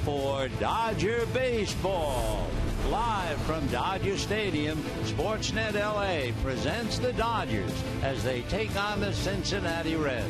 for Dodger Baseball. Live from Dodger Stadium, Sportsnet LA presents the Dodgers as they take on the Cincinnati Reds.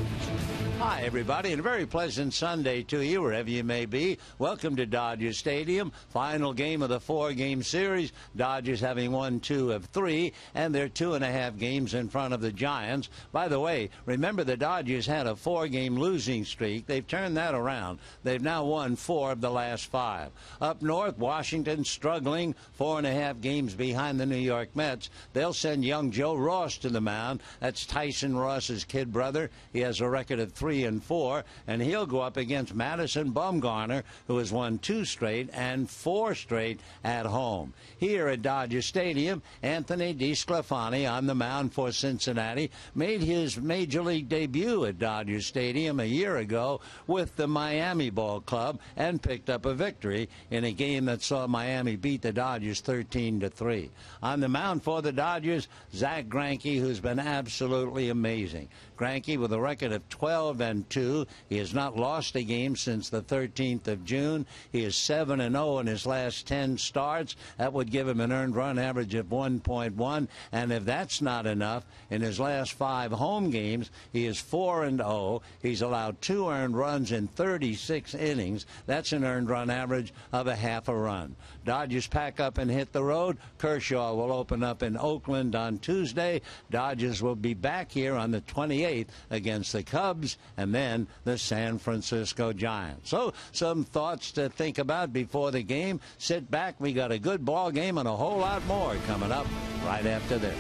Hi, everybody, and a very pleasant Sunday to you, wherever you may be. Welcome to Dodger Stadium. Final game of the four-game series. Dodgers having won 2 of 3, and they're 2.5 games in front of the Giants. By the way, remember the Dodgers had a 4-game losing streak. They've turned that around. They've now won 4 of the last 5. Up north, Washington struggling, 4.5 games behind the New York Mets. They'll send young Joe Ross to the mound. That's Tyson Ross's kid brother. He has a record of 3-4, and he'll go up against Madison Bumgarner, who has won 2 straight and 4 straight at home. Here at Dodger Stadium, Anthony DeSclafani on the mound for Cincinnati made his Major League debut at Dodger Stadium a year ago with the Miami Ball Club and picked up a victory in a game that saw Miami beat the Dodgers 13-3. On the mound for the Dodgers, Zach Greinke, who's been absolutely amazing. Greinke with a record of 12-2. He has not lost a game since the 13th of June. He is 7-0 in his last 10 starts. That would give him an earned run average of 1.1. And if that's not enough, in his last 5 home games, he is 4-0. He's allowed 2 earned runs in 36 innings. That's an earned run average of a half a run. Dodgers pack up and hit the road. Kershaw will open up in Oakland on Tuesday. Dodgers will be back here on the 28th against the Cubs and then the San Francisco Giants. So some thoughts to think about before the game. Sit back. We got a good ball game and a whole lot more coming up right after this.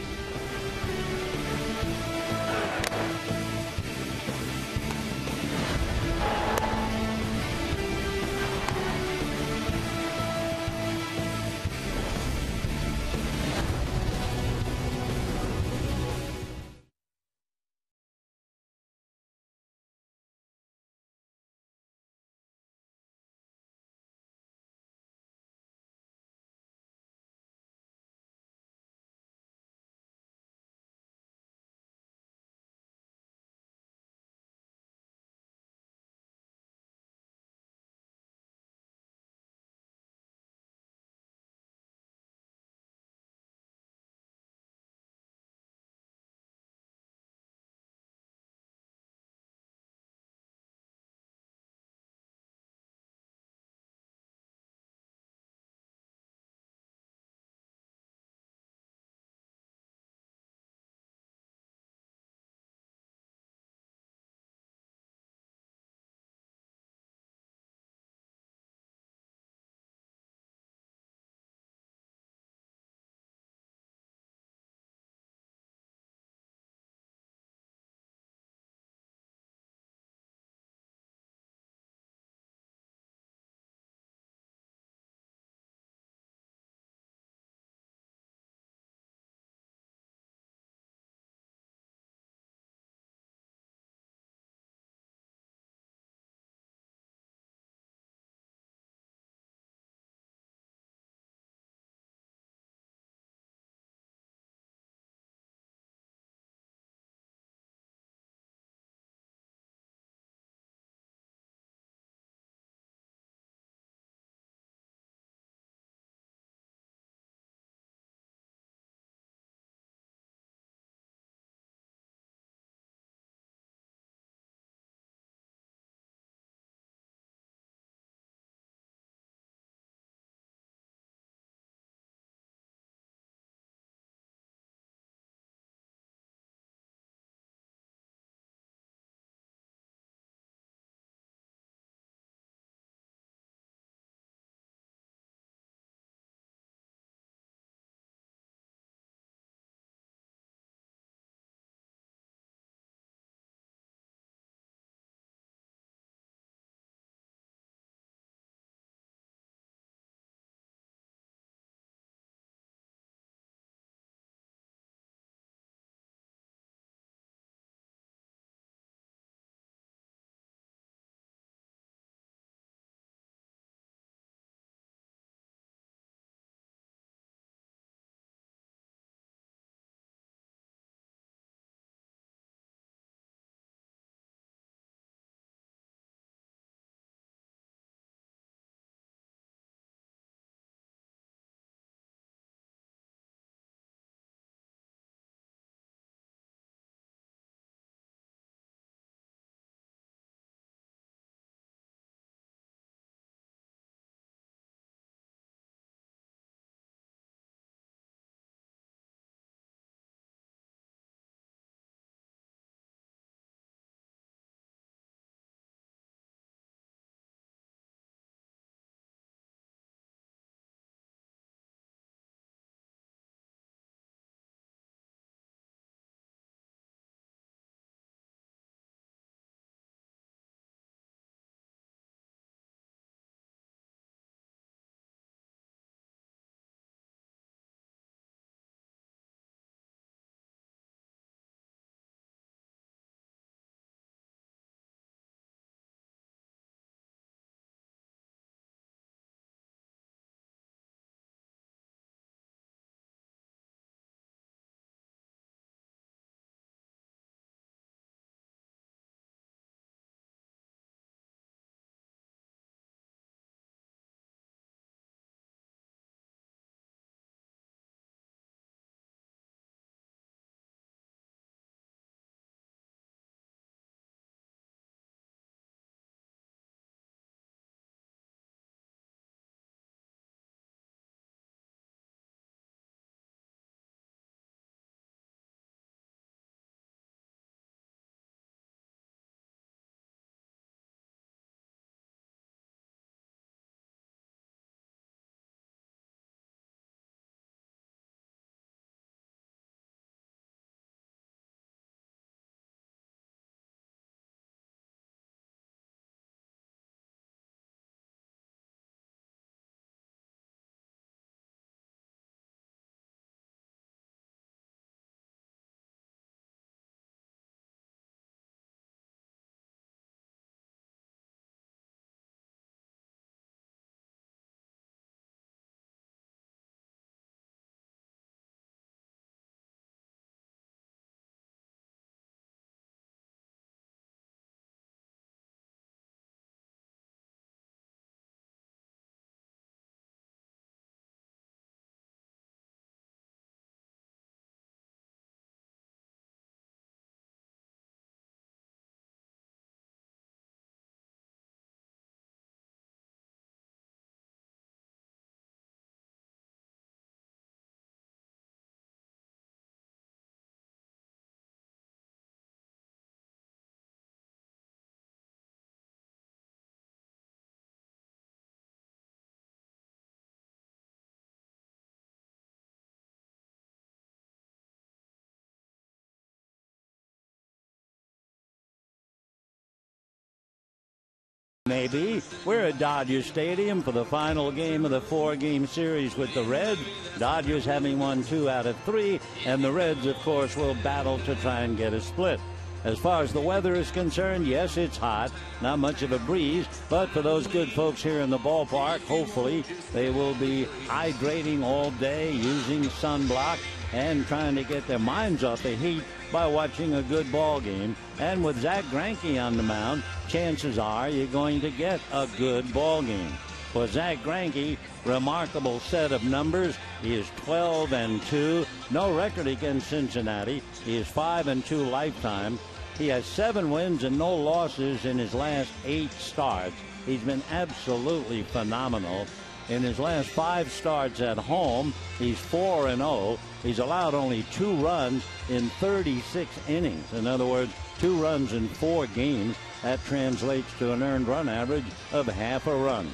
Maybe. We're at Dodger Stadium for the final game of the 4-game series with the Reds. Dodgers having won 2 out of 3, and the Reds, of course, will battle to try and get a split. As far as the weather is concerned, yes, it's hot. Not much of a breeze, but for those good folks here in the ballpark, hopefully they will be hydrating all day, using sunblock, and trying to get their minds off the heat by watching a good ball game. And with Zack Greinke on the mound, chances are you're going to get a good ball game. For Zack Greinke, remarkable set of numbers. He is 12-2, no record against Cincinnati. He is 5-2 lifetime. He has 7 wins and no losses in his last 8 starts. He's been absolutely phenomenal. In his last 5 starts at home, he's 4-0. He's allowed only 2 runs in 36 innings. In other words, 2 runs in 4 games. That translates to an earned run average of half a run.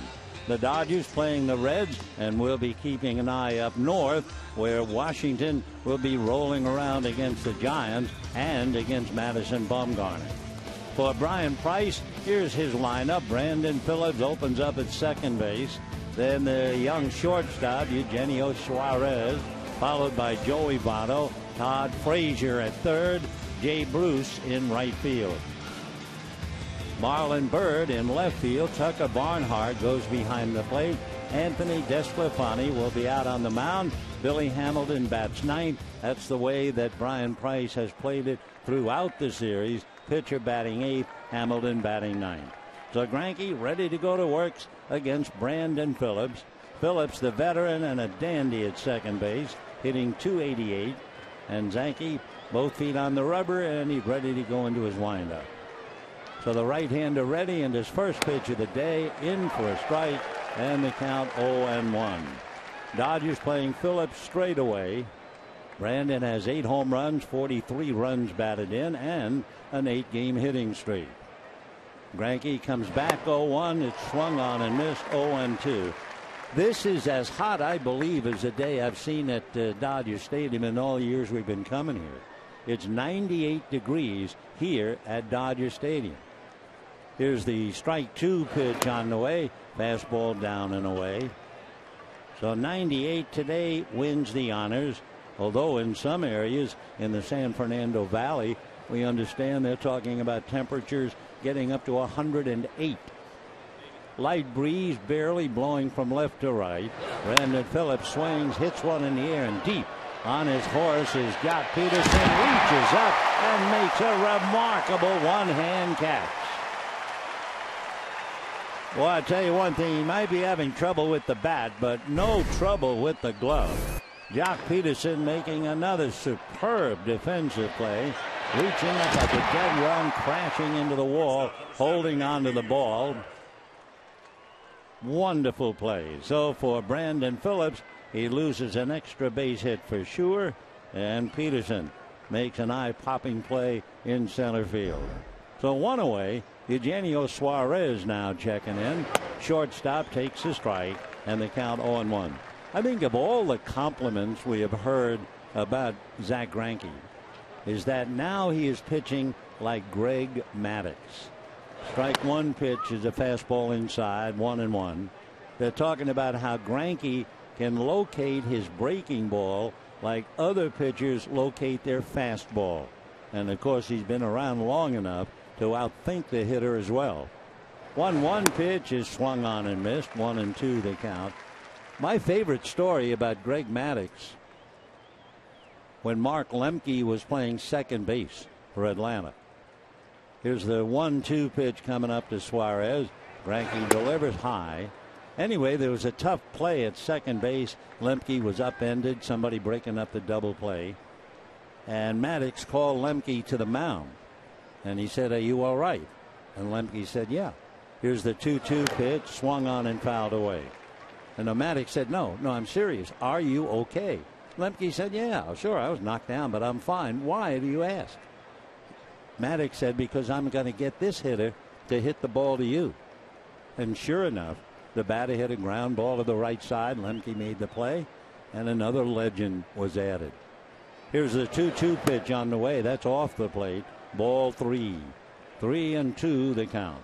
The Dodgers playing the Reds, and we'll be keeping an eye up north, where Washington will be rolling around against the Giants and against Madison Bumgarner. For Brian Price, here's his lineup. Brandon Phillips opens up at second base. Then the young shortstop, Eugenio Suarez, followed by Joey Votto, Todd Frazier at third, Jay Bruce in right field. Marlon Byrd in left field. Tucker Barnhart goes behind the plate. Anthony DeSclafani will be out on the mound. Billy Hamilton bats ninth. That's the way that Brian Price has played it throughout the series. Pitcher batting eighth, Hamilton batting ninth. So Greinke ready to go to work against Brandon Phillips. Phillips, the veteran, and a dandy at second base, hitting .288. And Greinke, both feet on the rubber, and he's ready to go into his windup. So the right-hander ready, and his first pitch of the day in for a strike, and the count 0-1. Dodgers playing Phillips straight away. Brandon has 8 home runs, 43 runs batted in, and an 8-game hitting streak. Greinke comes back 0-1. It's swung on and missed 0-2. This is as hot, I believe, as the day I've seen at Dodger Stadium in all the years we've been coming here. It's 98 degrees here at Dodger Stadium. Here's the strike 2 pitch on the way. Fastball down and away. So 98 today wins the honors. Although in some areas in the San Fernando Valley, we understand they're talking about temperatures getting up to 108. Light breeze barely blowing from left to right. Brandon Phillips swings, hits one in the air and deep. On his horse is Jock Peterson, reaches up and makes a remarkable one-hand catch. Well, I tell you one thing, he might be having trouble with the bat, but no trouble with the glove. Jock Peterson making another superb defensive play, reaching up at the dead run, crashing into the wall, holding onto the ball. Wonderful play. So for Brandon Phillips, he loses an extra base hit for sure, and Peterson makes an eye-popping play in center field. So one away. Eugenio Suarez now checking in. Shortstop takes a strike, and the count 0-1. I think of all the compliments we have heard about Zack Greinke, is that now he is pitching like Greg Maddux. Strike 1 pitch is a fastball inside, 1-1. They're talking about how Greinke can locate his breaking ball like other pitchers locate their fastball. And of course, he's been around long enough to outthink the hitter as well. 1-1 pitch is swung on and missed. 1-2 the count. My favorite story about Greg Maddux, when Mark Lemke was playing second base for Atlanta. Here's the 1-2 pitch coming up to Suarez. Greinke delivers high. Anyway, there was a tough play at second base. Lemke was upended, somebody breaking up the double play. And Maddux called Lemke to the mound. And he said, "Are you all right?" And Lemke said, "Yeah." Here's the 2-2 pitch, swung on and fouled away. And Maddux said, no, I'm serious. Are you okay?" Lemke said, "Yeah, sure, I was knocked down, but I'm fine. Why do you ask?" Maddux said, "Because I'm going to get this hitter to hit the ball to you." And sure enough, the batter hit a ground ball to the right side. Lemke made the play, and another legend was added. Here's the 2-2 pitch on the way. That's off the plate. Ball 3. 3-2 the count.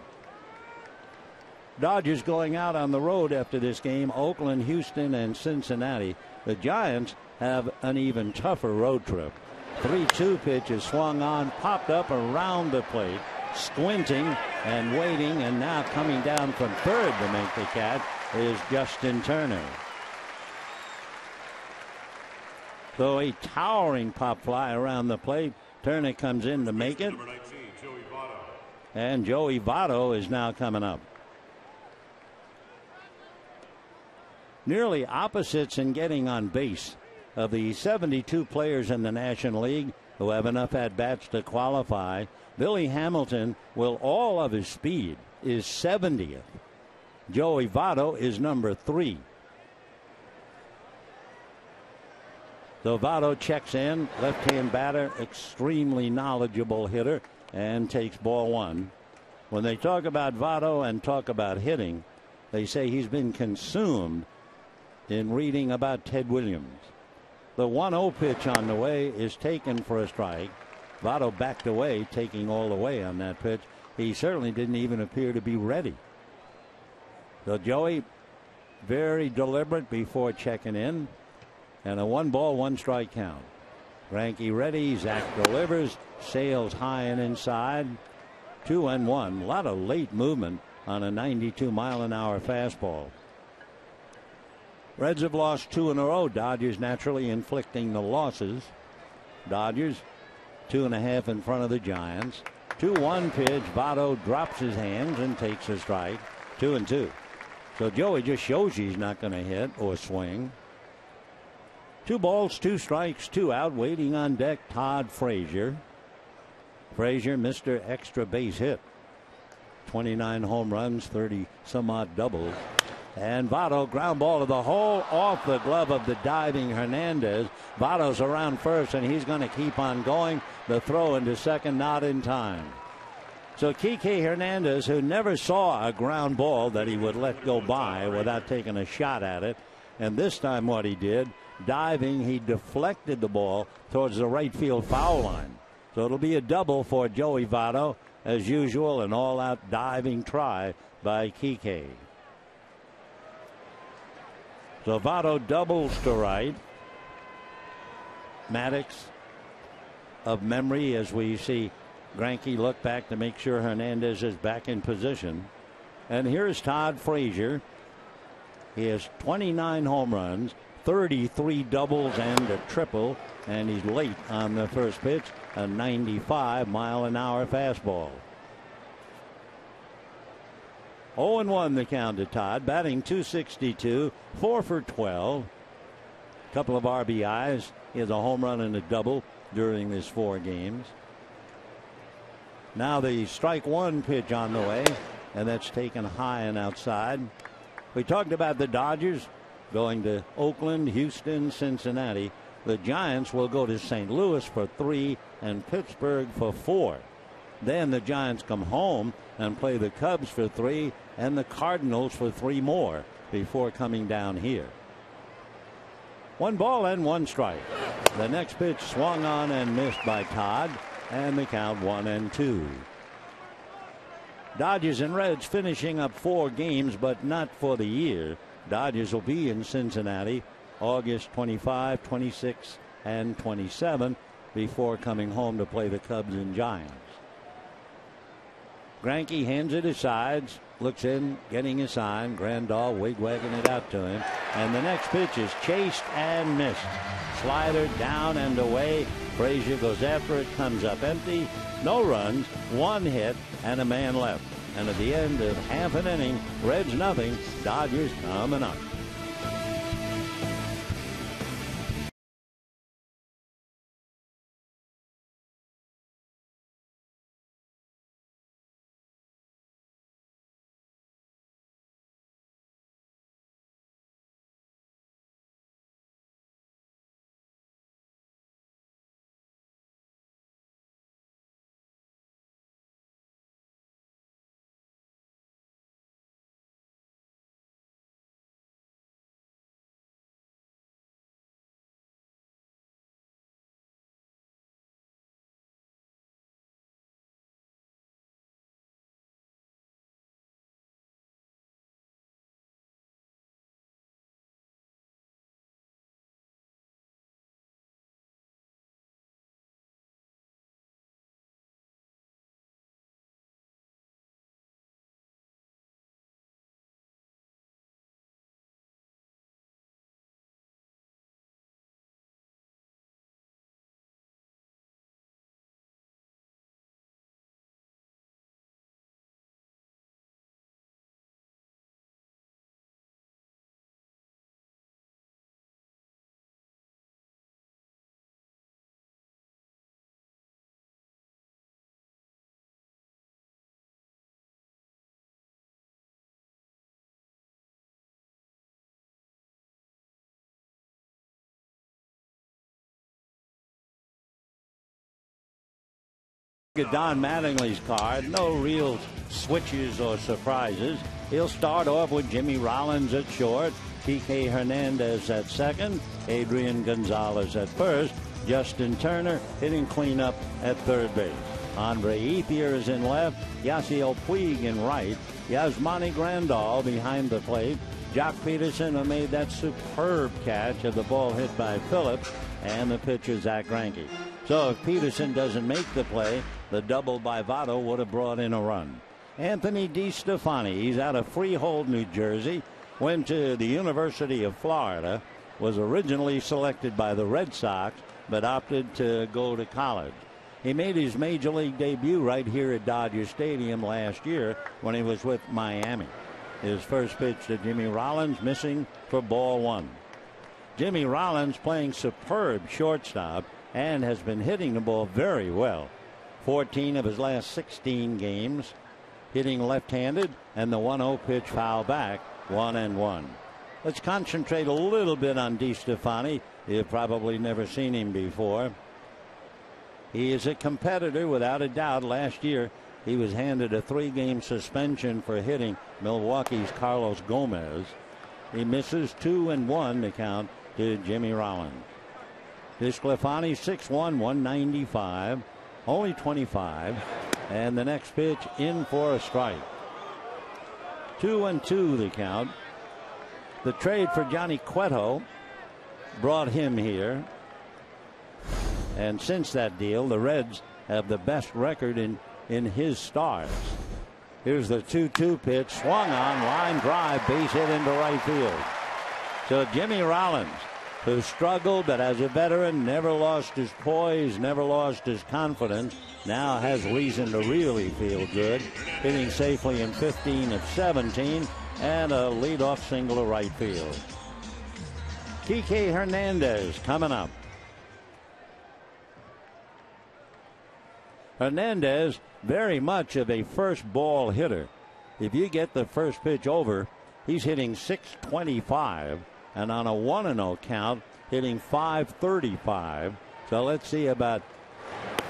Dodgers going out on the road after this game. Oakland, Houston, and Cincinnati. The Giants have an even tougher road trip. 3-2 pitch is swung on, popped up around the plate, squinting and waiting, and now coming down from third to make the catch is Justin Turner. So a towering pop fly around the plate. Turner comes in to make it. And Joey Votto is now coming up. Nearly opposites in getting on base. Of the 72 players in the National League who have enough at-bats to qualify, Billy Hamilton, will all of his speed, is 70th. Joey Votto is number 3. So Votto checks in, left-hand batter, extremely knowledgeable hitter, and takes ball 1. When they talk about Votto and talk about hitting, they say he's been consumed in reading about Ted Williams. The 1-0 pitch on the way is taken for a strike. Votto backed away, taking all the way on that pitch. He certainly didn't even appear to be ready. So Joey, very deliberate before checking in. And a 1-ball, 1-strike count. Greinke ready. Zach delivers. Sails high and inside. 2-1. A lot of late movement on a 92-mile-an-hour fastball. Reds have lost 2 in a row. Dodgers naturally inflicting the losses. Dodgers 2.5 in front of the Giants. 2-1 pitch. Votto drops his hands and takes a strike. 2-2. So Joey just shows you he's not going to hit or swing. 2 balls, 2 strikes, 2 out. Waiting on deck, Todd Frazier. Frazier, Mr. Extra Base Hit. 29 home runs, 30 some odd doubles. And Votto, ground ball to the hole, off the glove of the diving Hernandez. Votto's around first, and he's going to keep on going. The throw into second, not in time. So Kike Hernandez, who never saw a ground ball that he would let go by without taking a shot at it, and this time what he did, diving, he deflected the ball towards the right field foul line. So it'll be a double for Joey Votto, as usual, an all-out diving try by Kike. So Votto doubles to right. Maddox of memory as we see Greinke look back to make sure Hernandez is back in position. And here's Todd Frazier. He has 29 home runs, 33 doubles and a triple, and he's late on the first pitch, a 95-mile-an-hour fastball. 0-1 the count to Todd, batting .262, 4 for 12. Couple of RBIs. He has a home run and a double during this 4 games. Now the strike 1 pitch on the way, and that's taken high and outside. We talked about the Dodgers going to Oakland, Houston, Cincinnati. The Giants will go to St. Louis for 3 and Pittsburgh for 4. Then the Giants come home and play the Cubs for 3 and the Cardinals for 3 more before coming down here. 1 ball and 1 strike. The next pitch swung on and missed by Todd, and the count 1-2. Dodgers and Reds finishing up 4 games, but not for the year. Dodgers will be in Cincinnati August 25, 26, and 27 before coming home to play the Cubs and Giants. Greinke hands it aside, looks in, getting a sign. Grandal wig-wagging it out to him. And the next pitch is chased and missed. Slider down and away. Frazier goes after it, comes up empty. No runs, 1 hit, and a man left. And at the end of half an inning, Reds nothing, Dodgers coming up. Don Mattingly's card, no real switches or surprises. He'll start off with Jimmy Rollins at short, Kike Hernandez at second, Adrian Gonzalez at first, Justin Turner hitting cleanup at third base. Andre Ethier is in left, Yasiel Puig in right, Yasmani Grandal behind the plate, Jock Peterson, who made that superb catch of the ball hit by Phillips, and the pitcher Zach Greinke. So if Peterson doesn't make the play, the double by Votto would have brought in a run. Anthony DeStefani, he's out of Freehold, New Jersey, went to the University of Florida, was originally selected by the Red Sox, but opted to go to college. He made his major league debut right here at Dodger Stadium last year when he was with Miami. His first pitch to Jimmy Rollins, missing for ball one. Jimmy Rollins playing superb shortstop and has been hitting the ball very well. 14 of his last 16 games hitting left-handed, and the 1-0 pitch foul back, 1-1. Let's concentrate a little bit on DeStefani. You've probably never seen him before. He is a competitor without a doubt. Last year he was handed a 3-game suspension for hitting Milwaukee's Carlos Gomez. He misses 2-1 to count to Jimmy Rollins. DeSclafani 6'1", 195, only 25, and the next pitch in for a strike. 2-2 the count. The trade for Johnny Cueto brought him here, and since that deal, the Reds have the best record in his starts. Here's the 2-2 pitch, swung on, line drive, base hit into right field. So Jimmy Rollins, who struggled but as a veteran never lost his poise, never lost his confidence, now has reason to really feel good, hitting safely in 15 of 17 and a leadoff single to right field. Kike Hernandez coming up. Hernandez, very much of a first ball hitter. If you get the first pitch over, he's hitting .625, and on a 1-0 count, hitting .535. So let's see about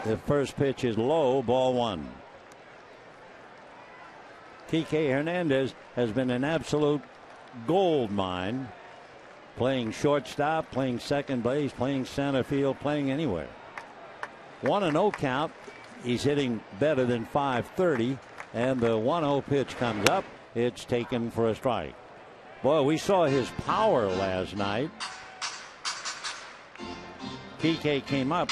the first pitch is low, ball one. Kike Hernandez has been an absolute gold mine, playing shortstop, playing second base, playing center field, playing anywhere. 1-0 count. He's hitting better than .530, and the 1-0 pitch comes up. It's taken for a strike. Boy, we saw his power last night. Kike came up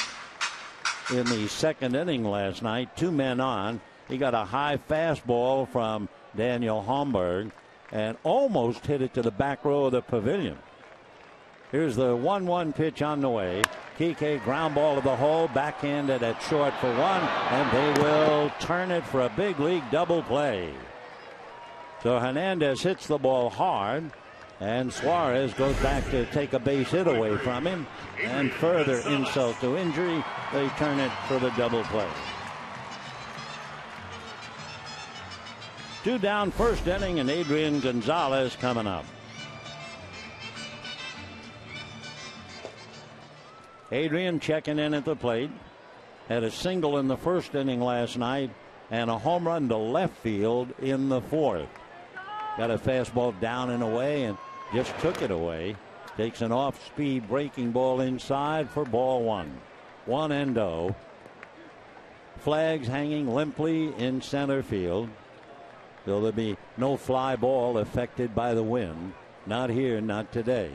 in the second inning last night, 2 men on. He got a high fastball from Daniel Homburg and almost hit it to the back row of the pavilion. Here's the 1-1 pitch on the way. Kike ground ball to the hole, backhanded at short for one, and they will turn it for a big league double play. So Hernandez hits the ball hard, and Suarez goes back to take a base hit away from him, and further insult to injury, they turn it for the double play. 2 down, first inning, and Adrian Gonzalez coming up. Adrian checking in at the plate. Had a single in the first inning last night and a home run to left field in the fourth. Got a fastball down and away and just took it away. Takes an off-speed breaking ball inside for ball one. 1-0. Flags hanging limply in center field. So there'll be no fly ball affected by the wind. Not here, not today.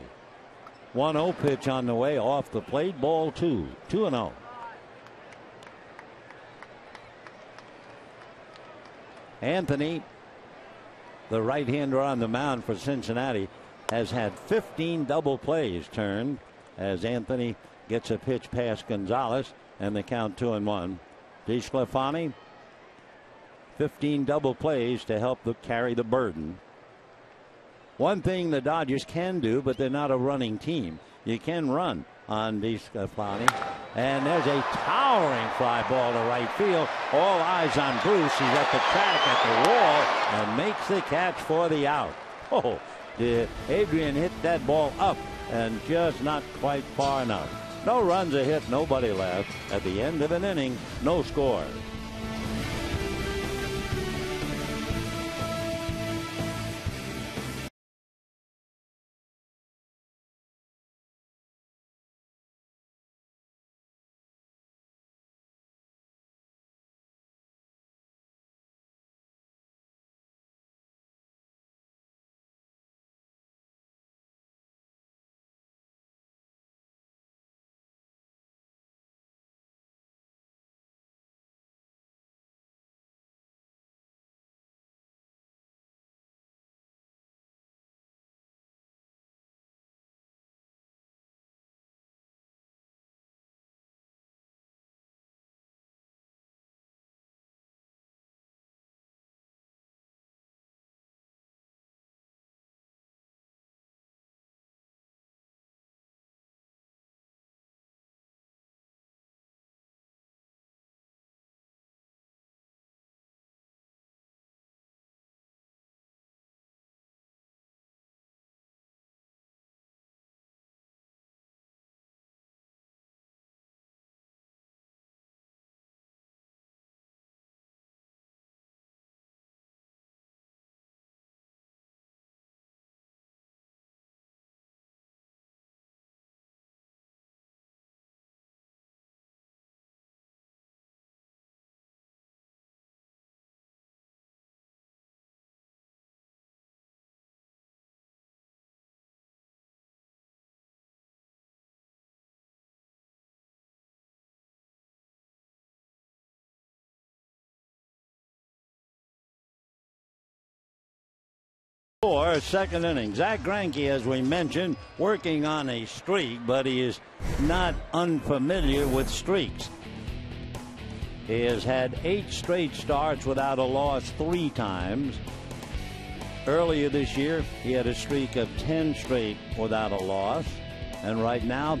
1-0 pitch on the way off the plate. Ball two. 2-0. Anthony, the right-hander on the mound for Cincinnati, has had 15 double plays turned as Anthony gets a pitch past Gonzalez, and the count 2-1. DeSclafani, 15 double plays to help carry the burden. One thing the Dodgers can do, but they're not a running team. You can run on DeSclafani. And there's a towering fly ball to right field. All eyes on Bruce. He's at the track, at the wall, and makes the catch for the out. Oh, Adrian hit that ball up and just not quite far enough. No runs, a hit, nobody left. At the end of an inning, no score. For second inning, Zack Greinke, as we mentioned, working on a streak, but he is not unfamiliar with streaks. He has had 8 straight starts without a loss 3 times. Earlier this year, he had a streak of 10 straight without a loss. And right now,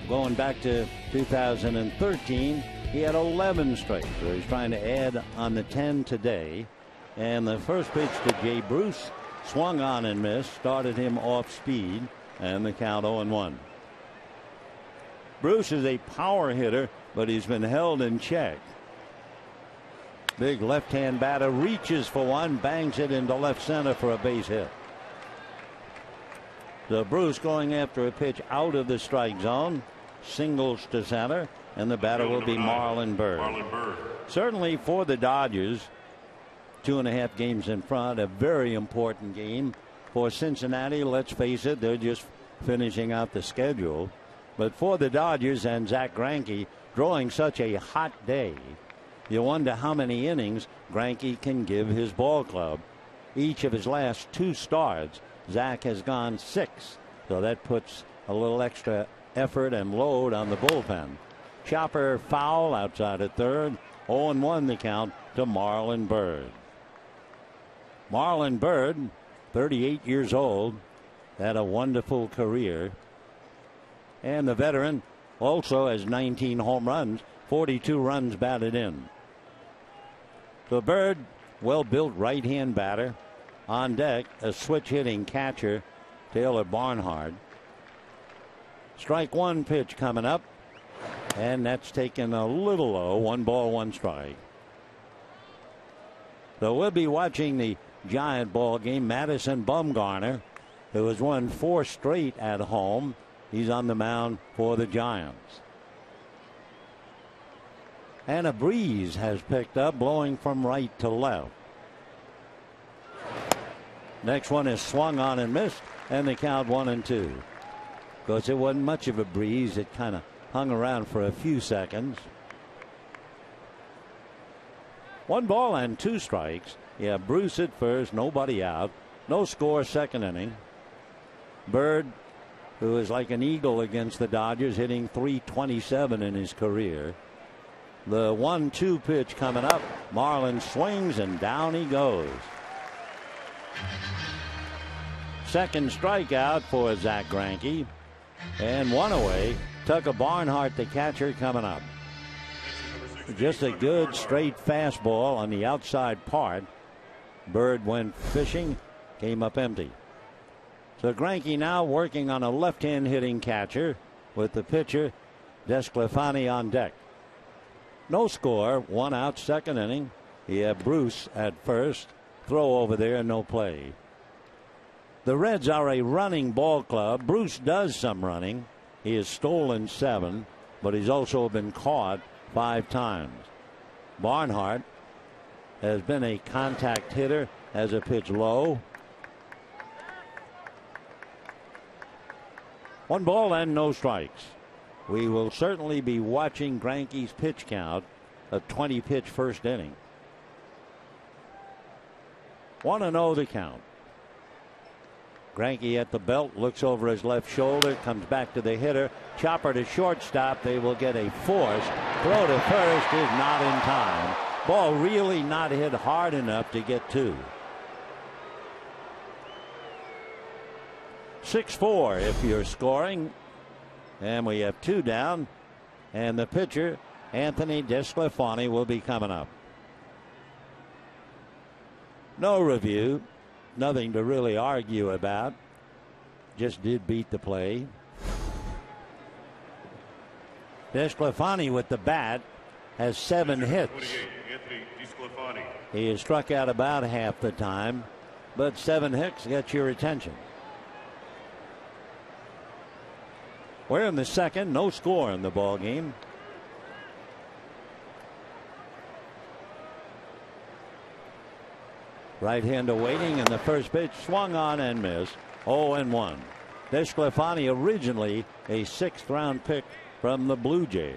going back to 2013, he had 11 straight. So he's trying to add on the 10 today. And the first pitch to Jay Bruce swung on and missed, started him off speed, and the count 0-1. Bruce is a power hitter, but he's been held in check. Big left-hand batter reaches for one, bangs it into left center for a base hit. So Bruce going after a pitch out of the strike zone, singles to center, and the batter will be Marlon Byrd. Certainly for the Dodgers, 2.5 games in front, a very important game for Cincinnati. Let's face it, they're just finishing out the schedule. But for the Dodgers and Zack Greinke, drawing such a hot day, you wonder how many innings Greinke can give his ball club. Each of his last 2 starts, Zack has gone 6. So that puts a little extra effort and load on the bullpen. Chopper foul outside at third. 0-1 the count to Marlon Byrd. Marlon Byrd, 38 years old, had a wonderful career. And the veteran also has 19 home runs, 42 runs batted in. So Byrd, well-built right-hand batter. On deck, a switch-hitting catcher, Taylor Barnhart. Strike 1 pitch coming up, and that's taken a little low. 1 ball, 1 strike. So we'll be watching the Giant ball game. Madison Bumgarner, who has won 4 straight at home, he's on the mound for the Giants. And a breeze has picked up, blowing from right to left. Next one is swung on and missed, and the count 1-2. Because it wasn't much of a breeze, it kind of hung around for a few seconds. 1 ball and 2 strikes. Yeah, Bruce at first, nobody out. No score, second inning. Byrd, who is like an eagle against the Dodgers, hitting .327 in his career. The 1-2 pitch coming up. Marlin swings and down he goes. Second strikeout for Zack Greinke. And 1 away. Tucker Barnhart, the catcher, coming up. Just a good straight fastball on the outside part. Byrd went fishing, came up empty. So Greinke now working on a left-hand hitting catcher with the pitcher Desclafani on deck. No score, 1 out, second inning. He had Bruce at first. Throw over there, no play. The Reds are a running ball club. Bruce does some running. He has stolen 7, but he's also been caught 5 times. Barnhart has been a contact hitter, has a pitch low. 1 ball and no strikes. We will certainly be watching Greinke's pitch count, a 20-pitch first inning. 1-0 the count. Greinke at the belt, looks over his left shoulder, comes back to the hitter. Chopper to shortstop. They will get a force. Throw to first is not in time. Ball really not hit hard enough to get 2. 6-4 if you're scoring. And we have 2 down. And the pitcher, Anthony Desclafani, will be coming up. No review. Nothing to really argue about. Just did beat the play. Desclafani with the bat has 7 hits. He has struck out about half the time, but 7 hits get your attention. We're in the second, no score in the ball game. Right-hander waiting, and the first pitch swung on and missed. 0-1. Desclafani, originally a 6th-round pick from the Blue Jays.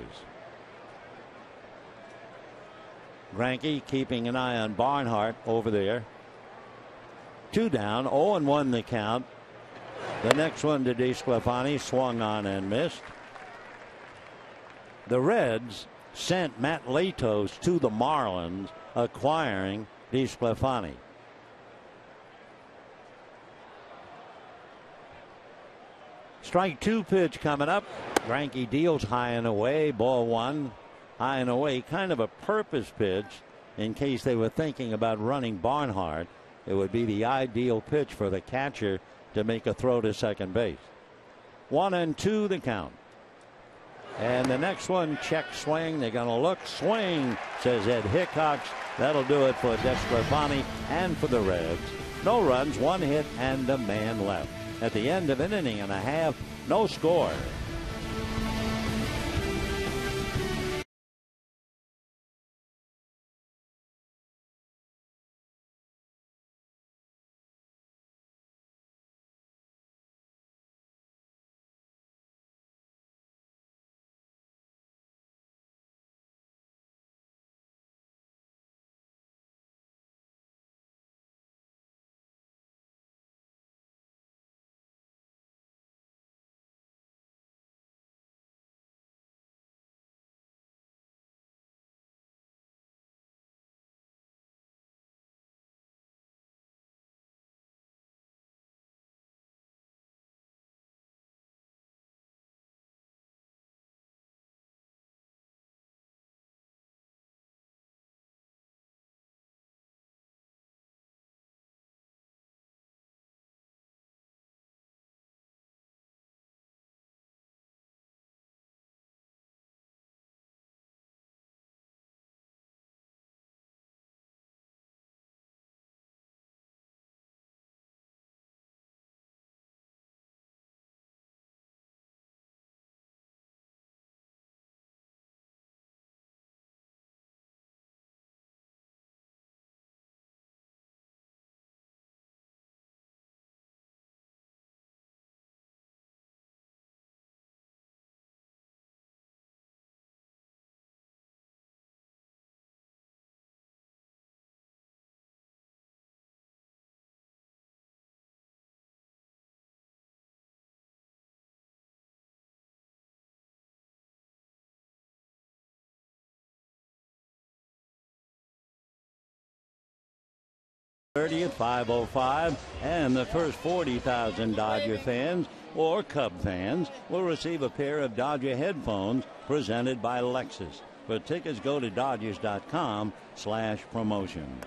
Greinke keeping an eye on Barnhart over there. 2 down, 0-1 the count. The next one to DeSclafani, swung on and missed. The Reds sent Matt Latos to the Marlins, acquiring DeSclafani. Strike 2 pitch coming up. Greinke deals high and away, ball 1. High and away, kind of a purpose pitch in case they were thinking about running Barnhart. It would be the ideal pitch for the catcher to make a throw to second base. 1-2 the count. And the next one, check swing. They're going to look, swing, says Ed Hickox. That'll do it for DeSclafani and for the Reds. No runs, 1 hit, and a man left. At the end of an inning and a half, no score. '30th, 5:05, and the first 40,000 Dodger fans or Cub fans will receive a pair of Dodger headphones presented by Lexus. For tickets, go to Dodgers.com/promotion.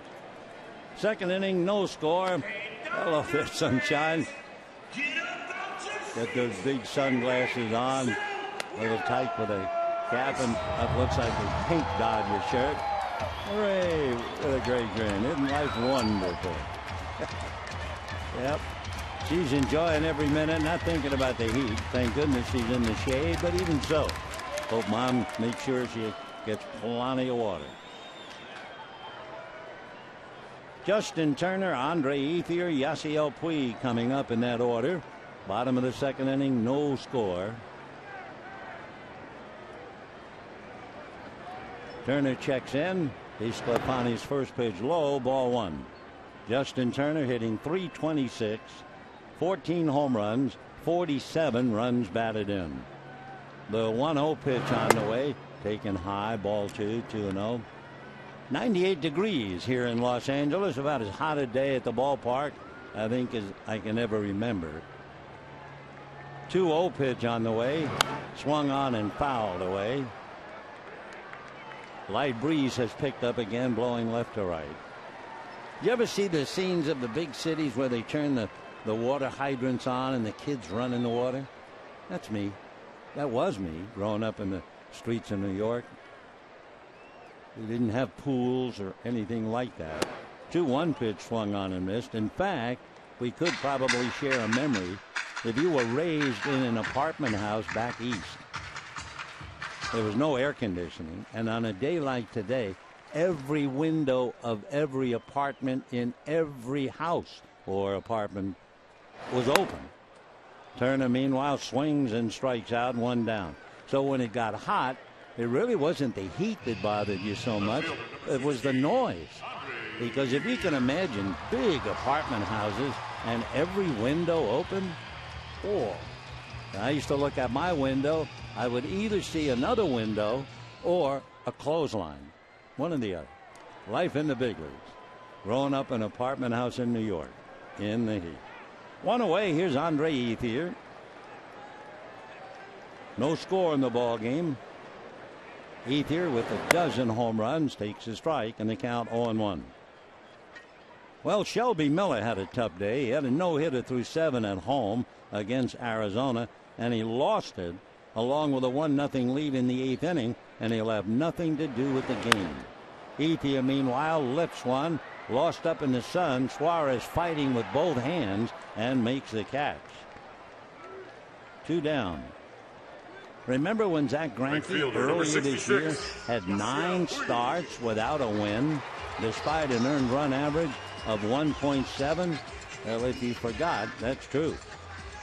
Second inning, no score. Hello there, sunshine. Get those big sunglasses on, a little tight with a cap, and that looks like a pink Dodger shirt. Hooray, what a great grin. Isn't life wonderful? Yep. She's enjoying every minute, not thinking about the heat. Thank goodness she's in the shade, but even so, hope Mom makes sure she gets plenty of water. Justin Turner, Andre Ethier, Yasiel Puig coming up in that order. Bottom of the second inning, no score. Turner checks in. DeSclafani's first pitch low, ball 1. Justin Turner hitting .326, 14 home runs, 47 runs batted in. The 1-0 pitch on the way, taken high, ball 2, 2-0. 98 degrees here in Los Angeles, about as hot a day at the ballpark, I think, as I can ever remember. 2-0 pitch on the way, swung on and fouled away. Light breeze has picked up again, blowing left to right. You ever see the scenes of the big cities where they turn the water hydrants on and the kids run in the water? That's me. That was me growing up in the streets of New York. We didn't have pools or anything like that. 2-1 pitch swung on and missed. In fact, we could probably share a memory if you were raised in an apartment house back east. There was no air conditioning, and on a day like today, every window of every apartment in every house or apartment was open. Turner, meanwhile, swings and strikes out, 1 down. So when it got hot, it really wasn't the heat that bothered you so much. It was the noise. Because if you can imagine big apartment houses and every window open, oh, I used to look at my window, I would either see another window or a clothesline, one or the other. Life in the big leagues. Growing up in an apartment house in New York in the heat. One away, here's Andre Ethier. No score in the ball game. Ethier with a dozen home runs takes a strike and the count 0-1. Well, Shelby Miller had a tough day. He had a no-hitter through 7 at home against Arizona, and he lost it along with a 1-0 lead in the 8th inning, and he'll have nothing to do with the game. Ethier, meanwhile, lifts one, lost up in the sun. Suarez fighting with both hands and makes the catch. 2 down. Remember when Zach Greinke earlier this year had 9 starts without a win, despite an earned run average of 1.7? Well, if you forgot, that's true.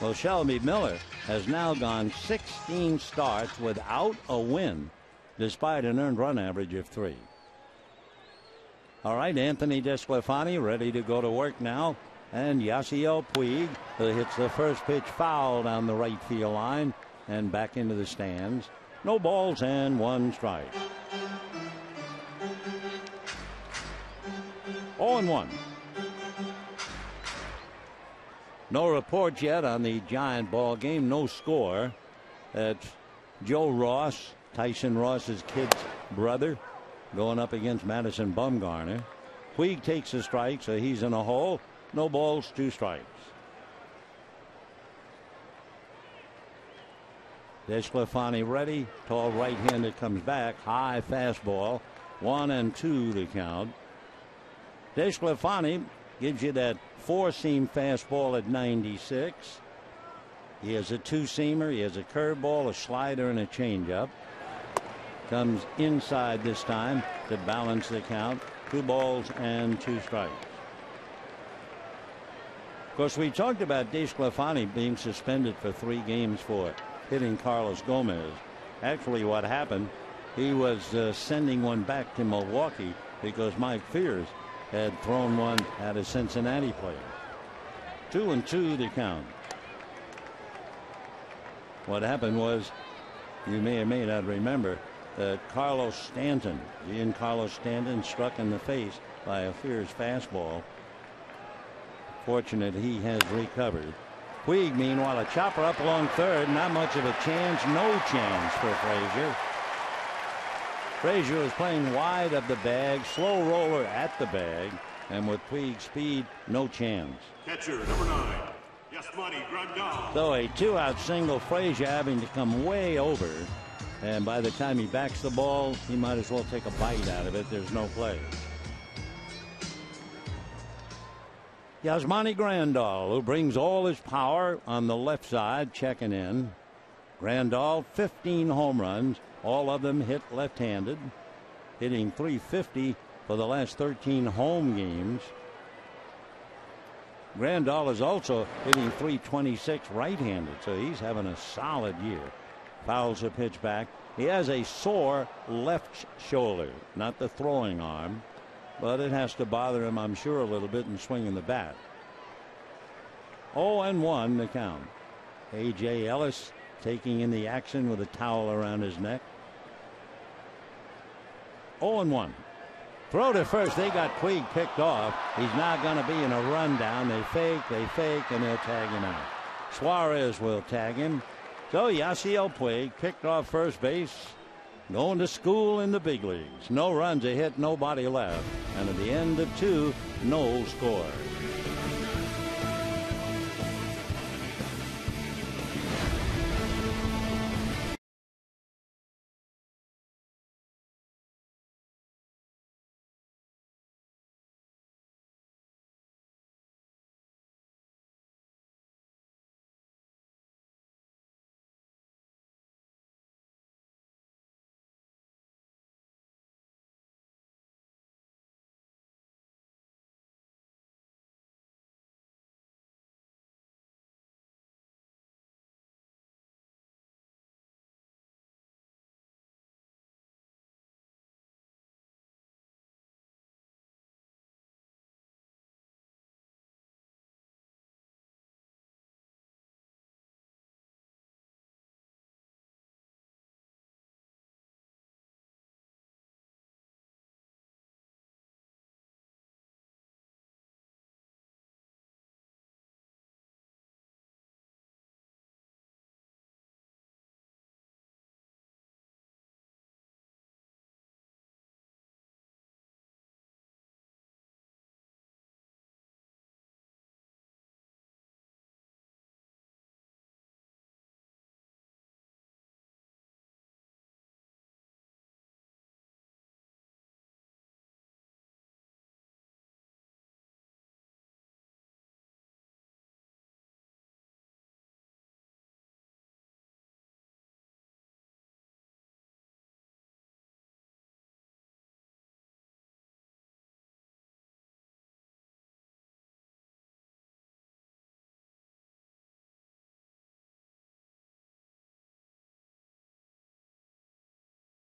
Well, Shelby Miller has now gone 16 starts without a win, despite an earned run average of 3. All right, Anthony DeSclafani ready to go to work now. And Yasiel Puig, who hits the first pitch foul down the right field line and back into the stands. No balls and 1 strike. 0-1. No report yet on the Giant ball game. No score. That's Joe Ross, Tyson Ross's kid's brother, going up against Madison Bumgarner. Puig takes a strike, so he's in a hole. No balls, 2 strikes. DeSclafani ready. Tall right-hander comes back. High fastball. 1-2 the count. DeSclafani gives you that 4-seam fastball at 96. He has a 2-seamer. He has a curveball, a slider, and a changeup. Comes inside this time to balance the count. 2 balls and 2 strikes. Of course, we talked about DeSclafani being suspended for 3 games for hitting Carlos Gomez. Actually, what happened, he was sending one back to Milwaukee because Mike Fears had thrown one at a Cincinnati player. 2-2 the count. What happened was, you may or may not remember, that Carlos Stanton, Giancarlo Stanton, struck in the face by a Fears fastball. Fortunate he has recovered. Puig, meanwhile, a chopper up along third. Not much of a chance. No chance for Frazier. Frazier is playing wide of the bag. Slow roller at the bag. And with Puig's speed, no chance. Catcher, number 9. Yasmani Grandal. So a 2-out single. Frazier having to come way over. And by the time he backs the ball, he might as well take a bite out of it. There's no play. Yasmani Grandal, who brings all his power on the left side, checking in. Grandal, 15 home runs, all of them hit left-handed, hitting .350 for the last 13 home games. Grandal is also hitting .326 right-handed, so he's having a solid year. Fouls a pitch back. He has a sore left shoulder, not the throwing arm, but it has to bother him, I'm sure, a little bit in swinging the bat. 0-1 the count. A.J. Ellis taking in the action with a towel around his neck. 0-1. Throw to first. They got Puig picked off. He's now going to be in a rundown. They fake, and they'll tag him out. Suarez will tag him. So Yasiel Puig picked off first base. Going to school in the big leagues. No runs, a hit, nobody left. And at the end of 2, no score.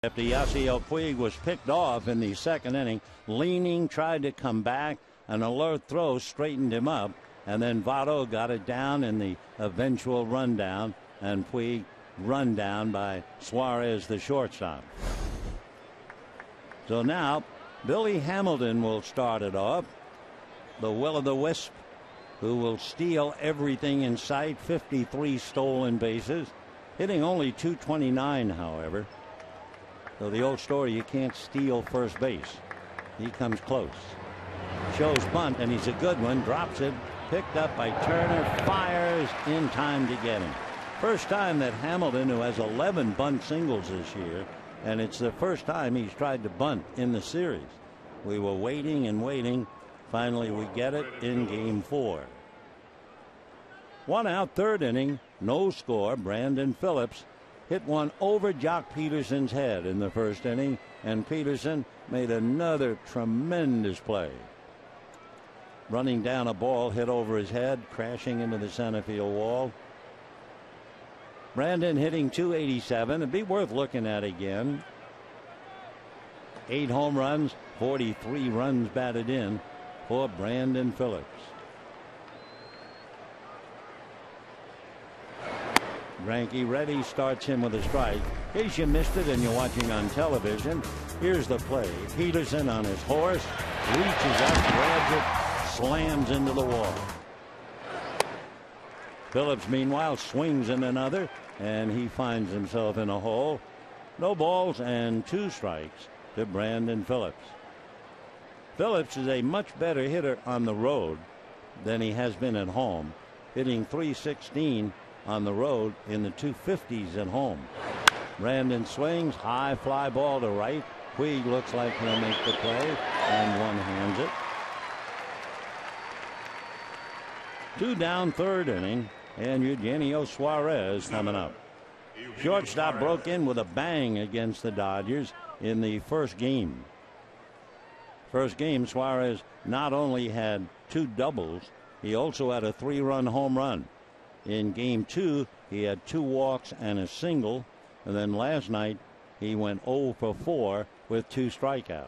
After Yasiel Puig was picked off in the second inning, leaning, tried to come back. An alert throw straightened him up, and then Votto got it down in the eventual rundown, and Puig run down by Suarez, the shortstop. So now Billy Hamilton will start it off, the will-o'-the-wisp, who will steal everything in sight. 53 stolen bases, hitting only .229, however. So the old story, you can't steal first base. He comes close. Shows bunt, and he's a good one. Drops it. Picked up by Turner. Fires in time to get him. First time that Hamilton, who has 11 bunt singles this year, and it's the first time he's tried to bunt in the series. We were waiting and waiting. Finally, we get it in Game 4. 1 out, third inning. No score. Brandon Phillips hit one over Jock Peterson's head in the first inning, and Peterson made another tremendous play. Running down a ball hit over his head, crashing into the center field wall. Brandon hitting .287. It'd be worth looking at again. 8 home runs, 43 runs batted in for Brandon Phillips. Greinke ready, starts him with a strike. In case you missed it and you're watching on television, here's the play. Peterson on his horse, reaches up, grabs it, slams into the wall. Phillips, meanwhile, swings in another, and he finds himself in a hole. No balls and 2 strikes to Brandon Phillips. Phillips is a much better hitter on the road than he has been at home, hitting .316 on the road in the 250s at home. Brandon swings, high fly ball to right. Puig looks like he'll make the play, and one-hands it. 2 down, third inning, and Eugenio Suarez coming up. Shortstop broke in with a bang against the Dodgers in the first game. First game, Suarez not only had 2 doubles, he also had a 3-run home run. In Game 2, he had 2 walks and a single, and then last night he went 0 for 4 with 2 strikeouts.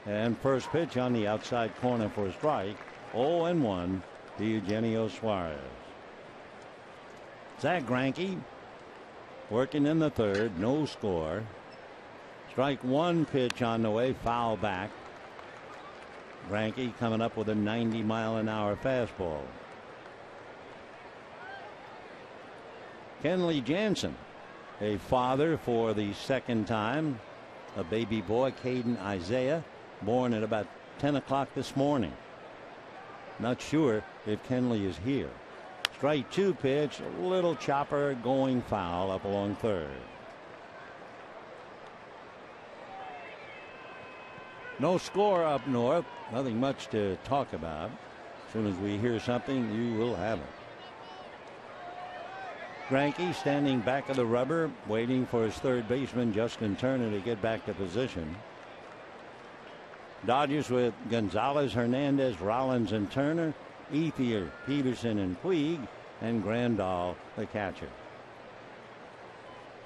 And first pitch on the outside corner for a strike. 0-1 to Eugenio Suarez. Zach Greinke working in the third, no score. Strike 1 pitch on the way, foul back. Greinke coming up with a 90-mile-an-hour fastball. Kenley Jansen, a father for the second time, a baby boy, Caden Isaiah, born at about 10 o'clock this morning. Not sure if Kenley is here. Strike 2 pitch, a little chopper going foul up along third. No score up north, nothing much to talk about. As soon as we hear something, you will have it. Greinke standing back of the rubber, waiting for his third baseman Justin Turner to get back to position. Dodgers with Gonzalez, Hernandez, Rollins, and Turner. Ethier, Peterson, and Puig, and Grandal, the catcher.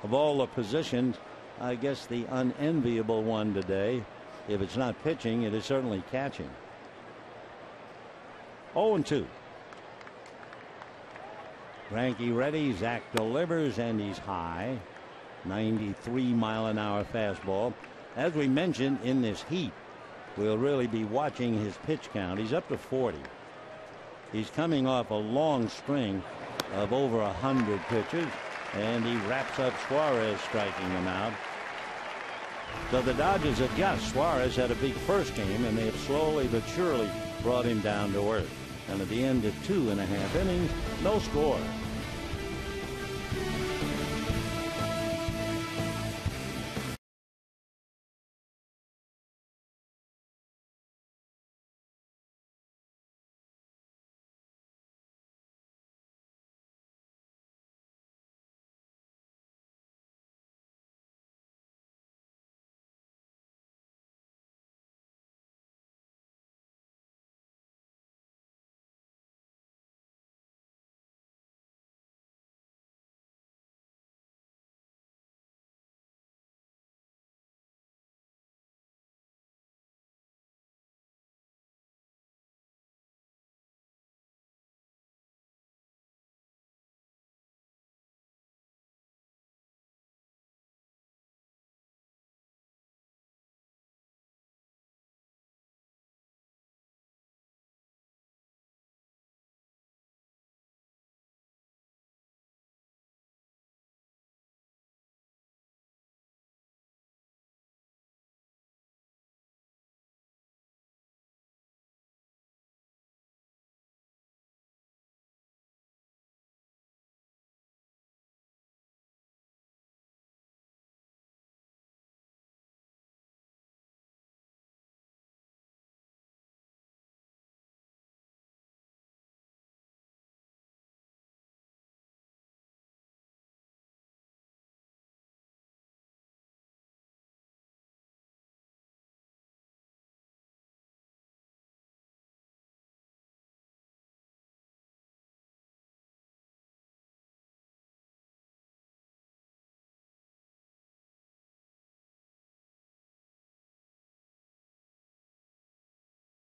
Of all the positions, I guess the unenviable one today, if it's not pitching, it is certainly catching. 0-2. Greinke ready, Zach delivers, and he's high. 93-mile-an-hour fastball. As we mentioned, in this heat, we'll really be watching his pitch count. He's up to 40. He's coming off a long string of over 100 pitches, and he wraps up Suarez, striking him out. So the Dodgers adjust. Suarez had a big first game, and they have slowly but surely brought him down to earth. And at the end of 2.5 innings, no score.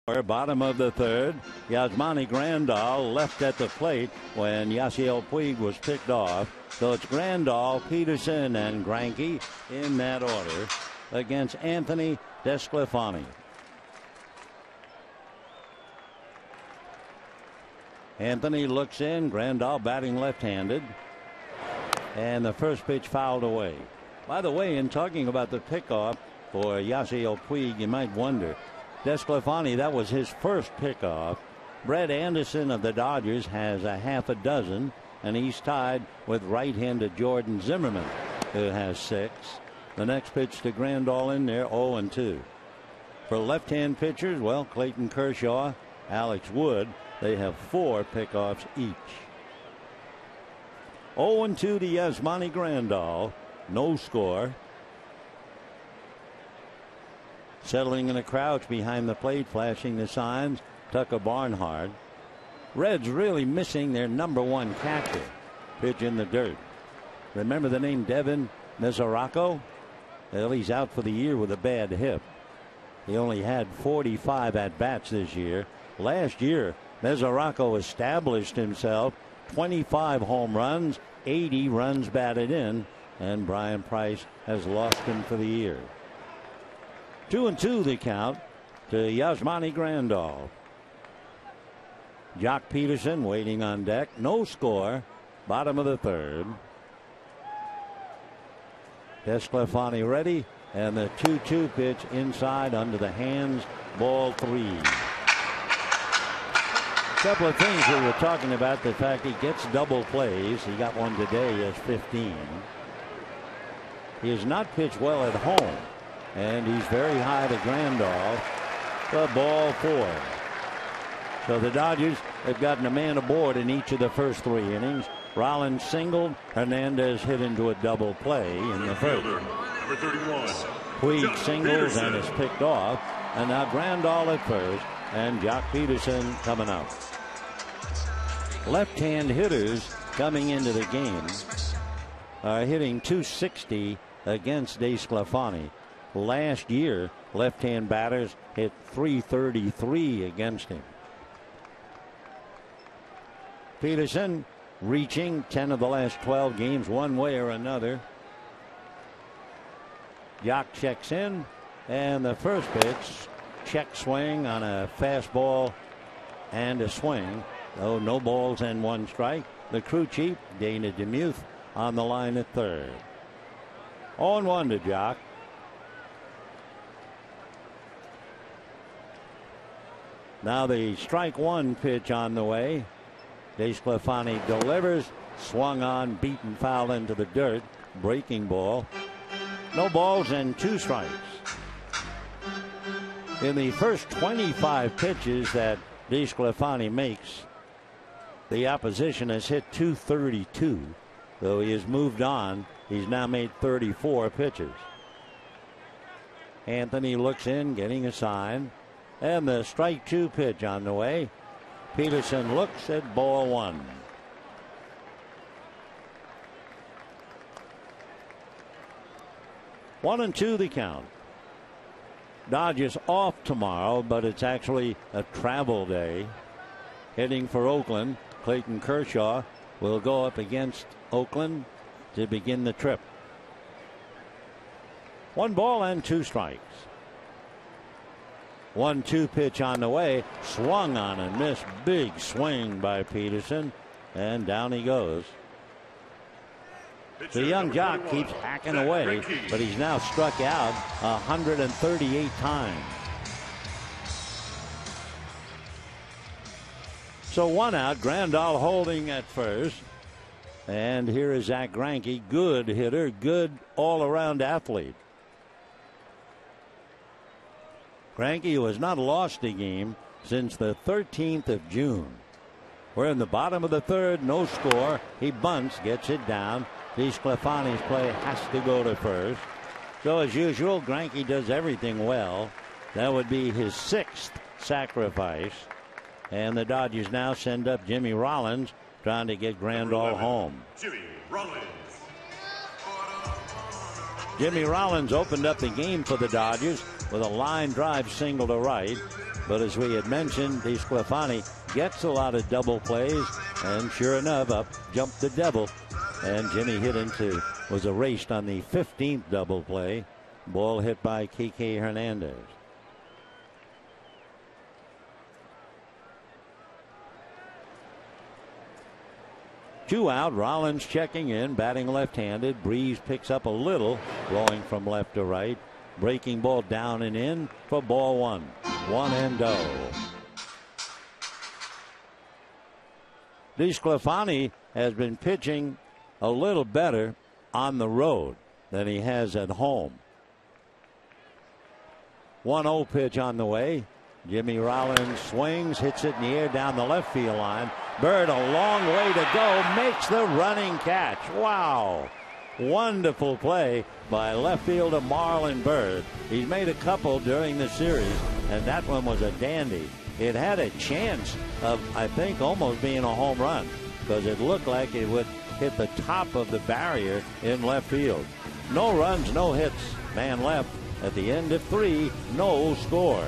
Bottom of the third. Yasmani Grandal left at the plate when Yasiel Puig was picked off. So it's Grandal, Peterson, and Greinke in that order against Anthony DeSclafani. Anthony looks in. Grandal batting left-handed. And the first pitch fouled away. By the way, in talking about the pickoff for Yasiel Puig, you might wonder, DeSclafani, that was his first pickoff. Brett Anderson of the Dodgers has a half a dozen, and he's tied with right-hander Jordan Zimmerman, who has 6. The next pitch to Grandal in there, 0-2. For left-hand pitchers, well, Clayton Kershaw, Alex Wood, they have 4 pickoffs each. 0-2 to Yasmani Grandal, no score. Settling in a crouch behind the plate, flashing the signs, Tucker Barnhart. Reds really missing their #1 catcher. Pitch in the dirt. Remember the name Devin Mesoraco? Well, he's out for the year with a bad hip. He only had 45 at-bats this year. Last year, Mesoraco established himself, 25 home runs, 80 runs batted in, and Brian Price has lost him for the year. 2-2 the count to Yasmani Grandal. Jock Peterson waiting on deck. No score. Bottom of the third. DeSclafani ready. And the 2-2 pitch inside under the hands. Ball 3. A couple of things we were talking about. The fact he gets double plays. He got one today. He has 15. He has not pitched well at home. And he's very high to Grandal. The ball 4. So the Dodgers have gotten a man aboard in each of the first 3 innings. Rollins singled. Hernandez hit into a double play in the first. Number 31. Puig singles and is picked off. And now Grandal at first. And Jock Peterson coming up. Left-hand hitters coming into the game are hitting .260 against DeSclafani. Last year, left-hand batters hit .333 against him. Peterson reaching 10 of the last 12 games one way or another. Jock checks in, and the first pitch, check swing on a fastball and a swing. Oh, no balls and 1 strike. The crew chief, Dana DeMuth, on the line at third. 0-1 to Jock. Now the strike 1 pitch on the way. DeSclafani delivers, swung on, beaten foul into the dirt. Breaking ball. No balls and 2 strikes. In the first 25 pitches that DeSclafani makes, the opposition has hit .232. Though he has moved on, he's now made 34 pitches. Anthony looks in, getting a sign. And the strike 2 pitch on the way. Peterson looks at ball 1. One and 2 the count. Dodgers off tomorrow, but it's actually a travel day. Heading for Oakland, Clayton Kershaw will go up against Oakland to begin the trip. 1 ball and 2 strikes. 1-2 pitch on the way. Swung on and missed. Big swing by Peterson. And down he goes. The young Jock keeps hacking away, but he's now struck out 138 times. So 1 out. Grandal holding at first. And here is Zach Greinke. Good hitter. Good all-around athlete. Greinke has not lost a game since the 13th of June. We're in the bottom of the third. No score. He bunts. Gets it down. DeSclafani's play has to go to first. So as usual, Greinke does everything well. That would be his 6th sacrifice. And the Dodgers now send up Jimmy Rollins, trying to get Grandal home. Jimmy Rollins. Jimmy Rollins opened up the game for the Dodgers with a line drive single to right. But as we had mentioned, DeSclafani gets a lot of double plays. And sure enough, up jumped the devil. And Jimmy was erased on the 15th double play. Ball hit by Kike Hernandez. Two out. Rollins checking in, batting left-handed. Breeze picks up a little, blowing from left to right. Breaking ball down and in for ball one. 1-0. DeSclafani has been pitching a little better on the road than he has at home. 1-0 pitch on the way. Jimmy Rollins swings, hits it in the air down the left field line. Bird, a long way to go, makes the running catch. Wow. Wonderful play by left fielder Marlon Bird. He's made a couple during the series, and that one was a dandy. It had a chance of, I think, almost being a home run because it looked like it would hit the top of the barrier in left field. No runs, no hits. Man left at the end of 3, no score.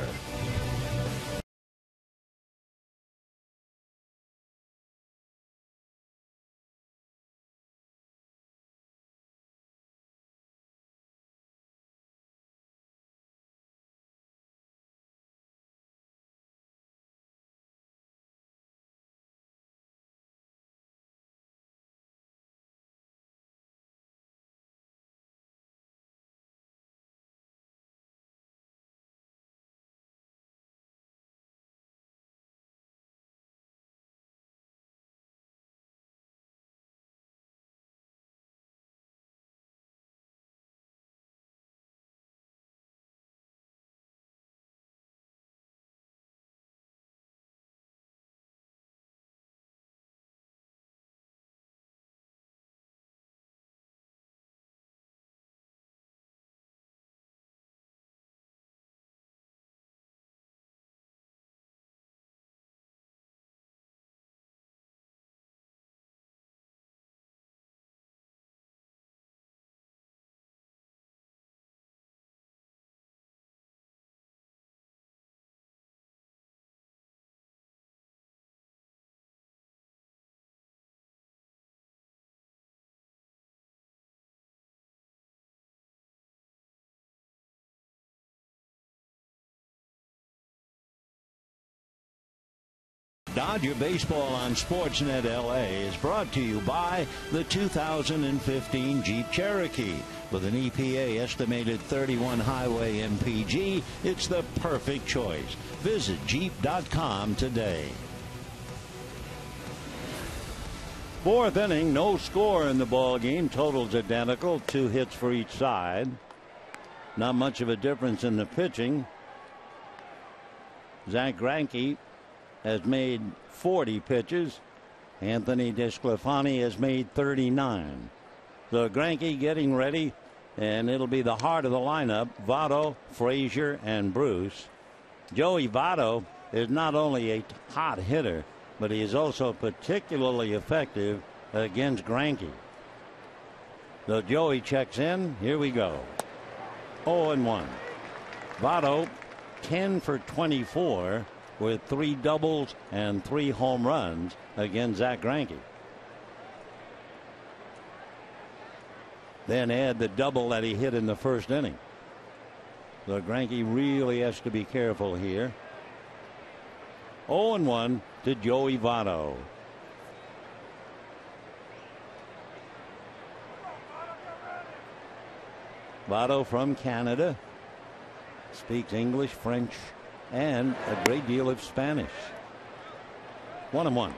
Dodger Baseball on Sportsnet LA is brought to you by the 2015 Jeep Cherokee. With an EPA estimated 31 highway MPG, it's the perfect choice. Visit Jeep.com today. 4th inning, no score in the ball game. Totals identical, 2 hits for each side. Not much of a difference in the pitching. Zach Greinke has made 40 pitches. Anthony DeSclafani has made 39. So Greinke getting ready, and it'll be the heart of the lineup. Votto, Frazier, and Bruce. Joey Votto is not only a hot hitter, but he is also particularly effective against Greinke. So Joey checks in. Here we go. 0-1. Votto 10 for 24 with 3 doubles and 3 home runs against Zach Greinke. Then add the double that he hit in the 1st inning. So Greinke really has to be careful here. 0-1 to Joey Votto. Votto from Canada. Speaks English, French, and a great deal of Spanish. 1-1.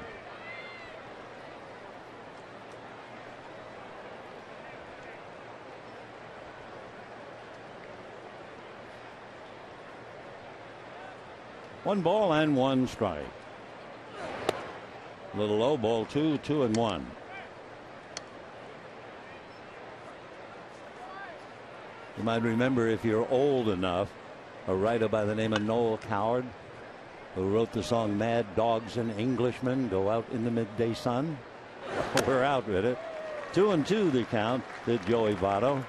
One ball and 1 strike. Little low ball, 2-1. You might remember, if you're old enough, a writer by the name of Noel Coward, who wrote the song Mad Dogs and Englishmen Go Out in the Midday Sun. We're out with it. 2-2 the count to Joey Votto.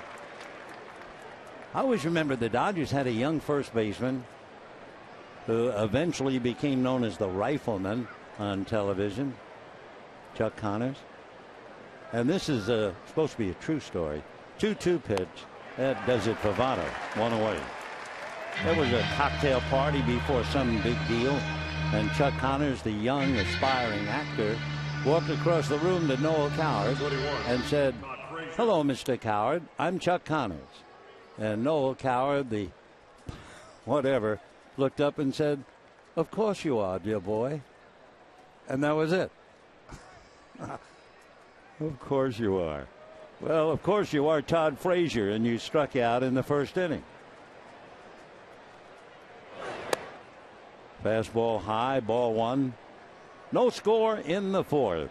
I always remember the Dodgers had a young first baseman who eventually became known as the Rifleman on television, Chuck Connors. And this is supposed to be a true story. 2-2 pitch. That does it for Votto. One away. There was a cocktail party before some big deal, and Chuck Connors, the young aspiring actor, walked across the room to Noel Coward and said, "Hello, Mr. Coward. I'm Chuck Connors." And Noel Coward, the whatever, looked up and said, "Of course you are, dear boy." And that was it. Of course you are. Well, of course you are Todd Frazier, and you struck out in the first inning. Fastball high, ball one. No score in the fourth.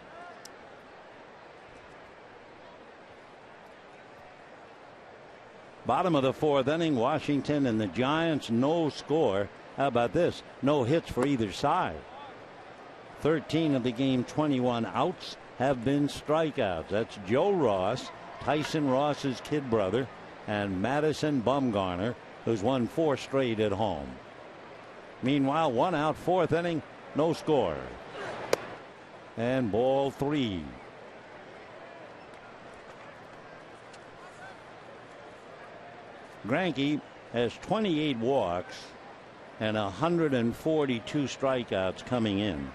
Bottom of the fourth inning, Washington and the Giants, no score. How about this? No hits for either side. 13 of the game 21 outs have been strikeouts. That's Joe Ross, Tyson Ross's kid brother, and Madison Bumgarner, who's won 4 straight at home. Meanwhile, 1 out, fourth inning, no score. And ball 3. Greinke has 28 walks and 142 strikeouts coming in.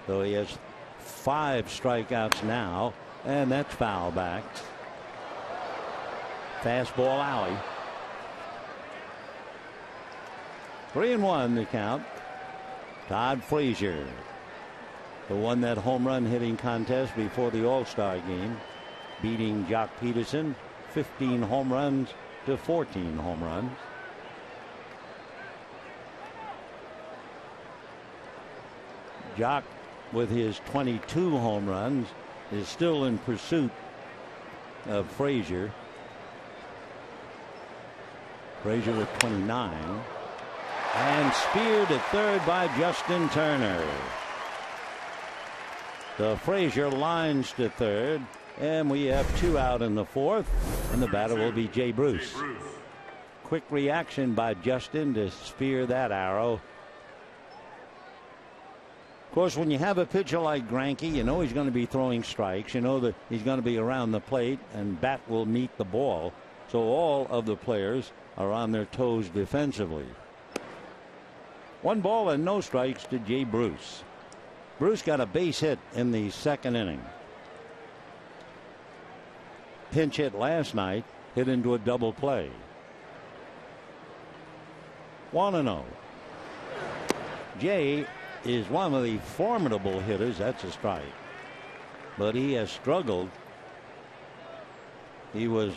So he has 5 strikeouts now, and that's foul back. Fastball alley. 3-1 the count. Todd Frazier, who won that home run hitting contest before the All-Star game, beating Jock Peterson 15 home runs to 14 home runs. Jock, with his 22 home runs, is still in pursuit of Frazier. Frazier with 29. And speared at third by Justin Turner. So Frazier lines to third, and we have 2 out in the fourth, and the batter will be Jay Bruce. Quick reaction by Justin to spear that arrow. Of course, when you have a pitcher like Greinke, you know he's going to be throwing strikes. You know that he's going to be around the plate, and bat will meet the ball. So all of the players are on their toes defensively. 1 ball and no strikes to Jay Bruce. Bruce got a base hit in the second inning. Pinch hit last night, hit into a double play. 1-0. Jay is one of the formidable hitters. That's a strike. But he has struggled. He was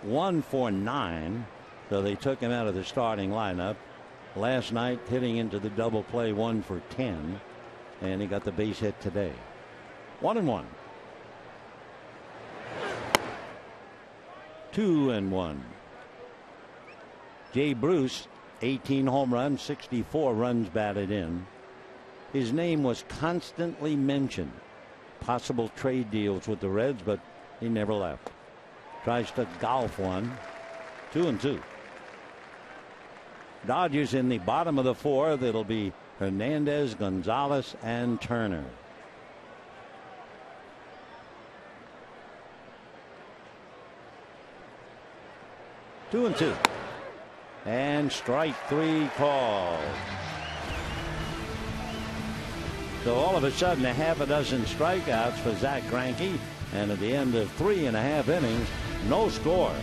1 for 9, so they took him out of the starting lineup. Last night, hitting into the double play, 1 for 10, and he got the base hit today. 1-1. 2-1. Jay Bruce, 18 home runs, 64 runs batted in. His name was constantly mentioned. Possible trade deals with the Reds, but he never left. Tries to golf one. 2-2. Dodgers in the bottom of the fourth. It'll be Hernandez, Gonzalez, and Turner. Two and 2. And strike 3 called. So all of a sudden, a half a dozen strikeouts for Zack Greinke. And at the end of 3.5 innings, no score.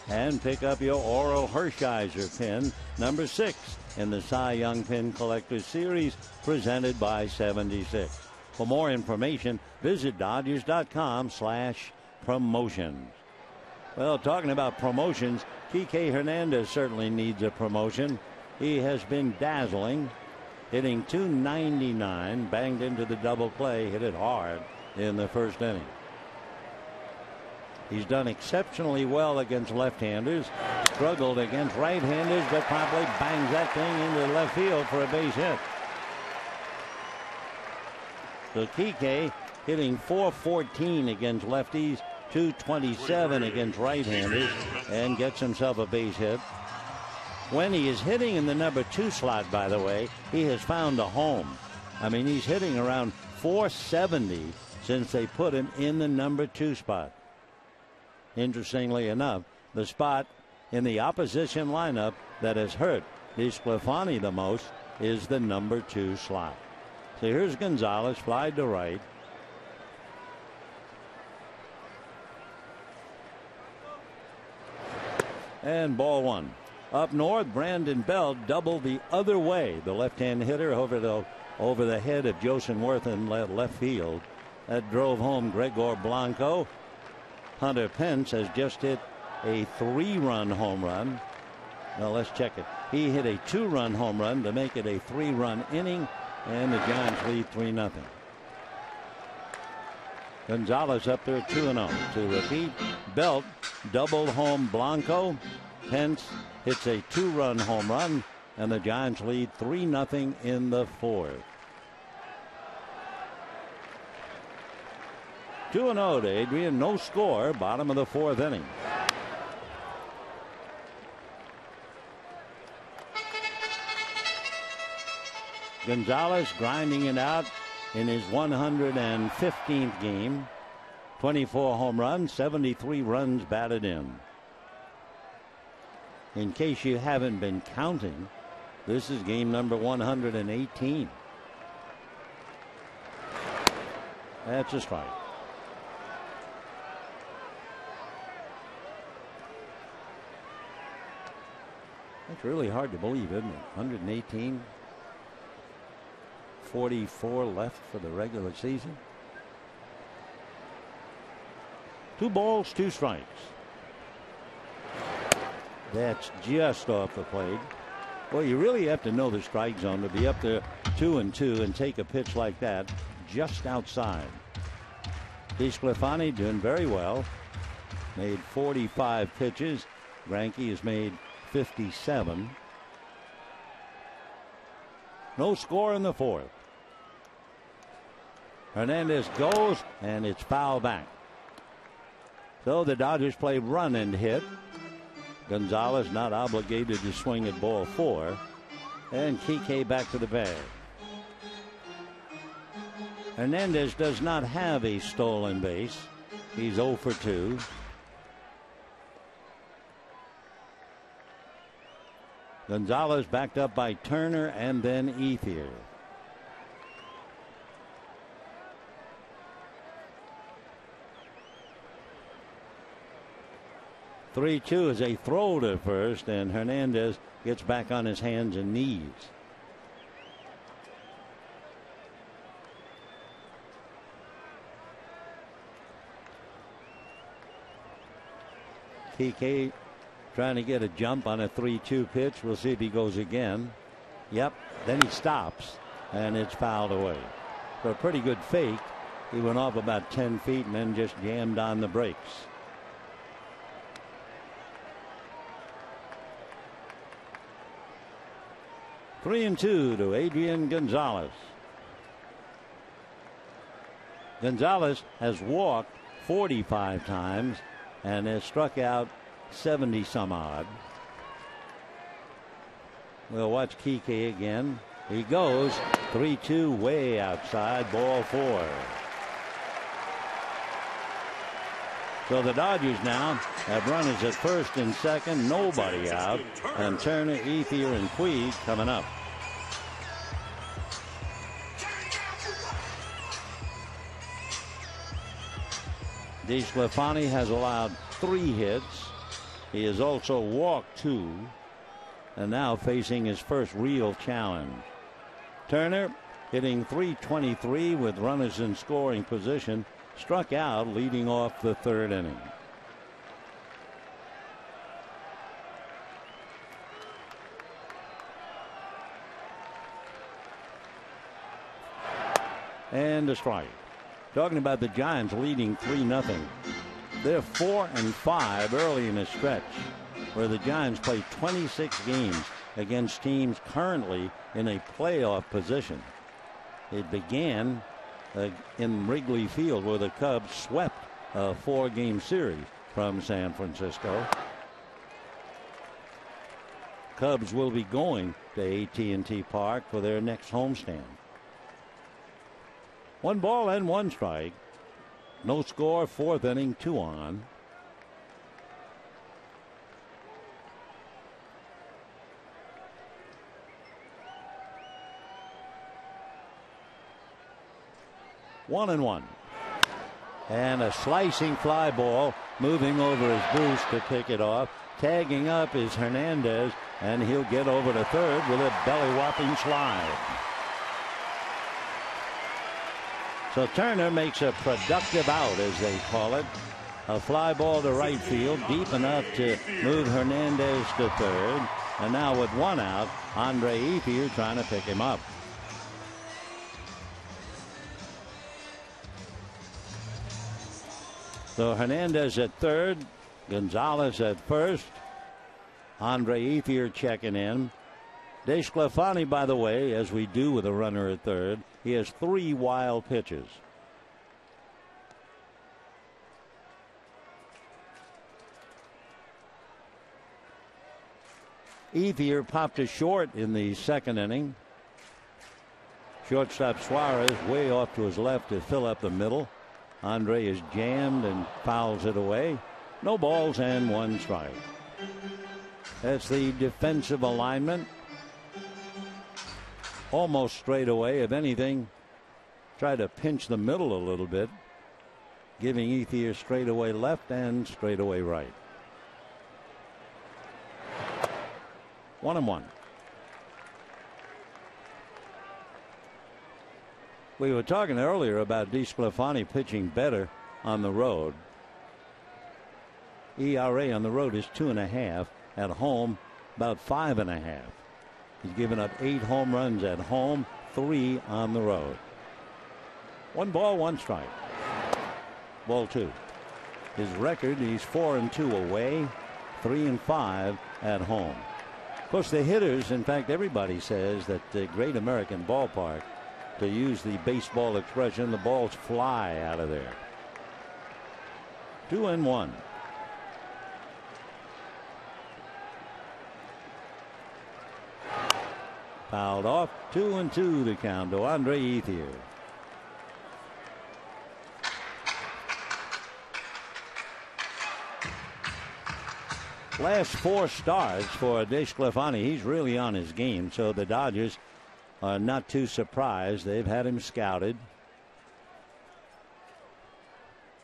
and pick up your Oral Hershiser pin, number 6 in the Cy Young Pin Collectors Series, presented by 76. For more information, visit Dodgers.com/promotions. Well, talking about promotions, Kike Hernandez certainly needs a promotion. He has been dazzling, hitting .299, banged into the double play, hit it hard in the first inning. He's done exceptionally well against left-handers, struggled against right-handers, but probably bangs that thing into left field for a base hit. So Kike hitting .414 against lefties, .227 against right-handers, and gets himself a base hit. When he is hitting in the number 2 slot, by the way, he has found a home. I mean, he's hitting around .470 since they put him in the number 2 spot. Interestingly enough, the spot in the opposition lineup that has hurt DeSclafani the most is the number 2 slot. So here's Gonzalez, fly to right. And ball 1. Up north, Brandon Belt doubled the other way. The left-hand hitter over the head of Joseph Worth in left field. That drove home Gregor Blanco. Hunter Pence has just hit a 3-run home run. Now let's check it. He hit a 2-run home run to make it a 3-run inning, and the Giants lead 3-0. Gonzalez up there 2-0. To repeat, Belt doubled home Blanco. Pence hits a 2-run home run, and the Giants lead 3-0 in the 4th. 2-0 to Adrian, no score, bottom of the 4th inning. Gonzalez grinding it out in his 115th game. 24 home runs, 73 runs batted in. In case you haven't been counting, this is game number 118. That's a strike. That's really hard to believe, isn't it? 118. 44 left for the regular season. 2 balls, 2 strikes. That's just off the plate. Well, you really have to know the strike zone to be up there 2-2 and take a pitch like that just outside. DeSclafani doing very well. Made 45 pitches. Greinke has made 57. No score in the 4th. Hernandez goes, and it's foul back. So the Dodgers play run and hit. Gonzalez not obligated to swing at ball 4. And Kike back to the bag. Hernandez does not have a stolen base. He's 0 for 2. Gonzalez backed up by Turner and then Ethier. (3-2) is a throw to first, and Hernandez gets back on his hands and knees. Kike trying to get a jump on a 3-2 pitch. We'll see if he goes again. Yep. Then he stops, and it's fouled away. For a pretty good fake, he went off about 10 feet and then just jammed on the brakes. Three and 2 to Adrian Gonzalez. Gonzalez has walked 45 times and has struck out 70 some odd. We'll watch Kike again. He goes 3-2 way outside, ball 4. So the Dodgers now have runners at first and second, nobody out, and Turner, Ethier, and Puig coming up. DeSclafani has allowed 3 hits. He has also walked 2 and now facing his first real challenge. Turner, hitting .323 with runners in scoring position, struck out leading off the 3rd inning. And a strike. Talking about the Giants leading 3-0. They're 4-5 early in a stretch where the Giants play 26 games against teams currently in a playoff position. It began in Wrigley Field where the Cubs swept a 4-game series from San Francisco. Cubs will be going to AT&T Park for their next homestand. 1 ball and 1 strike. No score, 4th inning, 2 on. One and 1. And a slicing fly ball moving over his boots to pick it off. Tagging up is Hernandez, and he'll get over to 3rd with a belly-whopping slide. So Turner makes a productive out, as they call it. A fly ball to right field, deep enough to move Hernandez to 3rd. And now with 1 out, Andre Ethier trying to pick him up. So Hernandez at 3rd, Gonzalez at 1st. Andre Ethier checking in. DeSclafani, by the way, as we do with a runner at 3rd, he has 3 wild pitches. Ethier popped a short in the 2nd inning. Shortstop Suarez way off to his left to fill up the middle. Andre is jammed and fouls it away. No balls and 1 strike. That's the defensive alignment. Almost straight away. If anything, try to pinch the middle a little bit, giving Ethier straightaway left and straightaway right. 1 and 1. We were talking earlier about DeSclafani pitching better on the road. ERA on the road is 2.5. At home, about 5.5. He's given up 8 home runs at home, 3 on the road. 1 ball, 1 strike. Ball 2. His record, he's 4-2 away, 3-5 at home. Of course, the hitters, in fact, everybody says that the Great American Ballpark, to use the baseball expression, the balls fly out of there. 2-1. Fouled off. 2-2 the count to Andre Ethier. Last 4 starts for DeSclafani. He's really on his game, so the Dodgers are not too surprised. They've had him scouted.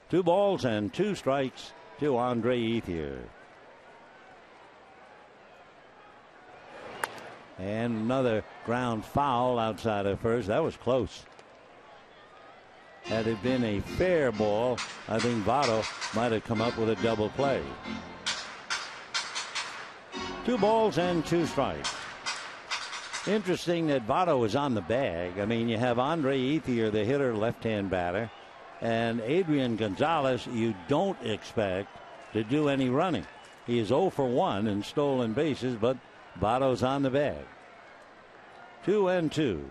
2 balls and 2 strikes to Andre Ethier. And another ground foul outside of first. That was close. Had it been a fair ball, I think Votto might have come up with a double play. 2 balls and 2 strikes. Interesting that Votto is on the bag. I mean, you have Andre Ethier, the hitter, left-hand batter, and Adrian Gonzalez, you don't expect to do any running. He is 0 for 1 in stolen bases, but Votto's on the bag. 2-2.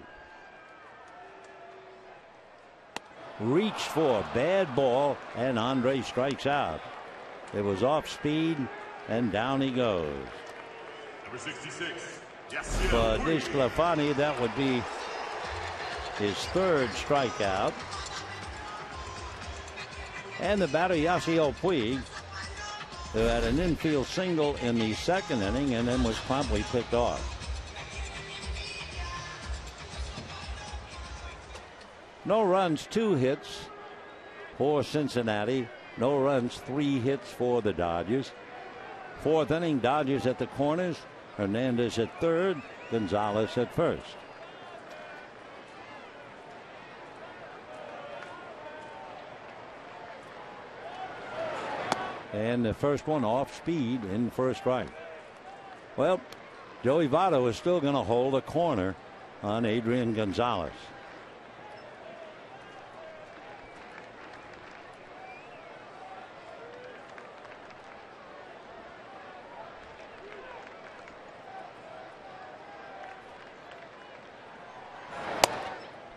Reached for, bad ball, and Andre strikes out. It was off speed, and down he goes. Number 66. For DeSclafani, that would be his 3rd strikeout. And the batter, Yasiel Puig, who had an infield single in the 2nd inning and then was promptly picked off. No runs, 2 hits for Cincinnati. No runs, 3 hits for the Dodgers. Fourth inning, Dodgers at the corners. Hernandez at third. Gonzalez at first. And the first one off speed in for a strike. Well, Joey Votto is still going to hold a corner on Adrian Gonzalez.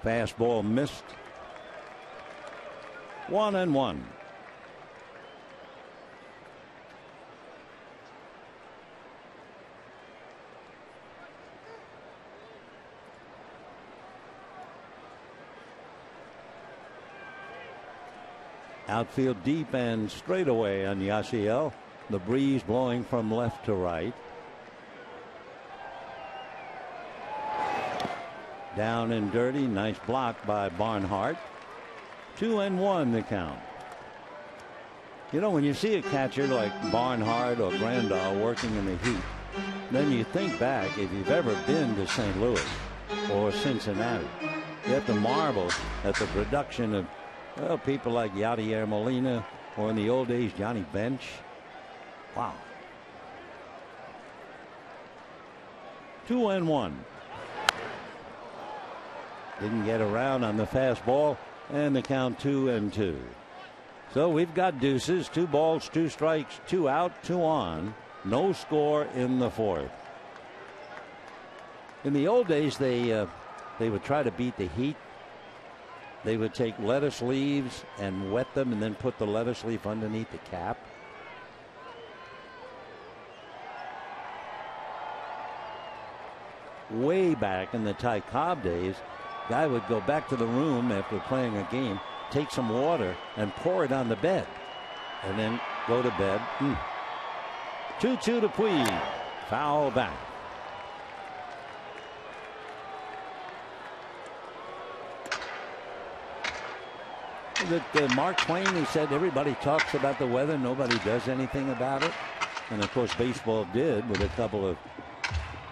Fastball missed. 1-1. Outfield deep and straight away on Yasiel. The breeze blowing from left to right. Down and dirty. Nice block by Barnhart. 2-1 the count. You know, when you see a catcher like Barnhart or Grandal working in the heat, then you think back, if you've ever been to St. Louis or Cincinnati, you have to marvel at the production of, well, people like Yadier Molina, or in the old days, Johnny Bench. Wow. 2-1. Didn't get around on the fastball, and the count 2-2. So we've got deuces, 2 balls, 2 strikes, 2 out, 2 on. No score in the fourth. In the old days, they would try to beat the heat. They would take lettuce leaves and wet them and then put the lettuce leaf underneath the cap. Way back in the Ty Cobb days, guy would go back to the room after playing a game, take some water and pour it on the bed, and then go to bed. 2-2 to Puig. Foul back. That Mark Twain, he said everybody talks about the weather, nobody does anything about it. And of course baseball did with a couple of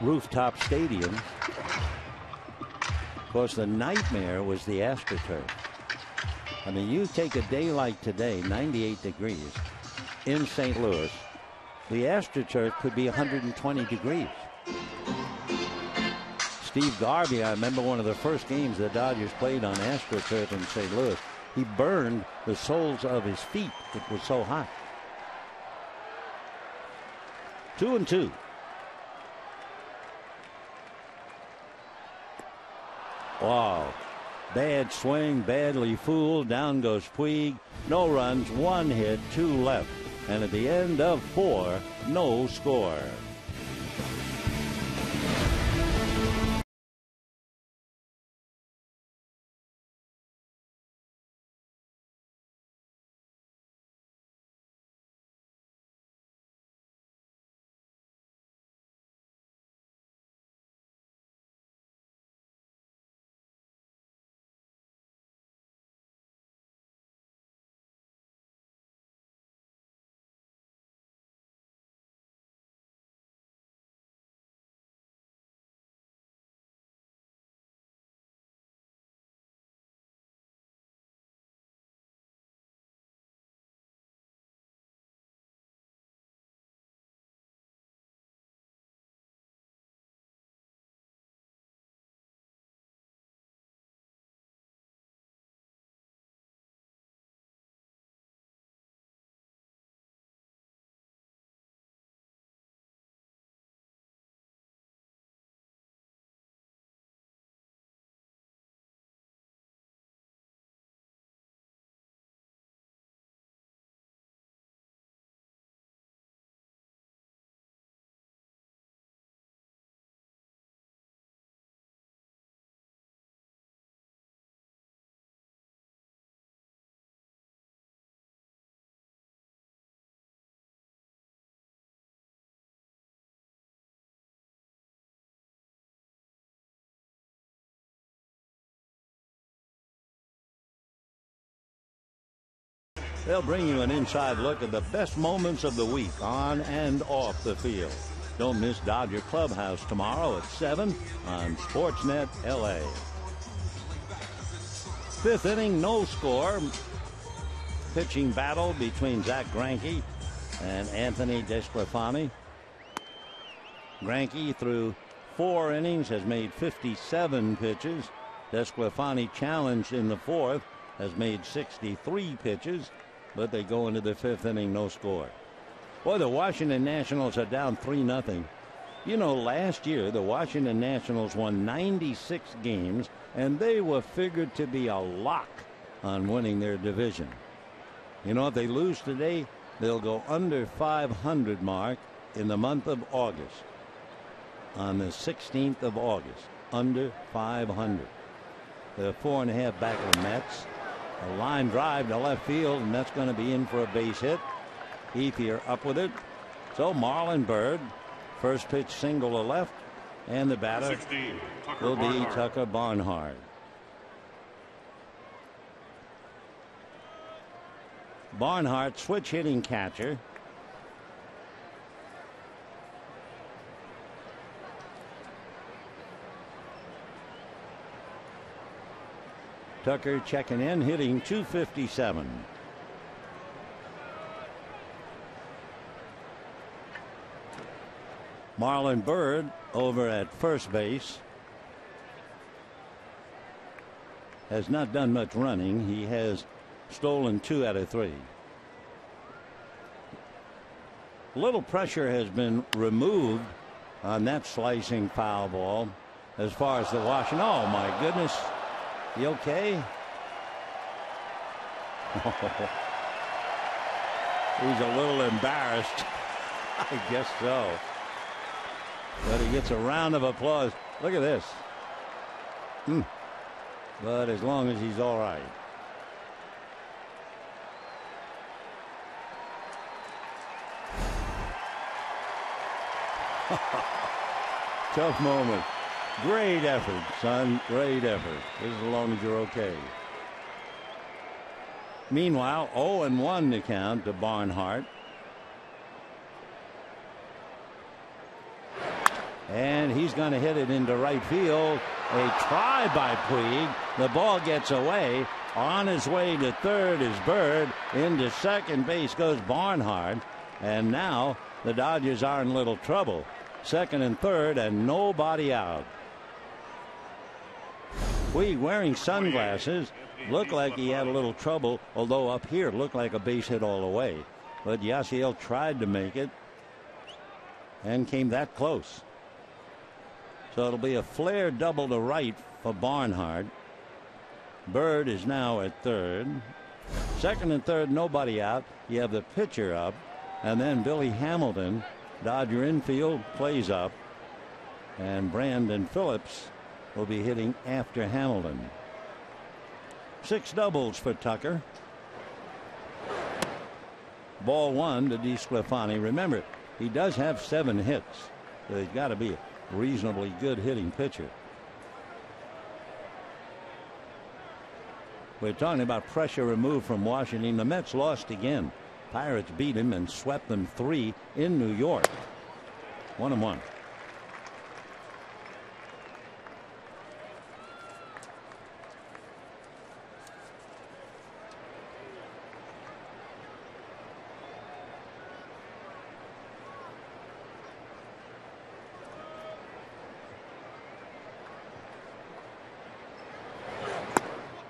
rooftop stadiums. Of course the nightmare was the AstroTurf. I mean, you take a day like today, 98 degrees in St. Louis, the AstroTurf could be 120 degrees. Steve Garvey, I remember one of the first games the Dodgers played on AstroTurf in St. Louis. He burned the soles of his feet. It was so hot. 2-2. Wow. Bad swing, badly fooled. Down goes Puig. No runs, 1 hit, 2 left. And at the end of 4, no score. They'll bring you an inside look at the best moments of the week on and off the field. Don't miss Dodger Clubhouse tomorrow at 7 on Sportsnet LA. Fifth inning, no score. Pitching battle between Zach Greinke and Anthony DeSclafani. Greinke through 4 innings has made 57 pitches. DeSclafani, challenged in the 4th, has made 63 pitches, but they go into the 5th inning, no score. Boy, the Washington Nationals are down 3-0. You know, last year the Washington Nationals won 96 games, and they were figured to be a lock on winning their division. You know, if they lose today, they'll go under 500 mark in the month of August. On the 16th of August, under 500. They're 4.5 back of the Mets. A line drive to left field, and that's going to be in for a base hit. Ethier up with it. So Marlon Byrd, first pitch single to left, and the batter 16, will be Tucker Barnhart. Barnhart, switch hitting catcher. Tucker checking in, hitting .257. Marlon Byrd over at first base has not done much running. He has stolen 2 out of 3. Little pressure has been removed on that slicing foul ball as far as the Washington. Oh my goodness. You okay? He's a little embarrassed. I guess so. But he gets a round of applause. Look at this. But as long as he's all right. Tough moment. Great effort, son. Great effort. As long as you're okay. Meanwhile, 0-1 to count to Barnhart. And he's going to hit it into right field. A try by Puig. The ball gets away. On his way to third is Byrd. Into second base goes Barnhart. And now the Dodgers are in little trouble. Second and third, and nobody out. Puig, wearing sunglasses, looked like he had a little trouble, although up here it looked like a base hit all the way. But Yasiel tried to make it and came that close. So it'll be a flare double to right for Barnhart. Byrd is now at third. Second and third, nobody out. You have the pitcher up, and then Billy Hamilton, Dodger infield, plays up, and Brandon Phillips will be hitting after Hamilton. 6 doubles for Tucker. Ball 1 to DeSclafani. Remember, he does have 7 hits, so he's got to be a reasonably good hitting pitcher. We're talking about pressure removed from Washington. The Mets lost again. Pirates beat him and swept them 3 in New York. 1-1.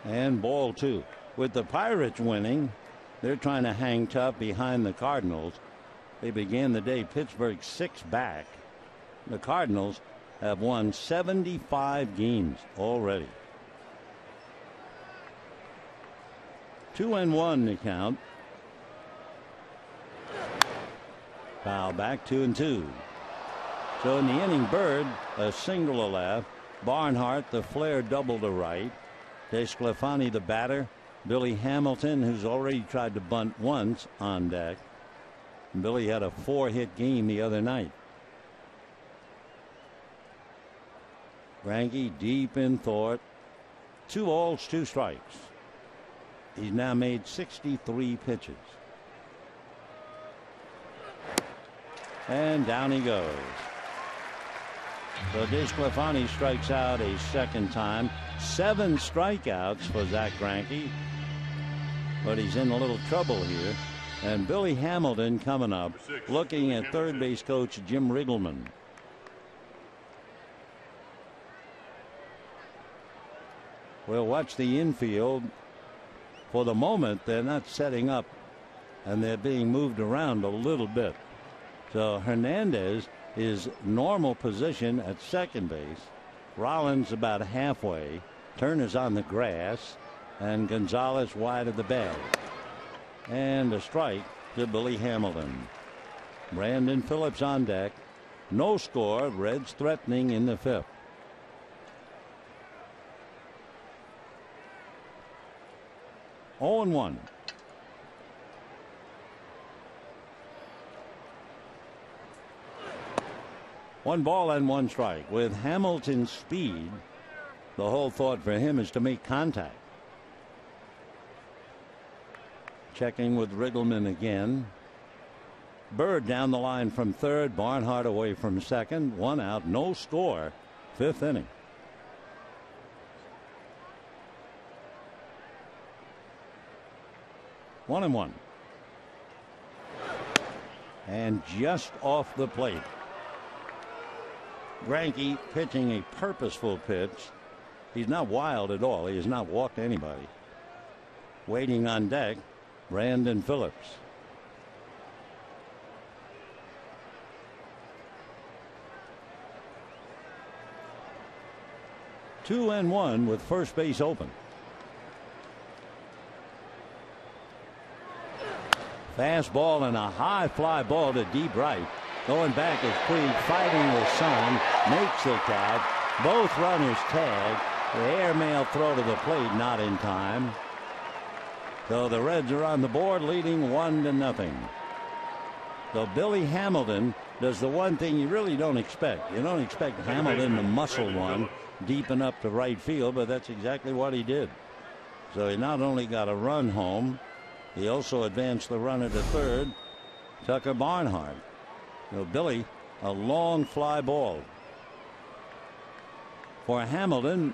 And ball 2. With the Pirates winning, they're trying to hang tough behind the Cardinals. They began the day Pittsburgh 6 back. The Cardinals have won 75 games already. 2-1 to count. Foul back, 2-2. So in the inning, Byrd a single to left. Barnhart the flare double to right. DeSclafani the batter. Billy Hamilton, who's already tried to bunt once, on deck. Billy had a 4-hit game the other night. Greinke deep in thought. 2 balls, 2 strikes. He's now made 63 pitches. And down he goes. So DeSclafani strikes out a second time. 7 strikeouts for Zack Greinke. But he's in a little trouble here. And Billy Hamilton coming up, looking at third base coach Jim Riggleman. We'll watch the infield. For the moment, they're not setting up, and they're being moved around a little bit. So Hernandez is normal position at second base. Rollins about halfway. Turner's on the grass, and Gonzalez wide of the bag. And a strike to Billy Hamilton. Brandon Phillips on deck. No score. Reds threatening in the 5th. Oh and 1. One ball and 1 strike. With Hamilton's speed, the whole thought for him is to make contact. Checking with Riggleman again. Bird down the line from third. Barnhart away from second. 1 out. No score. 5th inning. One and 1. And just off the plate. Greinke pitching a purposeful pitch. He's not wild at all. He has not walked anybody. Waiting on deck, Brandon Phillips. Two and 1 with first base open. Fastball and a high fly ball to deep right. Going back is Puig, fighting with Son. Makes the catch. Both runners tag. The airmail throw to the plate, not in time. So the Reds are on the board, leading 1-0. So Billy Hamilton does the one thing you really don't expect. You don't expect Hamilton to muscle one deep and up to right field, but that's exactly what he did. So he not only got a run home, he also advanced the runner to third, Tucker Barnhart. So Billy, a long fly ball. For Hamilton,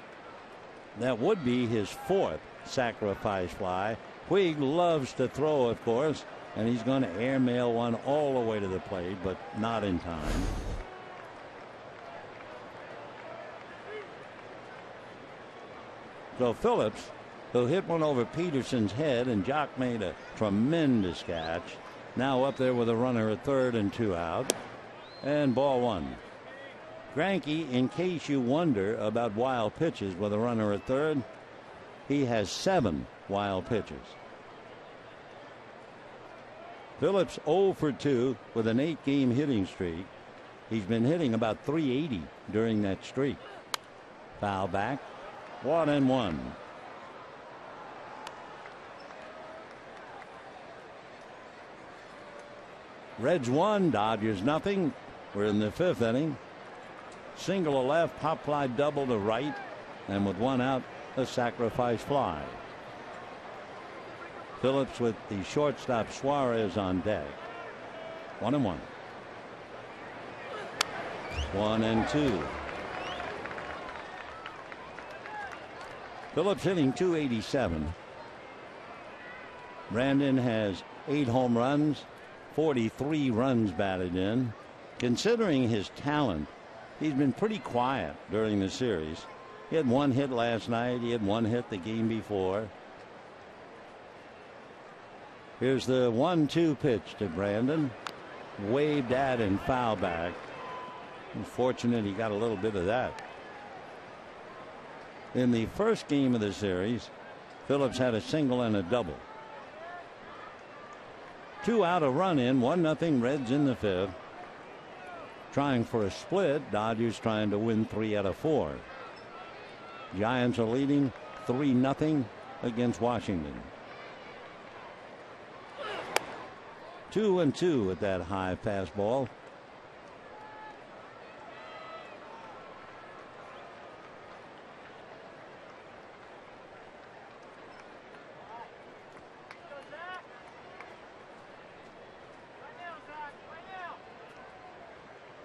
that would be his 4th sacrifice fly. Puig loves to throw, of course, and he's going to airmail one all the way to the plate, but not in time. So Phillips, who hit one over Peterson's head, and Jock made a tremendous catch. Now up there with a runner at third and 2 out. And ball 1. Greinke, in case you wonder about wild pitches with a runner at third, he has 7 wild pitches. Phillips 0 for 2 with an 8-game hitting streak. He's been hitting about .380 during that streak. Foul back. 1-1. Reds 1, Dodgers nothing. We're in the 5th inning. Single to left, pop fly double to right, and with 1 out, a sacrifice fly. Phillips with the shortstop Suarez on deck. 1-1. 1-2. Phillips hitting .287. Brandon has 8 home runs, 43 runs batted in. Considering his talent, he's been pretty quiet during the series. He had 1 hit last night. He had 1 hit the game before. Here's the 1-2 pitch to Brandon. Waved at and foul back. Unfortunate he got a little bit of that. In the first game of the series, Phillips had a single and a double. 2 out, a run in, 1-0 Reds in the 5th. Trying for a split. Dodgers trying to win 3 out of 4. Giants are leading 3-0 against Washington. 2-2 at that high fastball.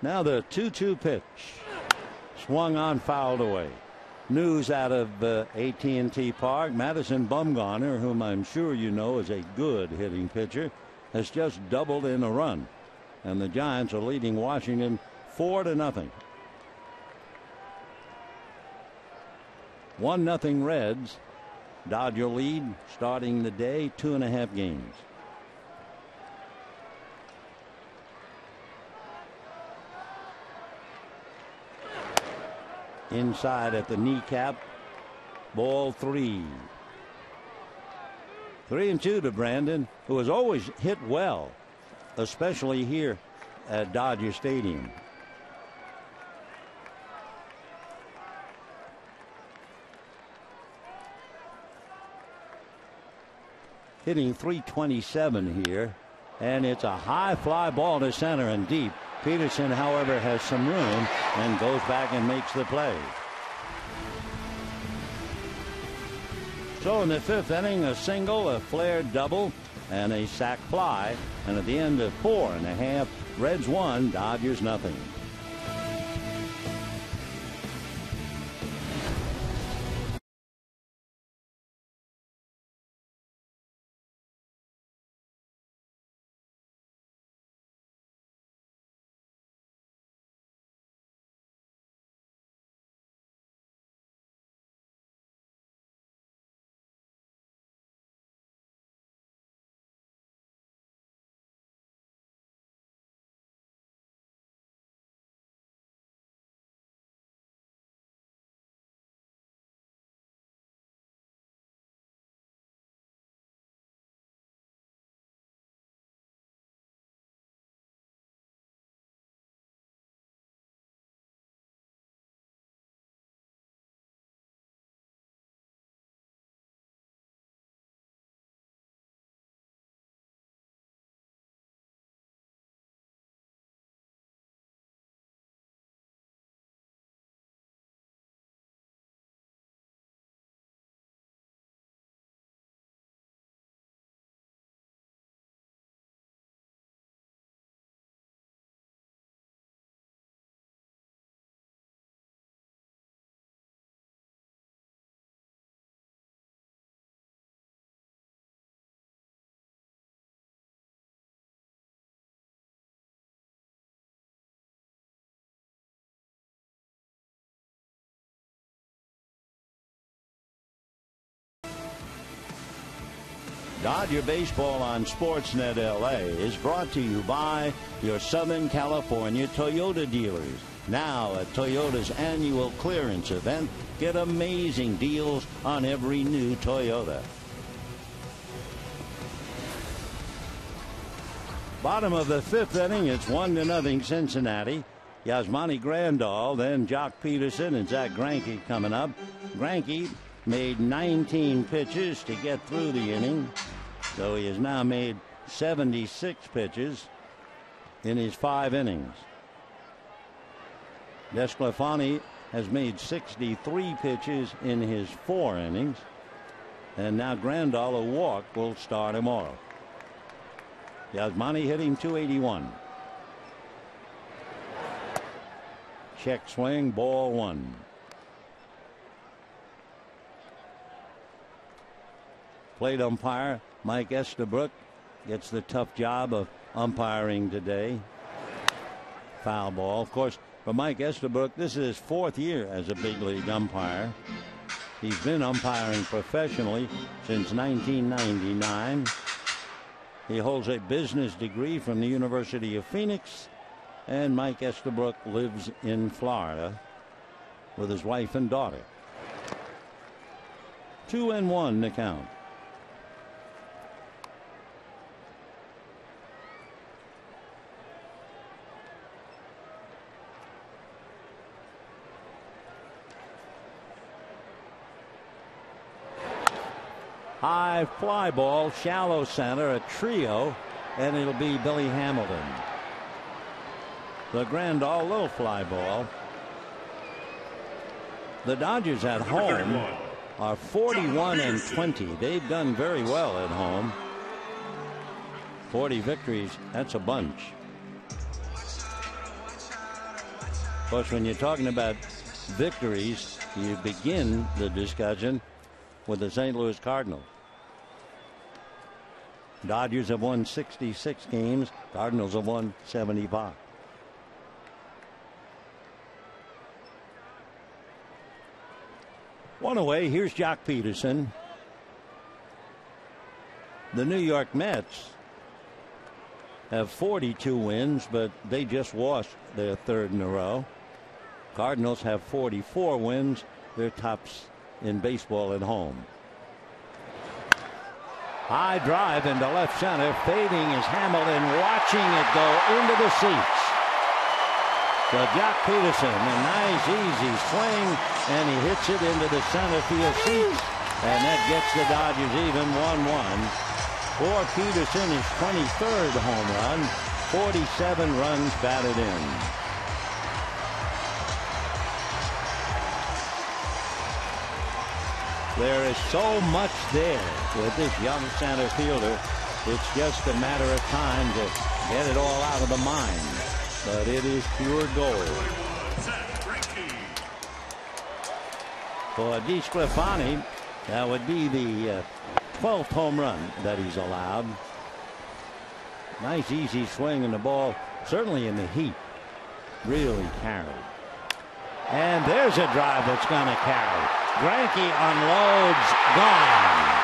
Now the 2-2 pitch. Swung on, fouled away. News out of AT&T Park. Madison Bumgarner, whom I'm sure you know is a good hitting pitcher, has just doubled in a run. And the Giants are leading Washington 4-0. 1-0 Reds. Dodger lead starting the day, 2.5 games. Inside at the kneecap. Ball 3. 3-2 to Brandon, who has always hit well, especially here at Dodger Stadium. Hitting .327 here, and it's a high fly ball to center and deep. Peterson, however, has some room and goes back and makes the play. So in the 5th inning, a single, a flared double, and a sac fly. And at the end of 4.5, Reds 1, Dodgers nothing. Dodger Baseball on Sportsnet LA is brought to you by your Southern California Toyota dealers. Now at Toyota's annual clearance event, get amazing deals on every new Toyota. Bottom of the 5th inning, it's 1-0 Cincinnati. Yasmani Grandal, then Jock Peterson and Zach Greinke coming up. Greinke made 19 pitches to get through the inning, so he has now made 76 pitches in his 5 innings. Desclafani has made 63 pitches in his 4 innings, and now Grandal, a walk, will start him off. Yasmani hitting .281. Check swing, ball 1. Plate umpire Mike Estabrook gets the tough job of umpiring today. Foul ball. Of course, for Mike Estabrook, this is his 4th year as a big league umpire. He's been umpiring professionally since 1999. He holds a business degree from the University of Phoenix, and Mike Estabrook lives in Florida with his wife and daughter. 2-1 the count. High fly ball, shallow center, a trio, and it'll be Billy Hamilton. The Grandal, low fly ball. The Dodgers at home are 41-20. They've done very well at home. 40 victories, that's a bunch. Of course, when you're talking about victories, you begin the discussion with the St. Louis Cardinals. Dodgers have won 66 games. Cardinals have won 75. One away. Here's Jock Peterson. The New York Mets have 42 wins, but they just lost their third in a row. Cardinals have 44 wins. They're tops in baseball at home. High drive into left center. Fading is Hamilton, watching it go into the seats. So Jock Peterson, a nice easy swing, and he hits it into the center field seats, and that gets the Dodgers even 1-1. For Peterson, his 23rd home run, 47 runs batted in. There is so much there with this young center fielder. It's just a matter of time to get it all out of the mind. But it is pure gold. For DeSclafani, that would be the 12th home run that he's allowed. Nice easy swing, and the ball, certainly in the heat, really carried. And there's a drive that's going to carry. Greinke unloads, gone.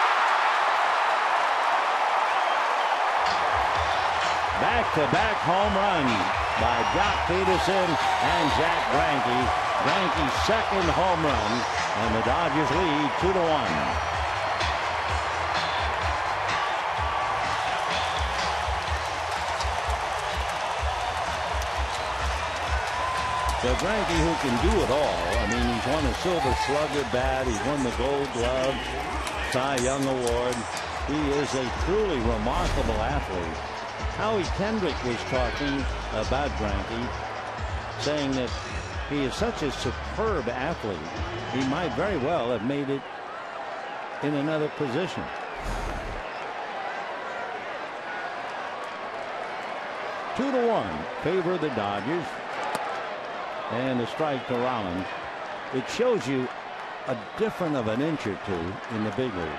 Back-to-back home runs by Jock Peterson and Zack Greinke. Greinke's second home run, and the Dodgers lead 2-1. So Greinke, who can do it all. I mean, he's won a Silver Slugger bat. He's won the Gold Glove, Cy Young Award. He is a truly remarkable athlete. Howie Kendrick was talking about Greinke, saying that he is such a superb athlete, he might very well have made it in another position. Two to one favor the Dodgers. And a strike to Rollins. It shows you a difference of an inch or two in the big league.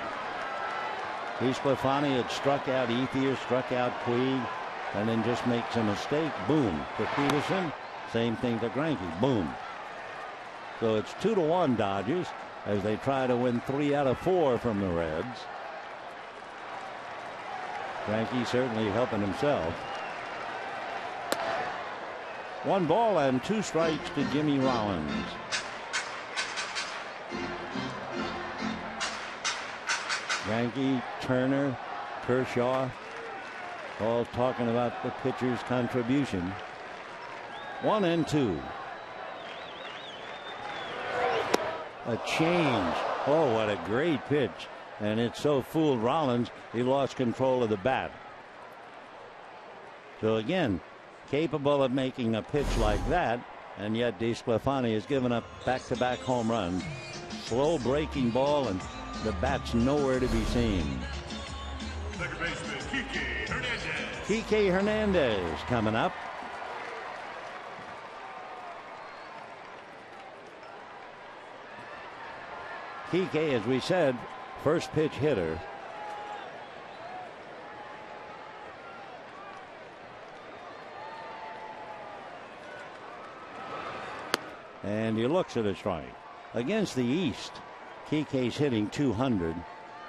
DeSclafani had struck out Ethier, struck out Puig, and then just makes a mistake. Boom. To Peterson. Same thing to Greinke. Boom. So it's 2-1 Dodgers as they try to win 3 out of 4 from the Reds. Greinke certainly helping himself. 1 ball and 2 strikes to Jimmy Rollins. Greinke, Turner, Kershaw, all talking about the pitcher's contribution. 1-2. A change. Oh, what a great pitch. And it so fooled Rollins, he lost control of the bat. So again, capable of making a pitch like that, and yet DeSclafani has given up back-to-back home runs. Slow breaking ball, and the bat's nowhere to be seen. Second baseman Kike Hernandez. Kike Hernandez coming up. Kike, as we said, first pitch hitter. And he looks at a strike. Against the East, Kike's hitting 200,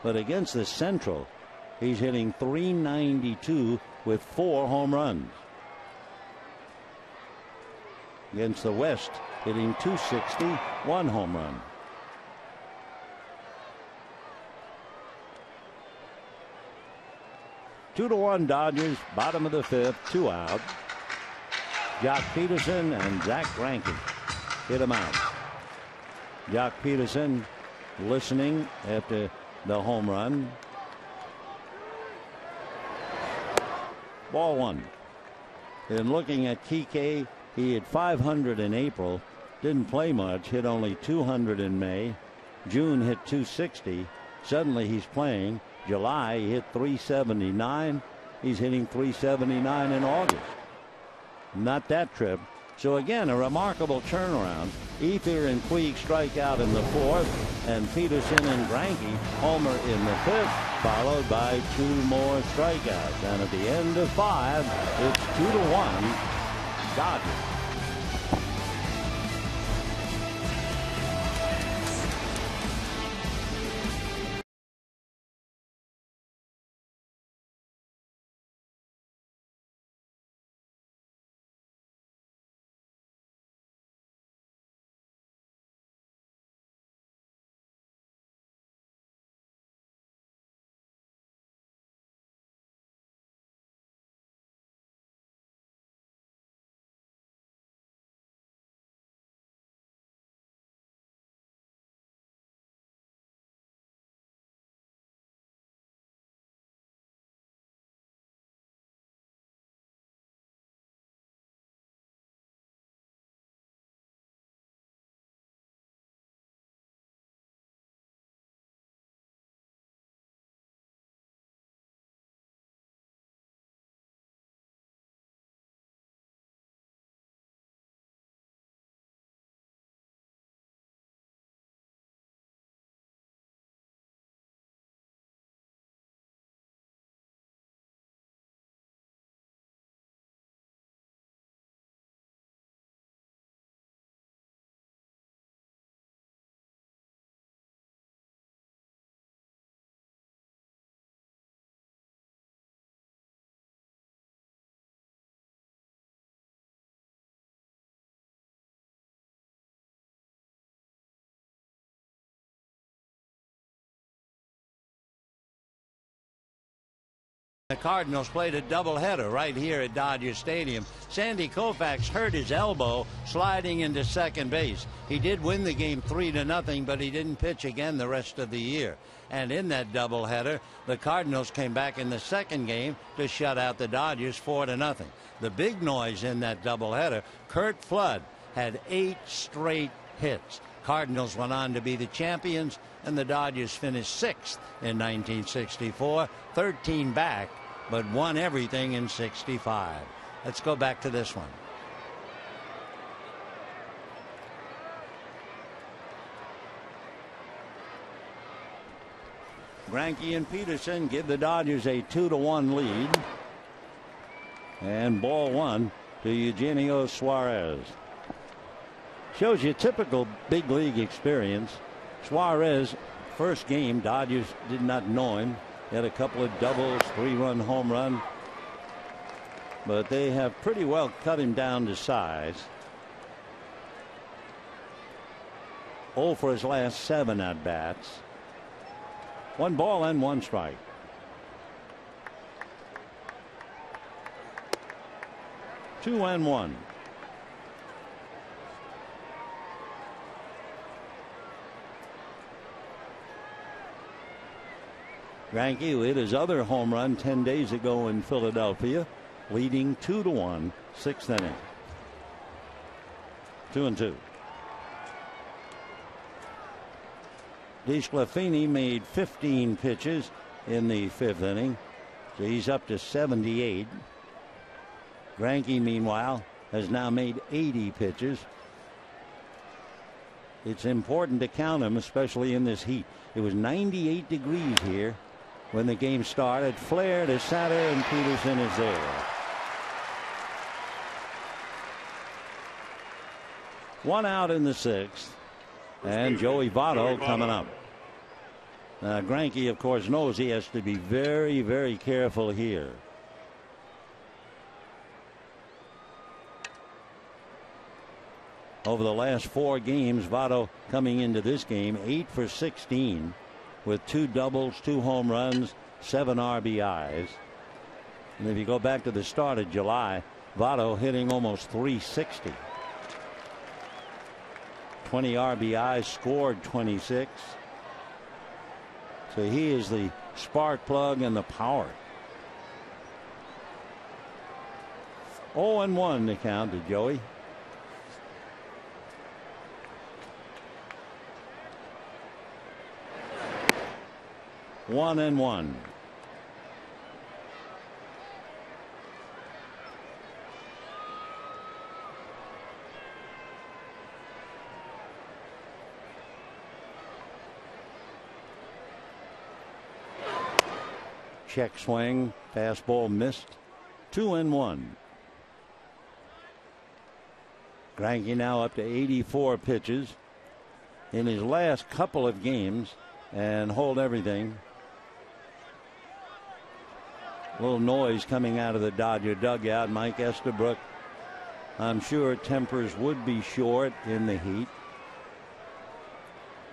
but against the Central, he's hitting 392 with 4 home runs. Against the West, hitting 260, 1 home run. Two to 1 Dodgers, bottom of the 5th, 2 out. Jock Peterson and Zack Greinke hit him out. Jock Peterson listening after the home run. Ball 1. And looking at Kike, he had 500 in April, didn't play much, hit only 200 in May. June hit 260. Suddenly he's playing. July he hit 379. He's hitting 379 in August. Not that trip. So again, a remarkable turnaround. Ether and Puig strike out in the 4th, and Peterson and Greinke homer in the 5th, followed by 2 more strikeouts. And at the end of 5, it's 2-1 Dodgers. The Cardinals played a doubleheader right here at Dodger Stadium. Sandy Koufax hurt his elbow sliding into second base. He did win the game 3-0, but he didn't pitch again the rest of the year. And in that doubleheader, the Cardinals came back in the second game to shut out the Dodgers 4-0. The big noise in that doubleheader, Curt Flood had 8 straight hits. Cardinals went on to be the champions, and the Dodgers finished 6th in 1964, 13 back, but won everything in 65. Let's go back to this one. Greinke and Peterson give the Dodgers a 2-1 lead. And ball 1 to Eugenio Suarez. Shows you typical big league experience. Suarez, first game, Dodgers did not know him. He had a couple of doubles, 3-run home run. But they have pretty well cut him down to size. 0 for his last 7 at bats. 1 ball and 1 strike. Two and 1. Greinke, who hit his other home run 10 days ago in Philadelphia, leading 2-1, 6th inning. 2-2. DeSclafani made 15 pitches in the 5th inning, so he's up to 78. Greinke, meanwhile, has now made 80 pitches. It's important to count him, especially in this heat. It was 98 degrees here when the game started. Flair to center, and Peterson is there. 1 out in the 6th, and Joey Votto coming up. Greinke, of course, knows he has to be very, very careful here. Over the last 4 games, Votto coming into this game 8 for 16 with 2 doubles, 2 home runs, 7 RBIs. And if you go back to the start of July, Votto hitting almost 360. 20 RBIs, scored 26. So he is the spark plug and the power. 0-1 the count to Joey. One and 1. check swing. Fastball missed. 2-1. Greinke now up to 84 pitches in his last couple of games and hold everything. A little noise coming out of the Dodger dugout. Mike Estabrook, I'm sure tempers would be short in the heat.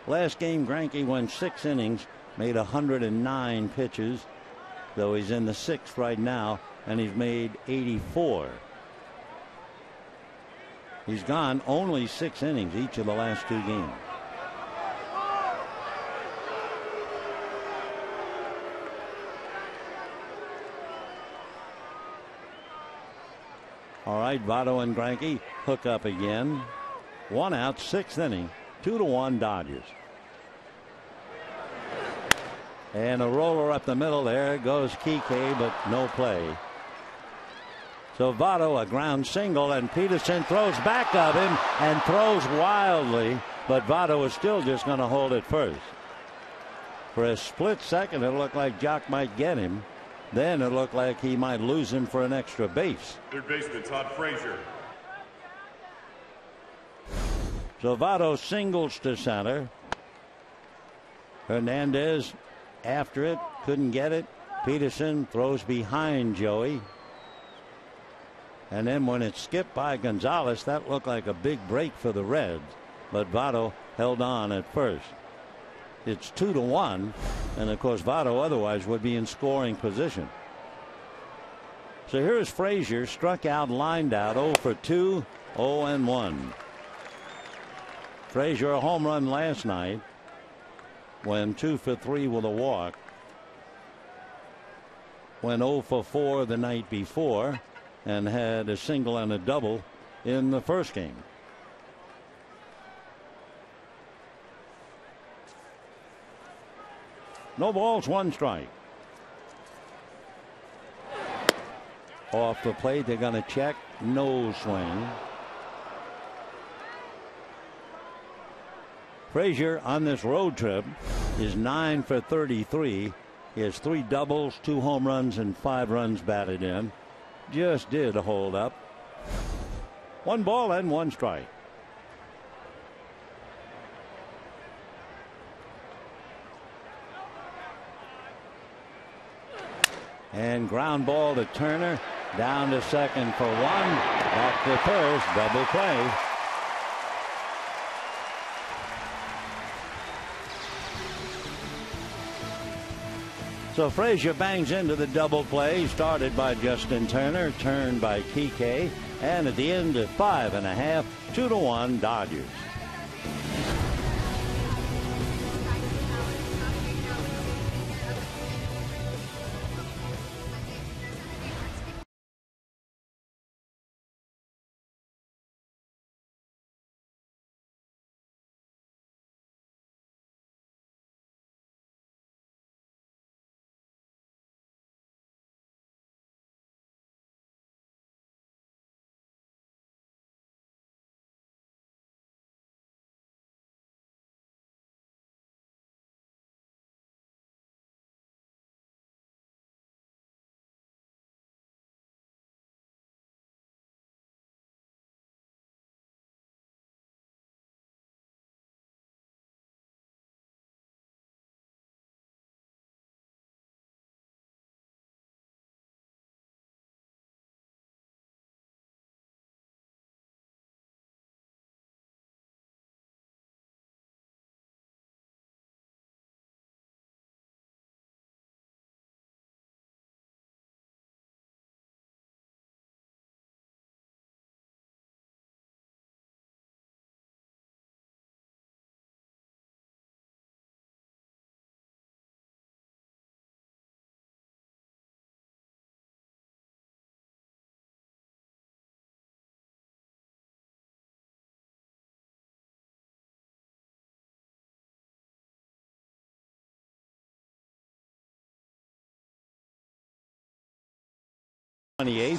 Last game, Greinke went 6 innings, made 109 pitches, though he's in the 6th right now, and he's made 84. He's gone only 6 innings each of the last 2 games. All right, Votto and Greinke hook up again. 1 out, 6th inning, 2-1 Dodgers. And a roller up the middle. There goes Kike, but no play. So Votto, a ground single, and Peterson throws back of him and throws wildly, but Votto is still just going to hold it first. For a split second, it looked like Jock might get him. Then it looked like he might lose him for an extra base. Third baseman Todd Frazier. So Votto singles to center. Hernandez after it, couldn't get it. Peterson throws behind Joey. And then when it skipped by Gonzalez, that looked like a big break for the Reds. But Votto held on at first. It's 2-1. And of course, Votto otherwise would be in scoring position. So here's Frazier, struck out, lined out, 0 for 2, 0-1. Frazier a home run last night. Went 2 for 3 with a walk. Went 0 for 4 the night before and had a single and a double in the first game. No balls, 1 strike. Off the plate, they're going to check. No swing. Frazier on this road trip is 9 for 33. He has 3 doubles, 2 home runs, and 5 runs batted in. Just did hold up. 1 ball and 1 strike. And ground ball to Turner. Down to second for 1. Back to first. Double play. So Frazier bangs into the double play, started by Justin Turner, turned by Kike, and at the end of 5.5, 2-1 Dodgers.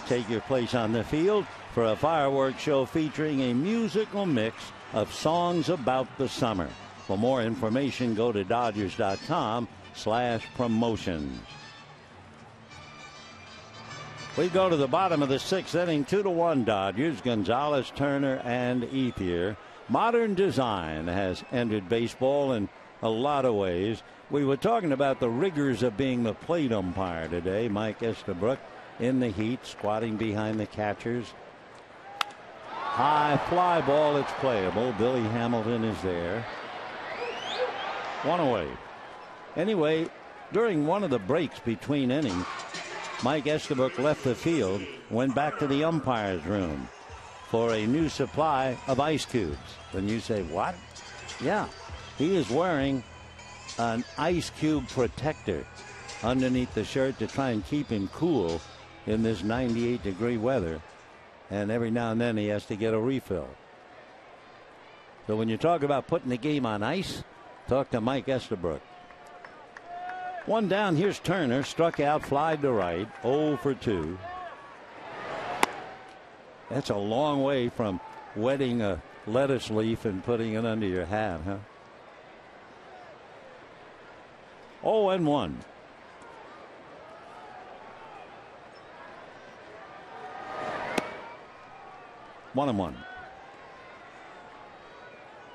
Take your place on the field for a fireworks show featuring a musical mix of songs about the summer. For more information, go to Dodgers.com/promotions. We go to the bottom of the 6th inning. 2-1 Dodgers. Gonzalez, Turner, and Ethier. Modern design has entered baseball in a lot of ways. We were talking about the rigors of being the plate umpire today. Mike Estabrook in the heat, squatting behind the catchers. High fly ball, it's playable. Billy Hamilton is there. 1 away. Anyway, during one of the breaks between innings, Mike Estabrook left the field, went back to the umpire's room for a new supply of ice cubes. And you say, what? Yeah, he is wearing an ice cube protector underneath the shirt to try and keep him cool in this 98-degree weather. And every now and then he has to get a refill. So when you talk about putting the game on ice, talk to Mike Estabrook. 1 down. Here's Turner. Struck out, flied to right. 0 for 2. That's a long way from wetting a lettuce leaf and putting it under your hat, huh? 0-1. One and one.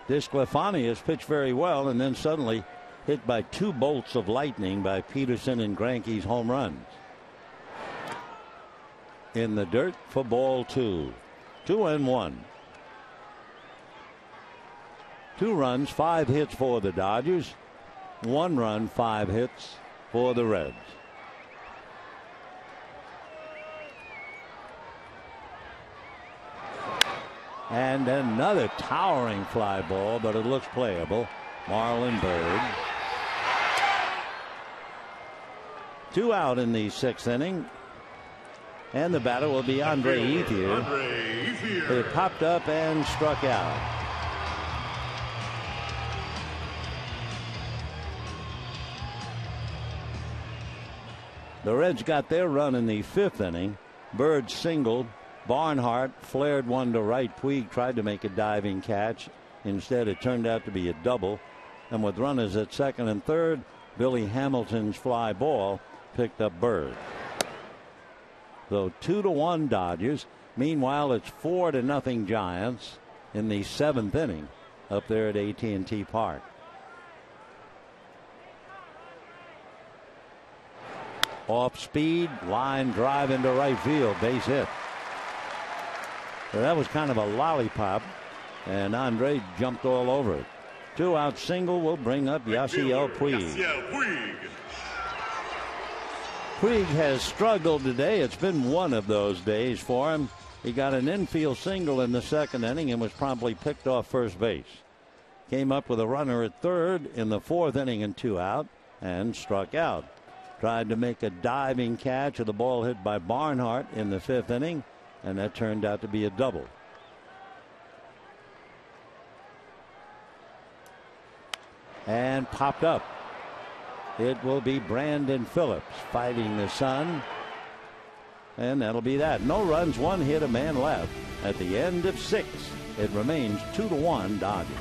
DeSclafani has pitched very well and then suddenly hit by 2 bolts of lightning by Peterson and Greinke's home runs. In the dirt for ball 2. 2-1. 2 runs, 5 hits for the Dodgers. 1 run, 5 hits for the Reds. And another towering fly ball, but it looks playable. Marlon Byrd. 2 out in the 6th inning. And the batter will be Andre Ethier. It popped up and struck out. The Reds got their run in the 5th inning. Byrd singled. Barnhart flared one to right. Puig tried to make a diving catch. Instead, it turned out to be a double. And with runners at 2nd and 3rd, Billy Hamilton's fly ball picked up Byrd. So 2-1 Dodgers. Meanwhile, it's 4-0 Giants in the 7th inning up there at AT&T Park. Off speed, line drive into right field, base hit. So that was kind of a lollipop, and Andre jumped all over it. 2 out single will bring up Yasiel Puig. Puig has struggled today. It's been one of those days for him. He got an infield single in the 2nd inning and was promptly picked off first base. Came up with a runner at 3rd in the 4th inning and 2 out and struck out. Tried to make a diving catch of the ball hit by Barnhart in the 5th inning, and that turned out to be a double. And popped up. It will be Brandon Phillips fighting the sun. And that'll be that. No runs, 1 hit, a man left. At the end of 6, it remains 2-1 Dodgers.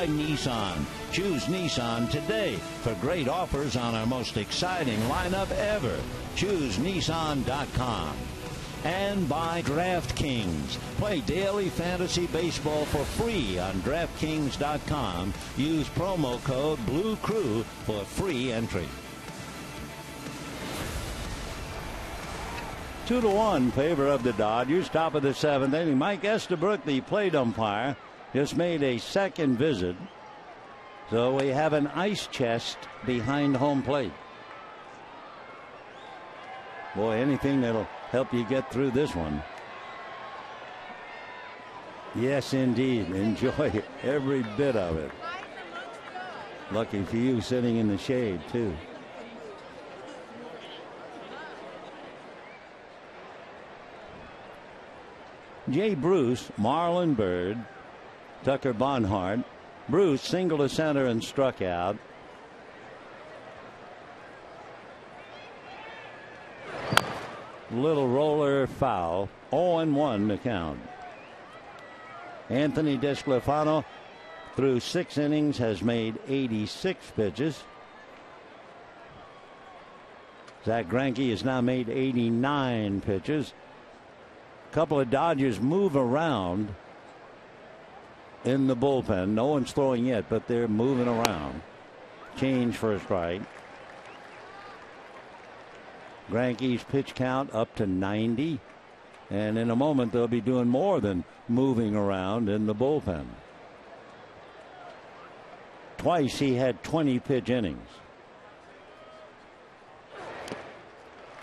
by Nissan. Choose Nissan today for great offers on our most exciting lineup ever. Choose Nissan.com. And by DraftKings. Play daily fantasy baseball for free on DraftKings.com. Use promo code BlueCrew for free entry. 2-1 favor of the Dodgers. Top of the seventh inning. Mike Estabrook, the plate umpire, just made a second visit. So we have an ice chest behind home plate. Boy, anything that'll help you get through this one. Yes, indeed. Enjoy every bit of it. Lucky for you sitting in the shade, too. Jay Bruce, Marlon Byrd, Tucker Barnhart. Bruce singled to center and struck out. Little roller foul. 0-1 to count. Anthony DeSclafano through 6 innings has made 86 pitches. Zach Greinke has now made 89 pitches. A couple of Dodgers move around in the bullpen. No one's throwing yet, but they're moving around. Change for a strike. Greinke's pitch count up to 90. And in a moment, they'll be doing more than moving around in the bullpen. Twice he had 20 pitch innings.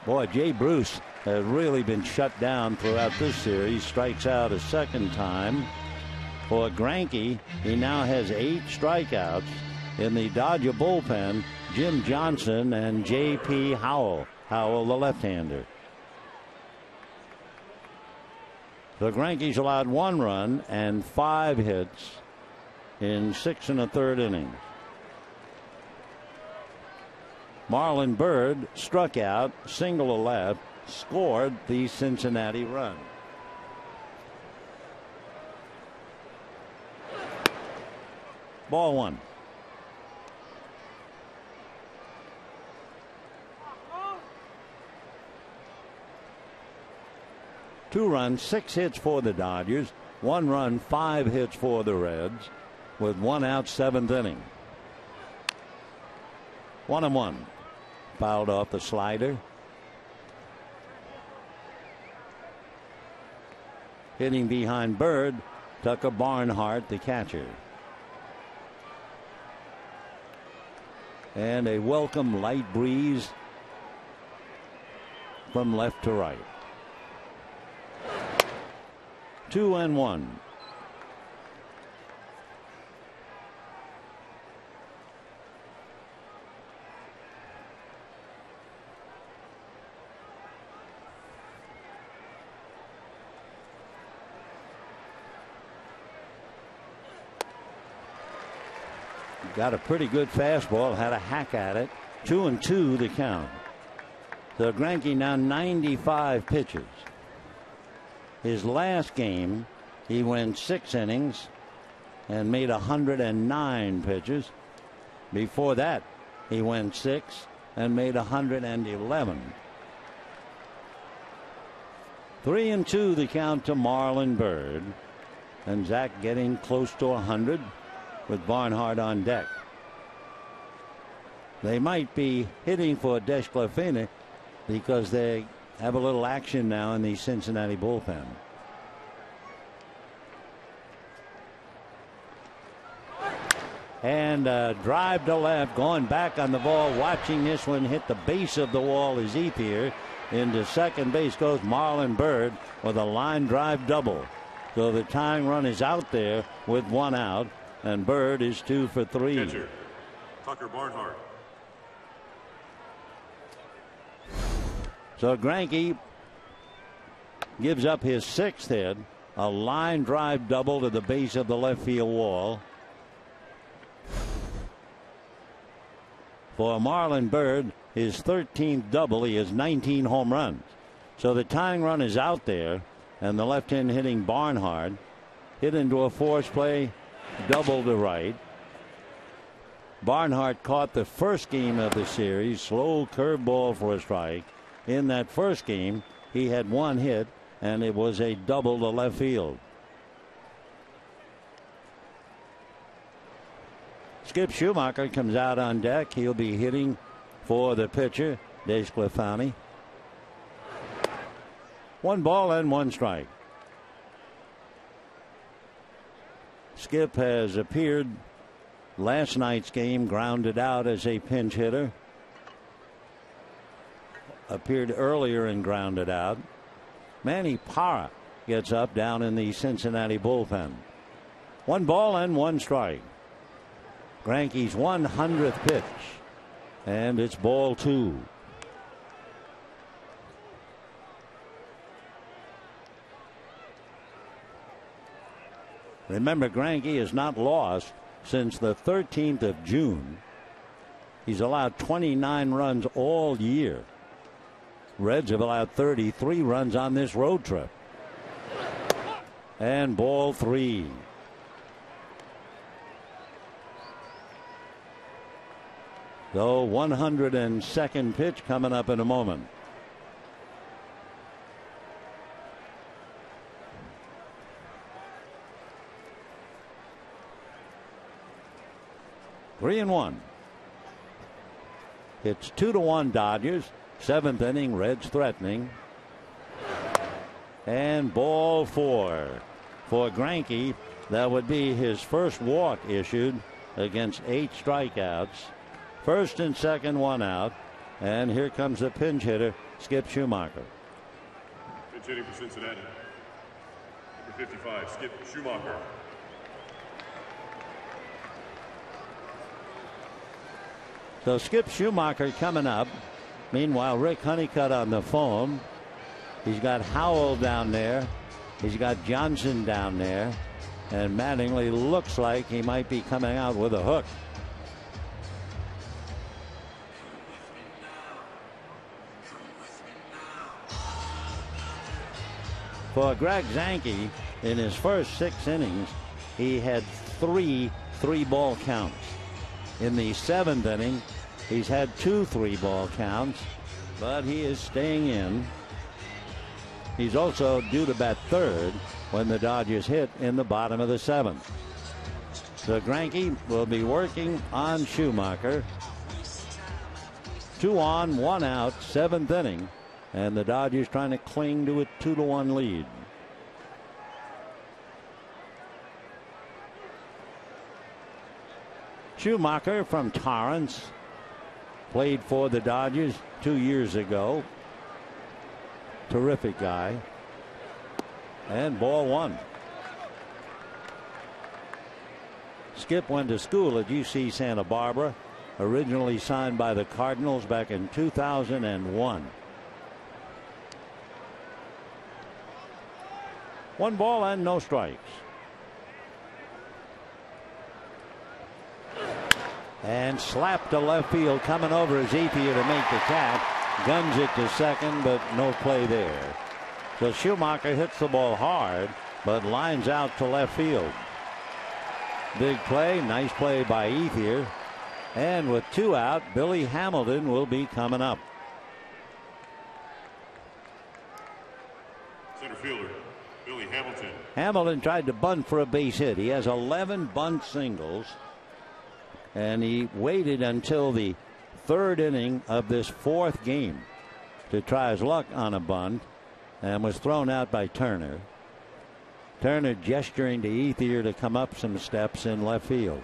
Boy, Jay Bruce has really been shut down throughout this series. Strikes out a second time. For Greinke, he now has 8 strikeouts. In the Dodger bullpen, Jim Johnson and J.P. Howell. Howell, the left-hander. So Greinke's allowed 1 run and 5 hits in 6 1/3 innings. Marlon Byrd struck out, single to left, scored the Cincinnati run. Ball 1. Two runs, 6 hits for the Dodgers. 1 run, 5 hits for the Reds. With 1 out, 7th inning. 1-1. Fouled off the slider. Hitting behind Byrd, Tucker Barnhart, the catcher. And a welcome light breeze from left to right. 2-1. Got a pretty good fastball, had a hack at it. 2-2 the count. So Greinke now 95 pitches. His last game, he went 6 innings and made 109 pitches. Before that, he went 6 and made 111. 3-2 the count to Marlon Byrd. And Zach getting close to 100 with Barnhart on deck. They might be hitting for DeSclafani because they have a little action now in the Cincinnati bullpen. And drive to left, going back on the ball, watching this one hit the base of the wall is Ethier. Into second base goes Marlon Byrd with a line drive double. So the tying run is out there with 1 out, and Byrd is 2 for 3. Catcher, Tucker Barnhart. So Greinke gives up his 6th hit, a line drive double to the base of the left field wall. For Marlon Byrd, his 13th double. He has 19 home runs. So the tying run is out there, and the left-hand hitting Barnhart hit into a force play, double to right. Barnhart caught the first game of the series. Slow curveball for a strike. In that first game, he had one hit, and it was a double to left field. Skip Schumacher comes out on deck. He'll be hitting for the pitcher, DeSclafani. 1 ball and 1 strike. Skip has appeared last night's game, grounded out as a pinch hitter. Appeared earlier and grounded out. Manny Parra gets up down in the Cincinnati bullpen. 1 ball and 1 strike. Greinke's 100th pitch, and it's ball 2. Remember, Greinke has not lost since the 13th of June. He's allowed 29 runs all year. Reds have allowed 33 runs on this road trip. And ball 3. The 102nd pitch coming up in a moment. Three and 1. It's 2-1 Dodgers. 7th inning, Reds threatening. And ball 4 for Greinke. That would be his first walk issued against 8 strikeouts. First and second, 1 out. And here comes the pinch hitter, Skip Schumacher. Pinch hitting for Cincinnati. Number 55, Skip Schumacher. So Skip Schumacher coming up. Meanwhile, Rick Honeycutt on the phone. He's got Howell down there. He's got Johnson down there. And Mattingly looks like he might be coming out with a hook. For Greg Zanke, in his first 6 innings, he had 3 3-ball counts. In the 7th inning, he's had 2 3-ball counts, but he is staying in. He's also due to bat third when the Dodgers hit in the bottom of the 7th. So Greinke will be working on Schumacher. 2 on, 1 out, 7th inning, and the Dodgers trying to cling to a 2-1 lead. Schumacher from Torrance played for the Dodgers 2 years ago. Terrific guy. And ball 1. Skip went to school at UC Santa Barbara, originally signed by the Cardinals back in 2001. 1 ball and no strikes. And slapped to left field, coming over is Ethier to make the catch. Guns it to second, but no play there. So Schumacher hits the ball hard, but lines out to left field. Big play, nice play by Ethier. And with 2 out, Billy Hamilton will be coming up. Center fielder, Billy Hamilton. Hamilton tried to bunt for a base hit. He has 11 bunt singles. And he waited until the 3rd inning of this 4th game to try his luck on a bunt, and was thrown out by Turner. Turner gesturing to Ethier to come up some steps in left field.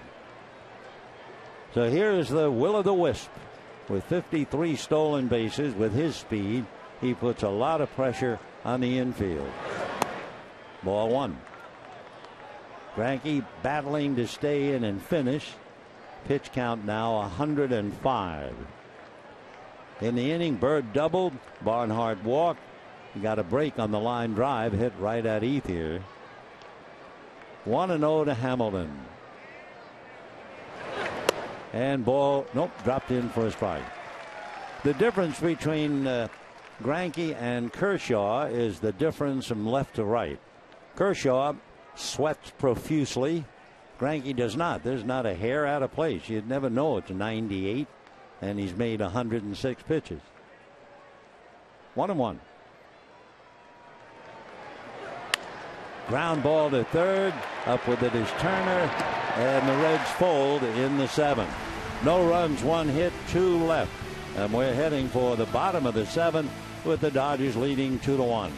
So here's the will-o'-the-wisp with 53 stolen bases. With his speed, he puts a lot of pressure on the infield. Ball 1. Greinke battling to stay in and finish. Pitch count now 105. In the inning, Bird doubled, Barnhart walked. He got a break on the line drive, hit right at Ethier. 1-0 to Hamilton. And ball, nope, dropped in for a strike. The difference between Greinke and Kershaw is the difference from left to right. Kershaw sweats profusely. Greinke does not. There's not a hair out of place. You'd never know it's 98, and he's made 106 pitches. 1-1. Ground ball to third. Up with it is Turner, and the Reds fold in the 7th. No runs, 1 hit, 2 left, and we're heading for the bottom of the 7th with the Dodgers leading 2-1.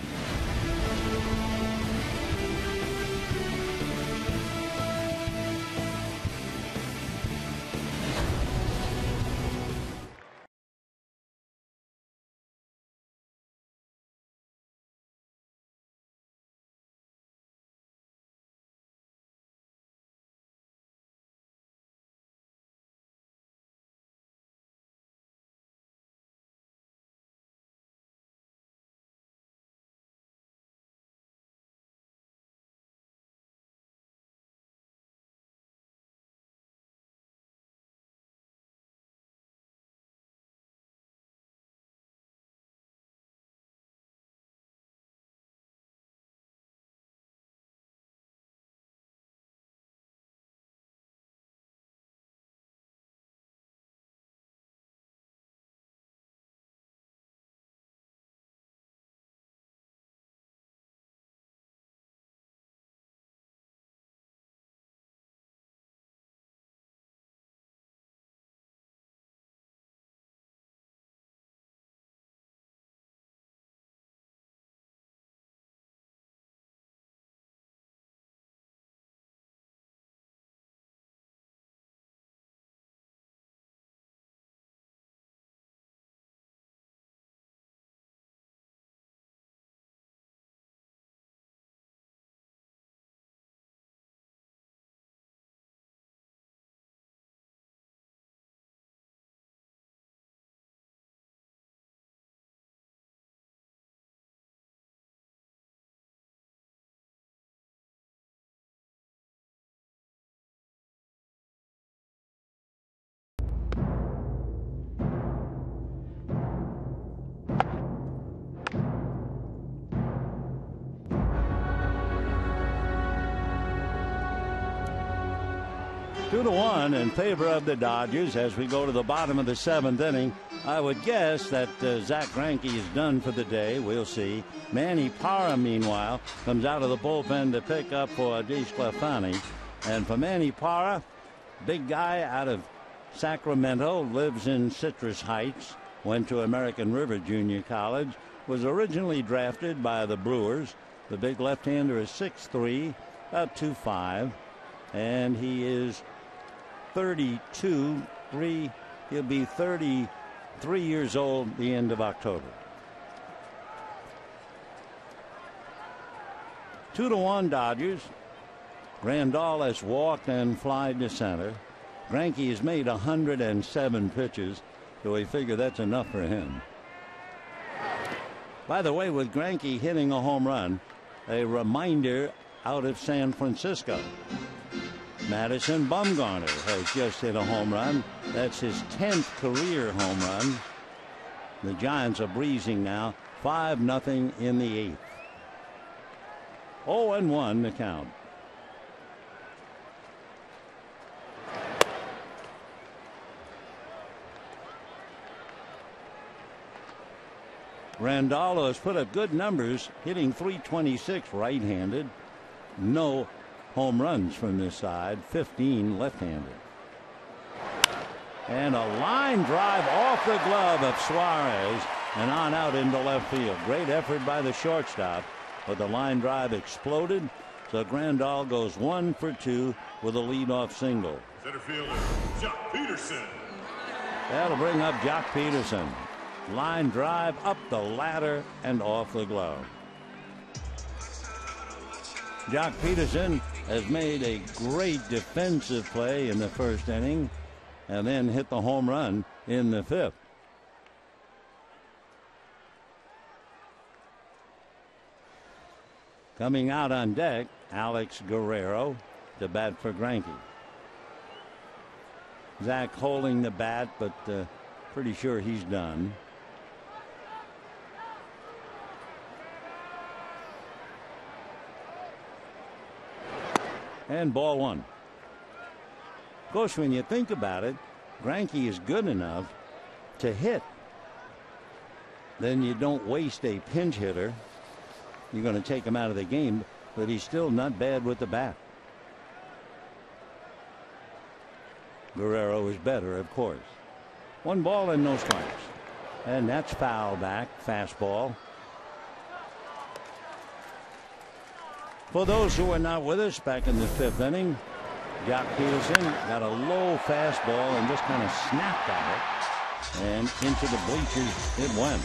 Two to one in favor of the Dodgers as we go to the bottom of the 7th inning. I would guess that Zach Greinke is done for the day. We'll see. Manny Parra, meanwhile, comes out of the bullpen to pick up for DeSclafani. And for Manny Parra, big guy out of Sacramento, lives in Citrus Heights, went to American River Junior College, was originally drafted by the Brewers. The big left-hander is 6'3", about 2'5", and he is 32. He'll be 33 years old at the end of October. 2-1 Dodgers. Grandal has walked and flied to center. Greinke has made 107 pitches, so we figure that's enough for him. By the way, with Greinke hitting a home run, a reminder out of San Francisco. Madison Bumgarner has just hit a home run. That's his 10th career home run. The Giants are breezing now, 5-0 in the 8th. 0-1 the count. Grandal has put up good numbers, hitting .326 right-handed. No home runs from this side, 15 left-handed. And a line drive off the glove of Suarez and on out into left field. Great effort by the shortstop, but the line drive exploded, so Grandal goes 1 for 2 with a leadoff single. Center fielder, Jock Peterson. That'll bring up Jock Peterson. Line drive up the ladder and off the glove. Jock Peterson has made a great defensive play in the first inning and then hit the home run in the 5th. Coming out on deck, Alex Guerrero to bat for Greinke. Zach holding the bat, but pretty sure he's done. And ball 1. course, when you think about it, Greinke is good enough to hit. Then you don't waste a pinch hitter. You're going to take him out of the game, but he's still not bad with the bat. Guerrero is better, of course. 1 ball and no strikes. And that's foul back, fastball. For those who are not with us, back in the 5th inning, Jock Peterson got a low fastball and just kind of snapped at it. And into the bleachers it went.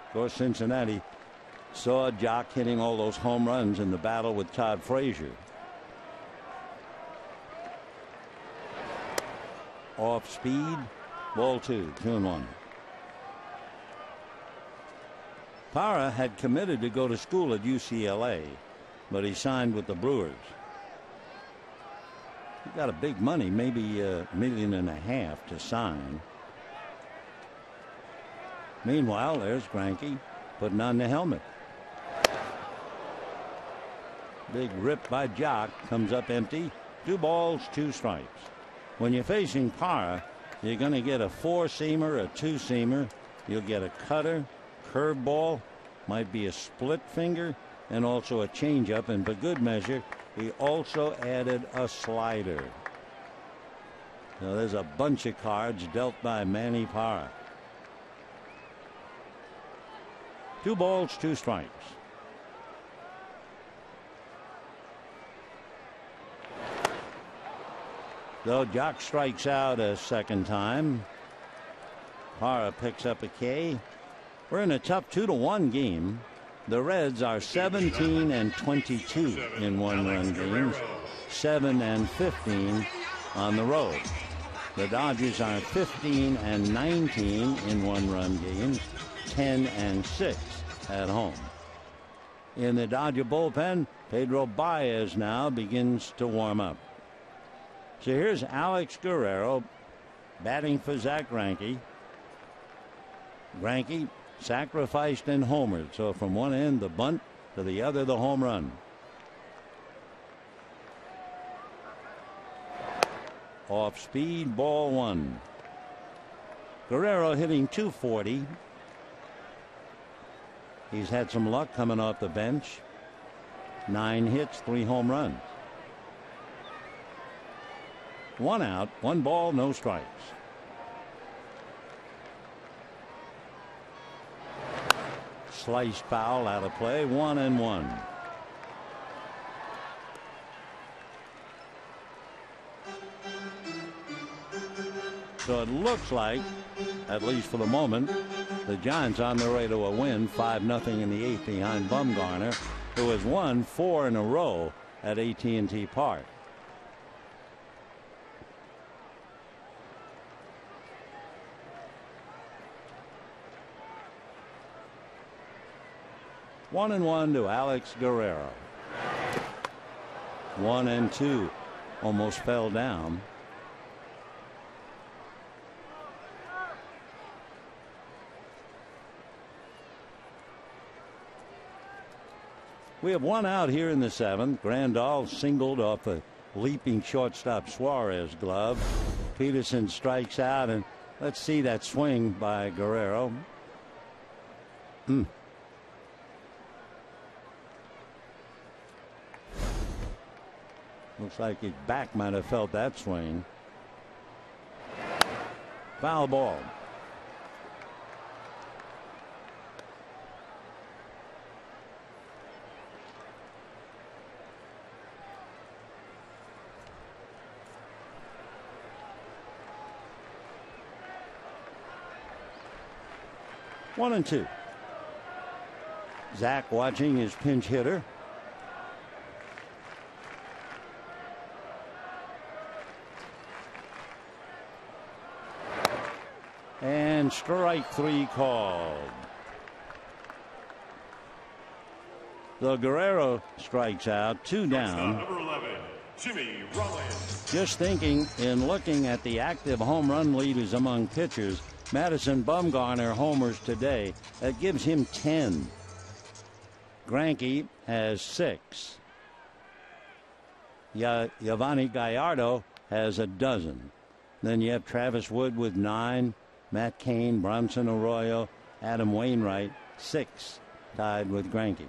Of course, Cincinnati saw Jock hitting all those home runs in the battle with Todd Frazier. Off speed, ball 2, 2-1. Parra had committed to go to school at UCLA, but he signed with the Brewers. He got a big money, maybe $1.5 million to sign. Meanwhile, there's Greinke putting on the helmet. Big rip by Jock, comes up empty. 2 balls, 2 strikes. When you're facing Parra, you're going to get a 4-seamer, a 2-seamer. You'll get a cutter, curveball, might be a split finger, and also a changeup. And for good measure, he also added a slider. So there's a bunch of cards dealt by Manny Parra. 2 balls, 2 strikes. Though Jock strikes out a second time, Parra picks up a K. We're in a tough 2-1 game. The Reds are 17 and 22 in 1-run games, 7 and 15 on the road. The Dodgers are 15 and 19 in 1-run games, 10 and 6 at home. In the Dodger bullpen, Pedro Baez now begins to warm up. So here's Alex Guerrero batting for Zach Greinke. Greinke sacrificed and homered. So from one end the bunt, to the other the home run. Off speed, ball 1. Guerrero hitting .240. He's had some luck coming off the bench. 9 hits, 3 home runs. 1 out, 1 ball, no strikes. Sliced foul out of play, 1-1. So it looks like, at least for the moment, the Giants on their way to a win, 5-0 in the 8th behind Bumgarner, who has won 4 in a row at AT&T Park. One and 1 to Alex Guerrero. 1-2, almost fell down. We have 1 out here in the 7th. Grandal singled off a leaping shortstop Suarez glove. Peterson strikes out, and let's see that swing by Guerrero. Looks like his back might have felt that swing. Foul ball. One and 2. Zach watching his pinch hitter. And strike 3 called. The Guerrero strikes out, 2 down. Number 11, Jimmy Rollins. Just thinking, in looking at the active home run leaders among pitchers, Madison Bumgarner homers today. That gives him 10. Greinke has 6. Yovani Gallardo has a dozen. Then you have Travis Wood with 9, Matt Cain, Bronson Arroyo, Adam Wainwright, 6, tied with Greinke.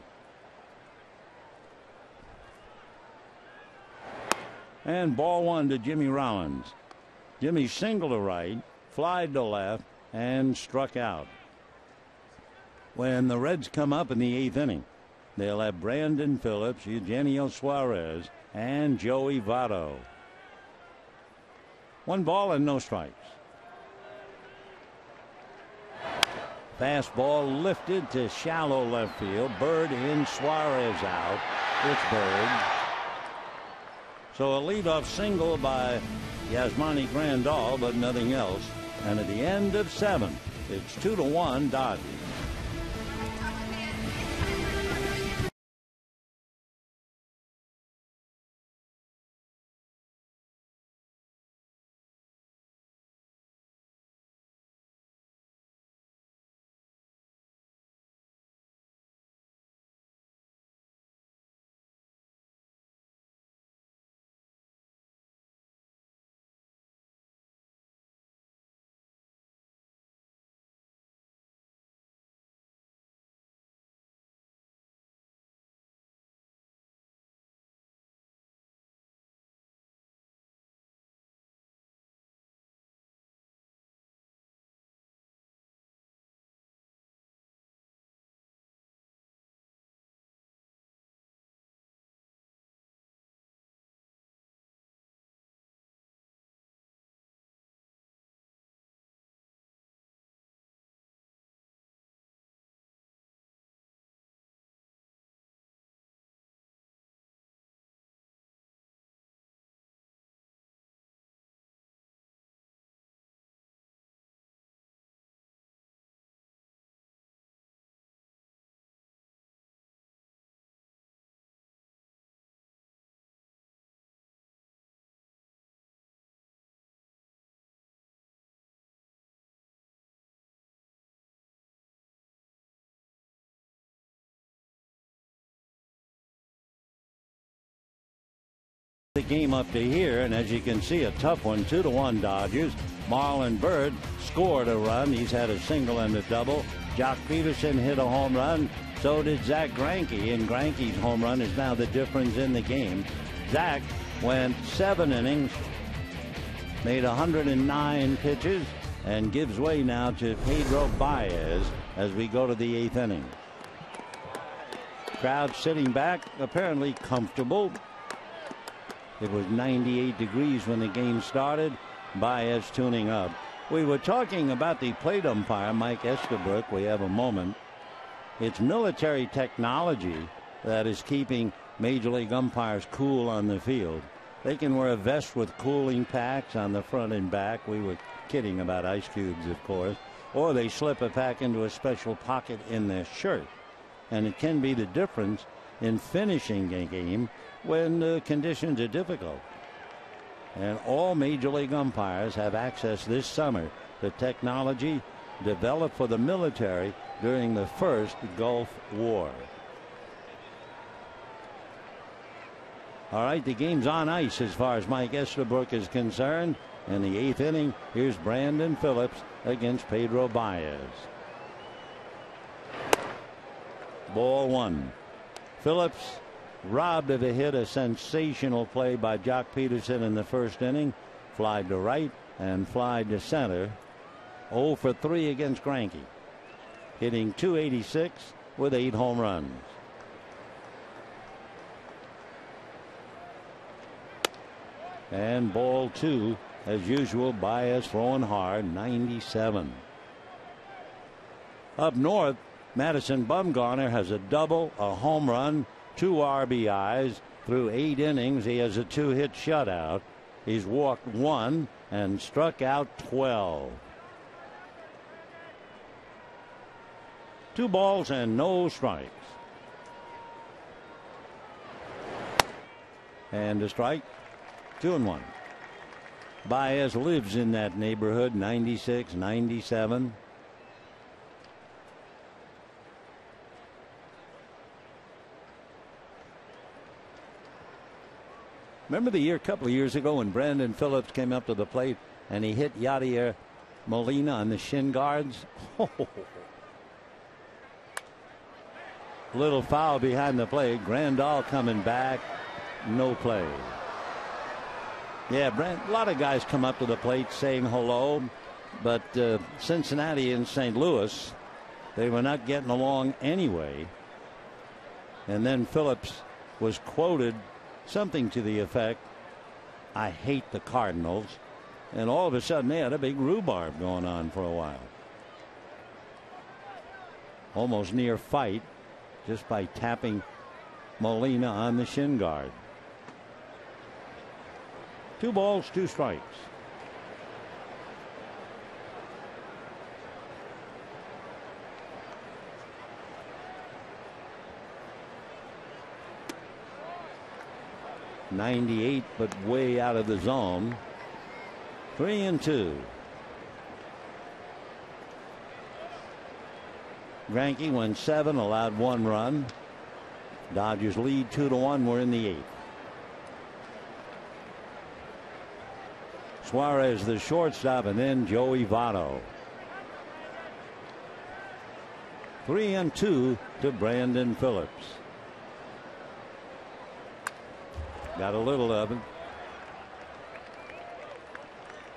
And ball 1 to Jimmy Rollins. Jimmy singled to right, flied to left, and struck out. When the Reds come up in the 8th inning, they'll have Brandon Phillips, Eugenio Suarez, and Joey Votto. 1 ball and no strikes. Fastball lifted to shallow left field. Bird in, Suarez out. It's Bird. So a leadoff single by Yasmani Grandal, but nothing else. And at the end of 7, it's 2-1 Dodgers. The game up to here, and as you can see, a tough one. 2-1 Dodgers. Marlon Byrd scored a run. He's had a single and a double. Jock Peterson hit a home run. So did Zach Greinke, and Greinke's home run is now the difference in the game. Zach went 7 innings, made 109 pitches, and gives way now to Pedro Baez as we go to the 8th inning. Crowd sitting back, apparently comfortable. It was 98 degrees when the game started. Baez tuning up. We were talking about the plate umpire, Mike Estabrook. We have a moment. It's military technology that is keeping Major League umpires cool on the field. They can wear a vest with cooling packs on the front and back. We were kidding about ice cubes, of course. Or they slip a pack into a special pocket in their shirt. And it can be the difference in finishing a game when the conditions are difficult. And all Major League umpires have access this summer to technology developed for the military during the first Gulf War. All right, the game's on ice as far as Mike Estabrook is concerned. In the 8th inning, here's Brandon Phillips against Pedro Baez. Ball 1. Phillips robbed of a hit, a sensational play by Jock Peterson in the first inning. Flied to right and flied to center. 0 for 3 against Greinke. Hitting .286 with 8 home runs. And ball 2, as usual, Baez throwing hard, 97. Up north, Madison Bumgarner has a double, a home run, 2 RBIs. Through 8 innings, he has a 2-hit shutout. He's walked 1 and struck out 12. 2 balls and no strikes. And a strike. 2-1. Baez lives in that neighborhood, 96, 97. Remember the year, a couple of years ago, when Brandon Phillips came up to the plate and he hit Yadier Molina on the shin guards? Little foul behind the plate. Grandal coming back. No play. Yeah, a lot of guys come up to the plate saying hello, but Cincinnati and St. Louis, they were not getting along anyway. And then Phillips was quoted something to the effect, "I hate the Cardinals." And all of a sudden they had a big rhubarb going on for a while. Almost near fight just by tapping Molina on the shin guard. 2 balls, 2 strikes. .98, but way out of the zone. 3-2. Greinke went 7, allowed 1 run. Dodgers lead 2-1. We're in the 8th. Suarez, the shortstop, and then Joey Votto. 3-2 to Brandon Phillips. Got a little of it.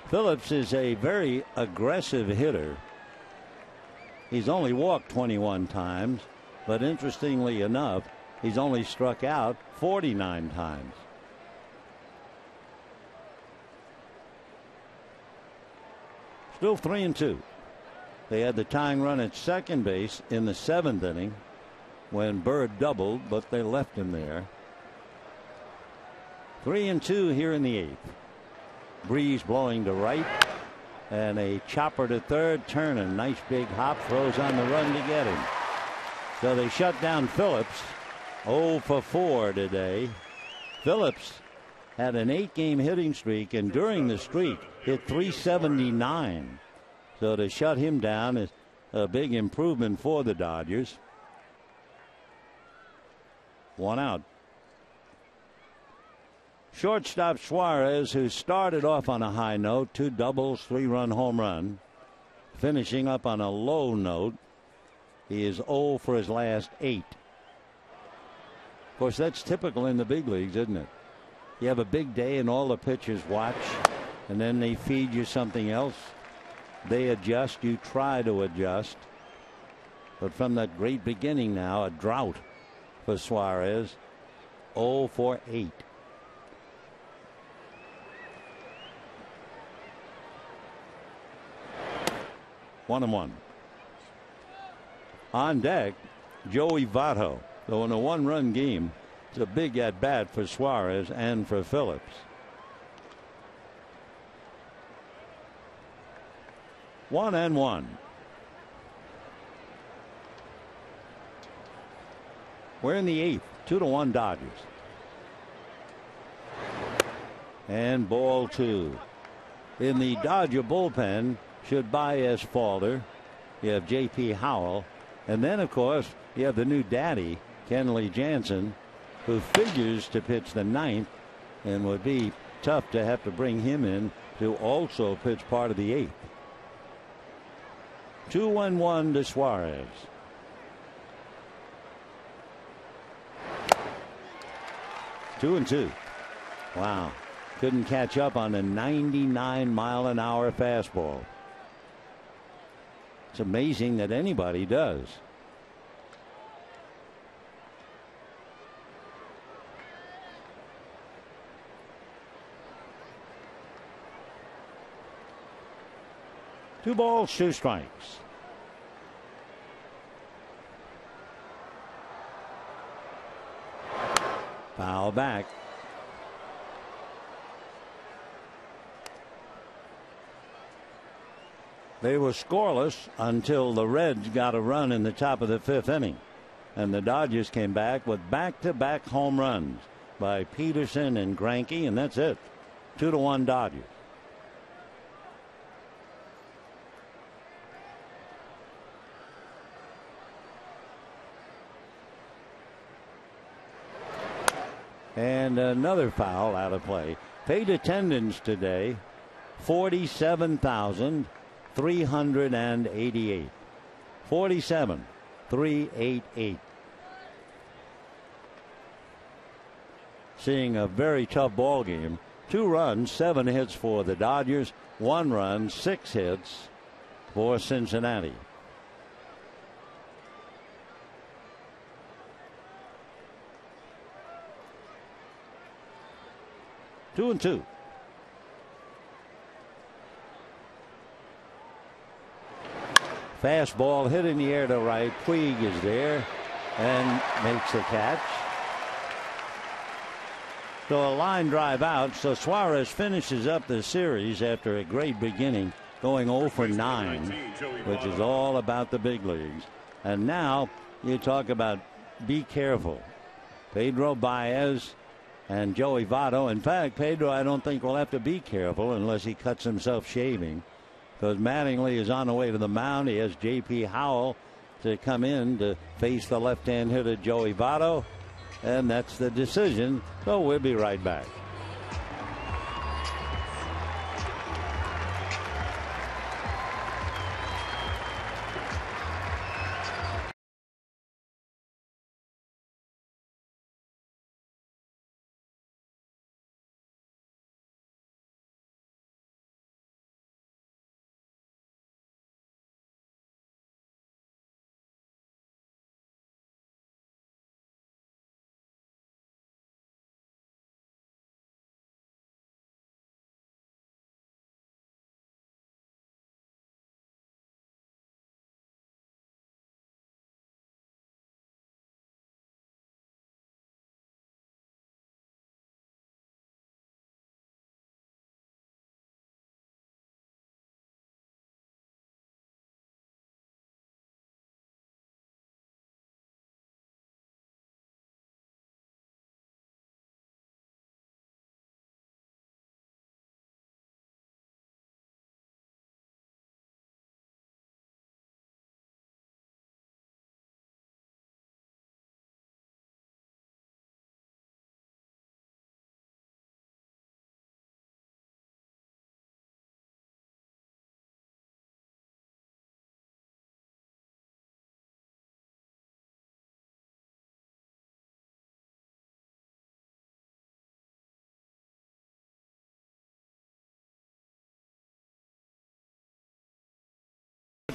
Phillips is a very aggressive hitter. He's only walked 21 times, but interestingly enough, he's only struck out 49 times. Still 3-2. They had the tying run at second base in the 7th inning when Bird doubled, but they left him there. 3-2 here in the 8th. Breeze blowing to right, and a chopper to third. Turner, nice big hop, throws on the run to get him. So they shut down Phillips. 0 for 4 today. Phillips had an 8-game hitting streak, and during the streak hit .379. So to shut him down is a big improvement for the Dodgers. 1 out. Shortstop Suarez, who started off on a high note, 2 doubles, 3-run home run, finishing up on a low note. He is 0 for his last 8. Of course, that's typical in the big leagues, isn't it? You have a big day and all the pitchers watch, and then they feed you something else. They adjust, you try to adjust. But from that great beginning now, a drought for Suarez. 0 for 8. 1-1. On deck, Joey Votto. Though in a 1-run game, it's a big at bat for Suarez and for Phillips. 1-1. We're in the 8th. 2-1 Dodgers. And ball 2. In the Dodger bullpen should Baez falter. You have J.P. Howell. And then, of course, you have the new daddy, Kenley Jansen, who figures to pitch the 9th, and would be tough to have to bring him in to also pitch part of the 8th. 2-1 to Suarez. Two and two. Wow. Couldn't catch up on a 99-mile-an-hour fastball. It's amazing that anybody does. Two balls, 2 strikes. Foul back. They were scoreless until the Reds got a run in the top of the 5th inning. And the Dodgers came back with back-to-back home runs by Peterson and Greinke, and that's it. 2-1 Dodgers. And another foul out of play. Paid attendance today, 47,388. 47,388. Seeing a very tough ball game. 2 runs, 7 hits for the Dodgers. 1 run, 6 hits for Cincinnati. Two and two. Fastball hit in the air to right. Puig is there and makes the catch. So a line drive out. So Suarez finishes up the series after a great beginning, going 0 for 9, which is all about the big leagues. And now you talk about be careful. Pedro Baez and Joey Votto. In fact, Pedro, I don't think will have to be careful unless he cuts himself shaving, because Mattingly is on the way to the mound. He has J.P. Howell to come in to face the left-hand hitter Joey Votto, and that's the decision. So we'll be right back.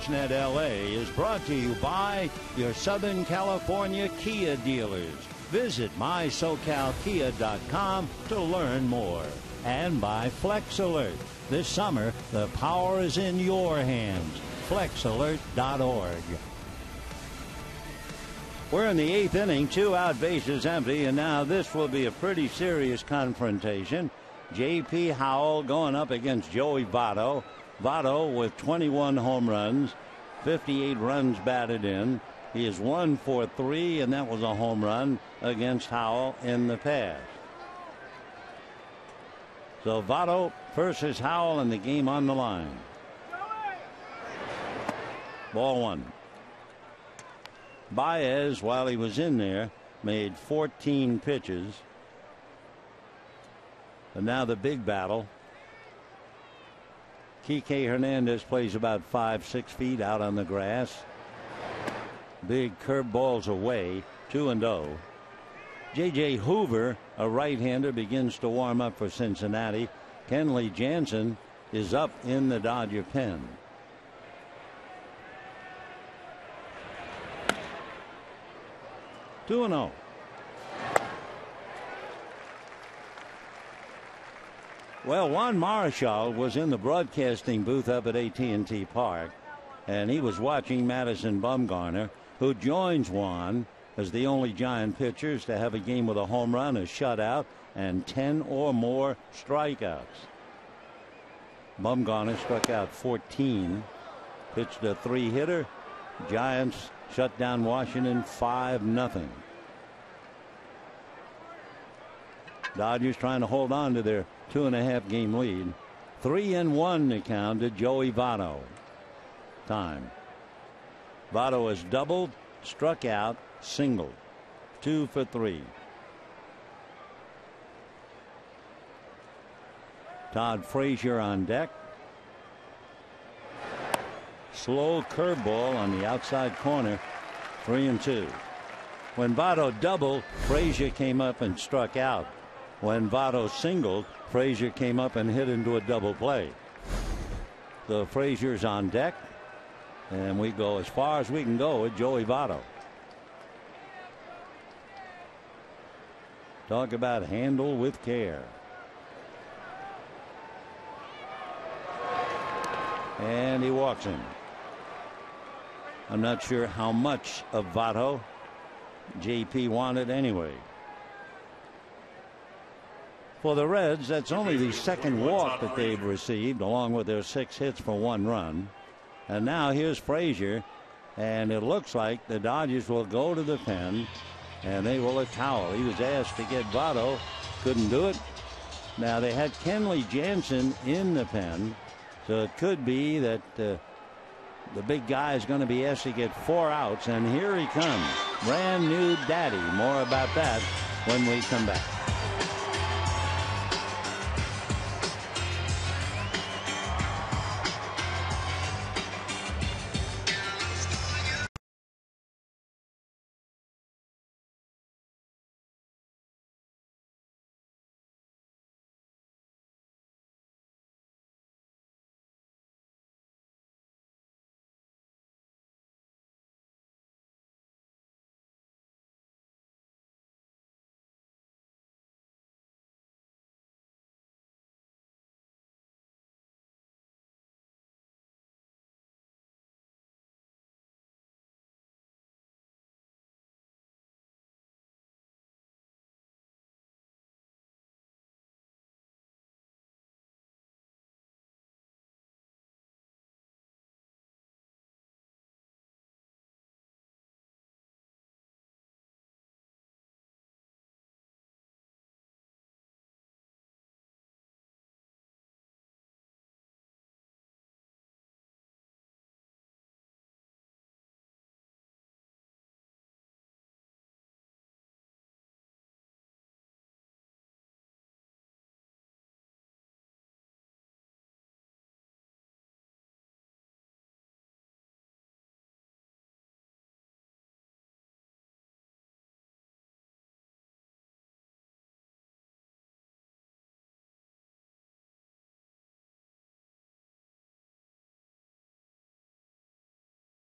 Sportsnet LA is brought to you by your Southern California Kia dealers. Visit mysocalkia.com to learn more. And by Flex Alert. This summer, the power is in your hands. FlexAlert.org. We're in the 8th inning, 2 out, bases empty, and now this will be a pretty serious confrontation. J.P. Howell going up against Joey Votto. Votto with 21 home runs, 58 runs batted in. He is 1 for 3, and that was a home run against Howell in the past. So Votto versus Howell, and the game on the line. Ball 1. Baez, while he was in there, made 14 pitches. And now the big battle. Kike Hernandez plays about 5-6 feet out on the grass. Big curve balls away, 2-0. J.J. Hoover, a right-hander, begins to warm up for Cincinnati. Kenley Jansen is up in the Dodger pen. Two and 0. Well, Juan Marichal was in the broadcasting booth up at AT&T Park, and he was watching Madison Bumgarner, who joins Juan as the only Giant pitchers to have a game with a home run, a shutout, and 10 or more strikeouts. Bumgarner struck out 14, pitched a 3-hitter. Giants shut down Washington 5-0. Dodgers trying to hold on to their 2.5 game lead. 3-1 to count to Joey Votto. Time. Votto has doubled, struck out, singled. 2 for 3. Todd Frazier on deck. Slow curveball on the outside corner. 3-2. When Votto doubled, Frazier came up and struck out. When Votto singled, Frazier came up and hit into a double play. The Frazier's on deck, and we go as far as we can go with Joey Votto. Talk about handle with care. And he walks him. I'm not sure how much of Votto JP wanted anyway. For the Reds, that's only the second walk that they've received, along with their 6 hits for 1 run. And now here's Frazier, and it looks like the Dodgers will go to the pen, and they will towel. He was asked to get Votto, couldn't do it. Now they had Kenley Jansen in the pen, so it could be that the big guy is going to be asked to get 4 outs, and here he comes. Brand new daddy. More about that when we come back.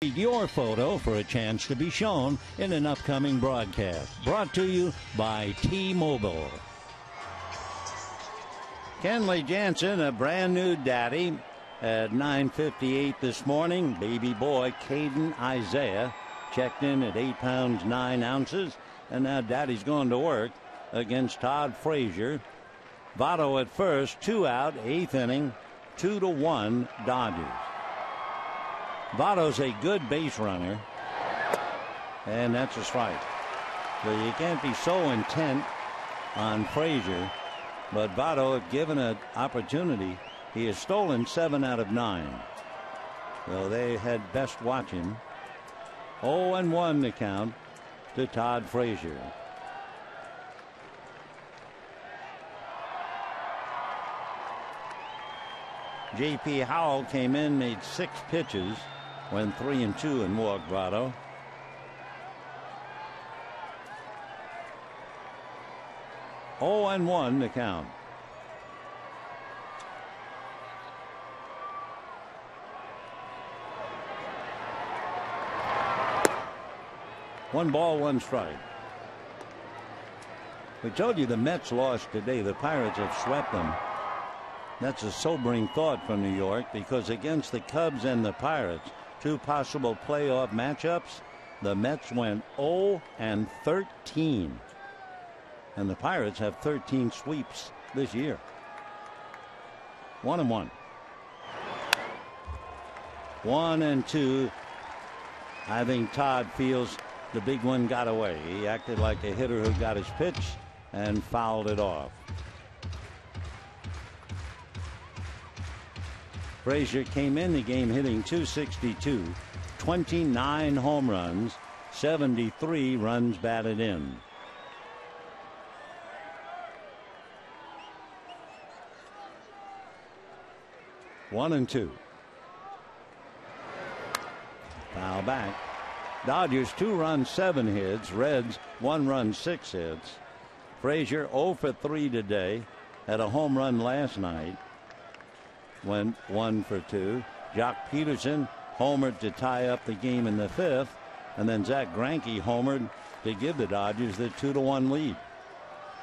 Your photo for a chance to be shown in an upcoming broadcast. Brought to you by T-Mobile. Kenley Jansen, a brand new daddy, at 9:58 this morning. Baby boy Caden Isaiah checked in at 8 pounds 9 ounces, and now daddy's going to work against Todd Frazier. Votto at first, 2 out, 8th inning, 2-1 Dodgers. Votto's a good base runner, and that's a strike. So you can't be so intent on Frazier, but Votto, if given an opportunity, he has stolen 7 out of 9. So they had best watch him. 0-1 the count to Todd Frazier. J.P. Howell came in, made 6 pitches, went 3-2 and walked Votto. Oh, 0-1 the count. One ball, one strike. We told you the Mets lost today. The Pirates have swept them. That's a sobering thought for New York, because against the Cubs and the Pirates, 2 possible playoff matchups, the Mets went 0-13. And the Pirates have 13 sweeps this year. 1-1. 1-2. I think Todd feels the big one got away. He acted like a hitter who got his pitch and fouled it off. Frazier came in the game hitting .262, 29 home runs, 73 runs batted in. 1-2. Foul back. Dodgers 2-run, 7 hits. Reds 1-run, 6 hits. Frazier 0 for 3 today. Had a home run last night. Went 1 for 2. Jock Peterson homered to tie up the game in the 5th. And then Zach Greinke homered to give the Dodgers the 2-1 lead.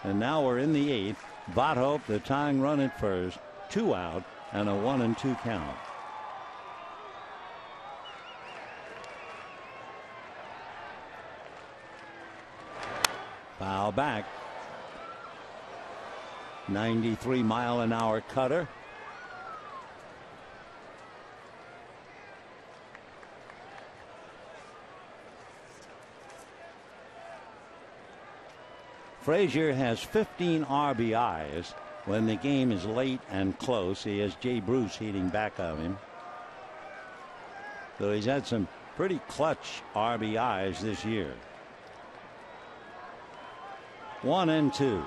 And now we're in the 8th. Votto, the tying run at first. 2 out and a 1-2 count. Foul back. 93-mile-an-hour cutter. Frazier has 15 RBIs. When the game is late and close, he has Jay Bruce heating back of him. So he's had some pretty clutch RBIs this year. 1-2.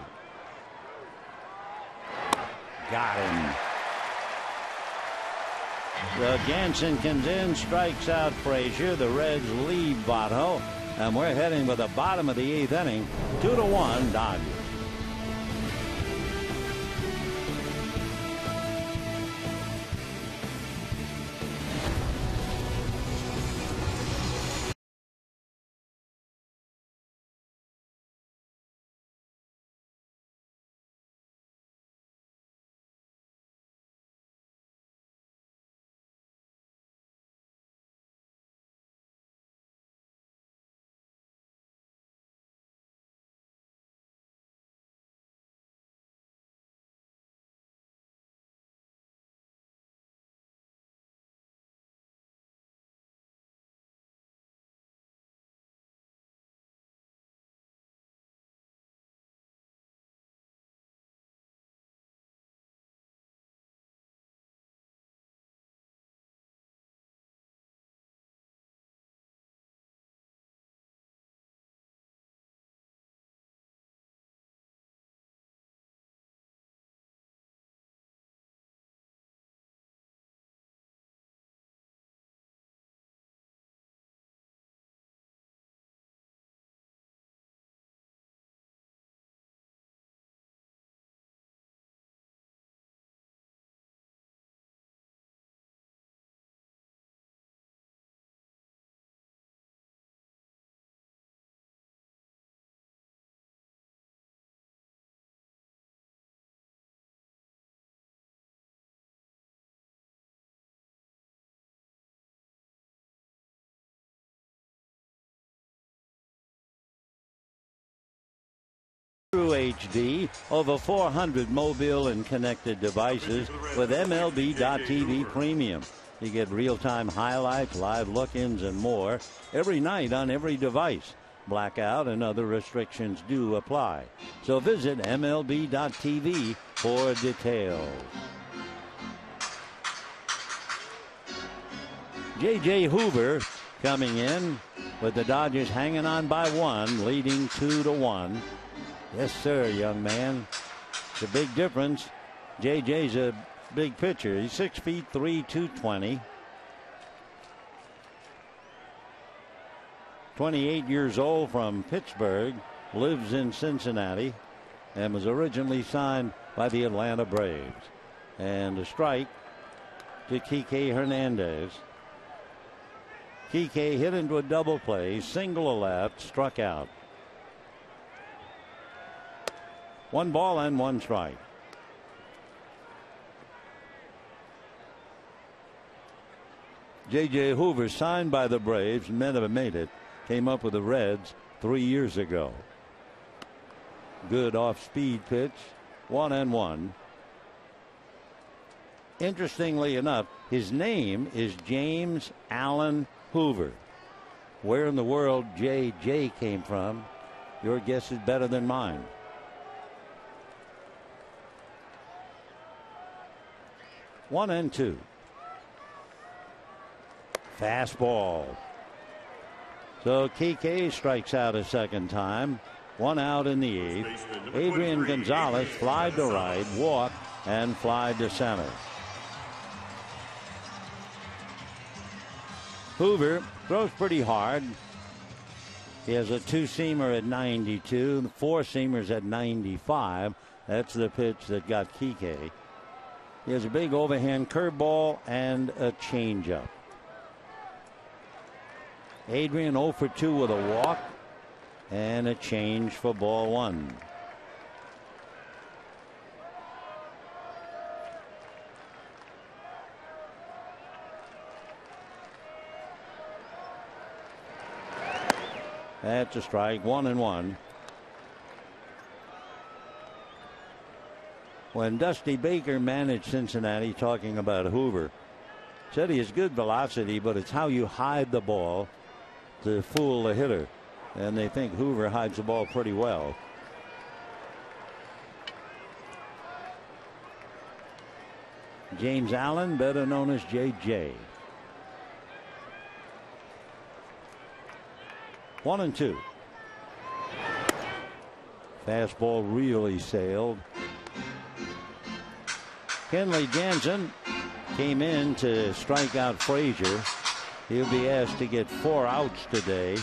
Got him. So Ganson comes in, strikes out Frazier. The Reds lead Votto. And we're heading for the bottom of the 8th inning. 2-1 Dodgers. True HD, over 400 mobile and connected devices with MLB.TV Premium. You get real-time highlights, live look-ins, and more every night on every device. Blackout and other restrictions do apply. So visit MLB.TV for details. J.J. Hoover coming in with the Dodgers hanging on by 1, leading 2-1. Yes, sir, young man. It's a big difference. JJ's a big pitcher. He's 6'3", 220. 28 years old, from Pittsburgh, lives in Cincinnati, and was originally signed by the Atlanta Braves. And a strike to Kike Hernandez. Kike hit into a double play, single left, struck out. 1 ball and 1 strike. J.J. Hoover, signed by the Braves, never made it. Came up with the Reds 3 years ago. Good off-speed pitch. 1-1. Interestingly enough, his name is James Allen Hoover. Where in the world J.J. came from, your guess is better than mine. 1-2. Fastball. So Kike strikes out a second time. 1 out in the 8th. Adrian Gonzalez flied to right, walk, and fly to center. Hoover throws pretty hard. He has a two-seamer at 92, four-seamers at 95. That's the pitch that got Kike. He has a big overhand curveball and a changeup. Adrian 0 for 2 with a walk and a change for ball one. That's a strike, 1-1. When Dusty Baker managed Cincinnati, talking about Hoover, said he has good velocity, but it's how you hide the ball to fool the hitter. And they think Hoover hides the ball pretty well. James Allen, better known as JJ. 1-2. Fastball really sailed. Kenley Jansen came in to strike out Frazier. He'll be asked to get 4 outs today.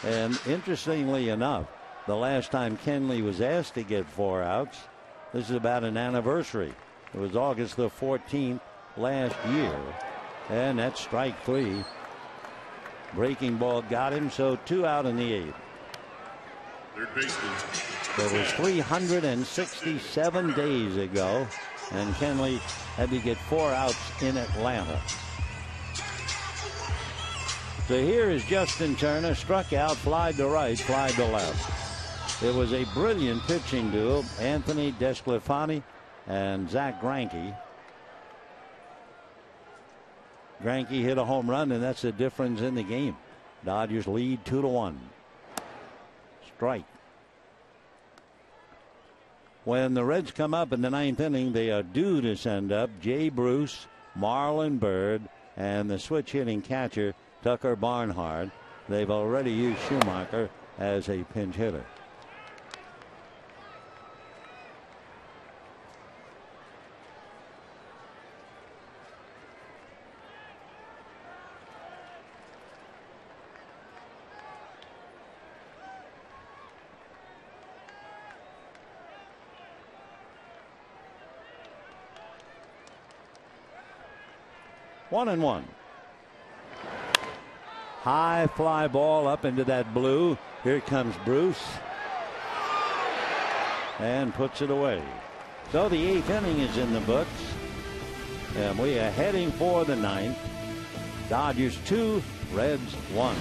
And interestingly enough, the last time Kenley was asked to get 4 outs, this is about an anniversary. It was August the 14th last year. And that's strike 3. Breaking ball got him, so 2 out in the 8th. Third baseman. It was 367 days ago, and Kenley had to get 4 outs in Atlanta. So here is Justin Turner, struck out, fly to right, fly to left. It was a brilliant pitching duo, Anthony DeSclafani and Zach Greinke. Greinke hit a home run, and that's the difference in the game. Dodgers lead 2-1. Strike. When the Reds come up in the 9th inning, they are due to send up Jay Bruce, Marlon Byrd, and the switch hitting catcher Tucker Barnhart. They've already used Schumacher as a pinch hitter. One and one. High fly ball up into that blue. Here comes Bruce. And puts it away. So the 8th inning is in the books. And we are heading for the 9th. Dodgers 2, Reds 1.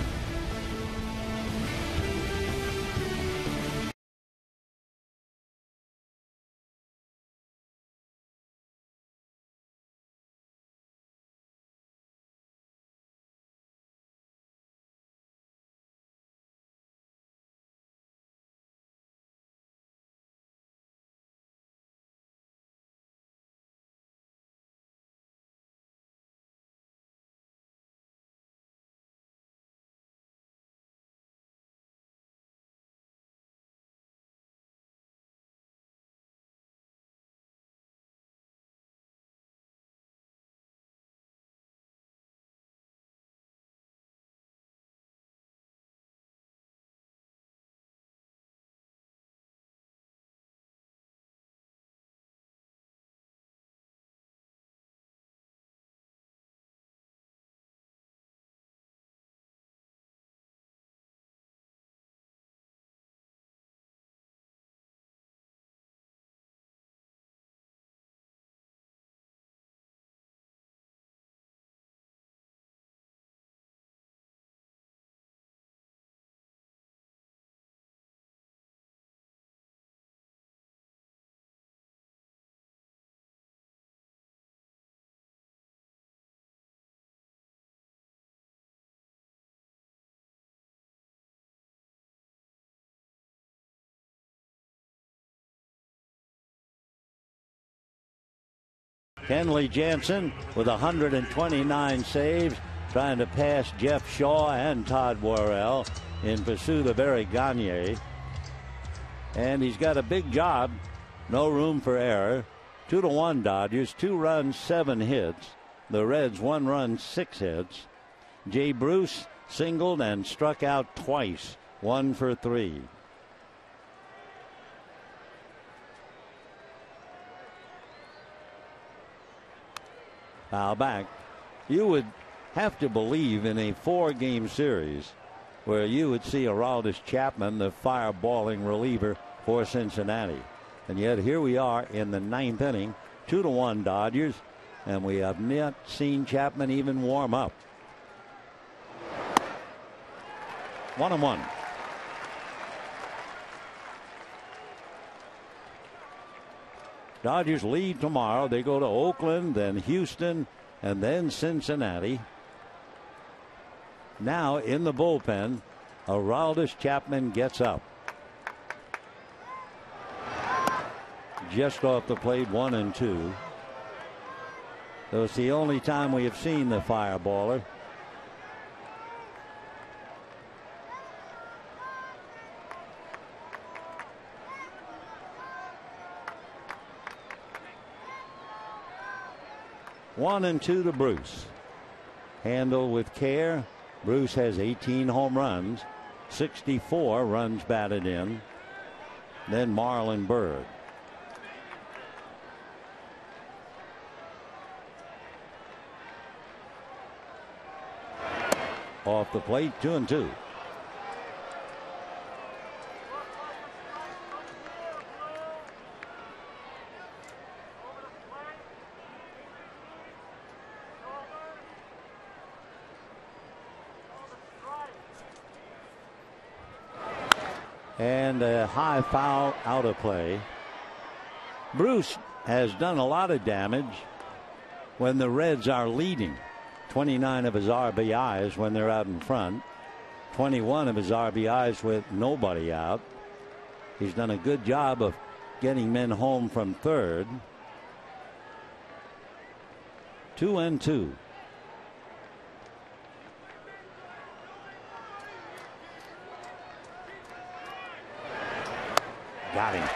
Kenley Jansen with 129 saves, trying to pass Jeff Shaw and Todd Worrell in pursuit of Eric Gagne. And he's got a big job. No room for error. 2-1 Dodgers. 2 runs, 7 hits. The Reds 1 run, 6 hits. Jay Bruce singled and struck out twice, 1 for 3. Foul back. You would have to believe in a 4-game series where you would see Aroldis Chapman, the fireballing reliever for Cincinnati. And yet here we are in the 9th inning, 2-1 Dodgers, and we have not seen Chapman even warm up. 1-1. Dodgers lead tomorrow. They go to Oakland, then Houston, and then Cincinnati. Now in the bullpen, Aroldis Chapman gets up. Just off the plate, 1-2. So it's the only time we have seen the fireballer. One and two to Bruce. Handle with care. Bruce has 18 home runs, 64 runs batted in. Then Marlon Byrd. Off the plate, 2-2. And a high foul out of play. Bruce has done a lot of damage when the Reds are leading. 29 of his RBIs when they're out in front. 21 of his RBIs with nobody out. He's done a good job of getting men home from third. 2-2. Got him.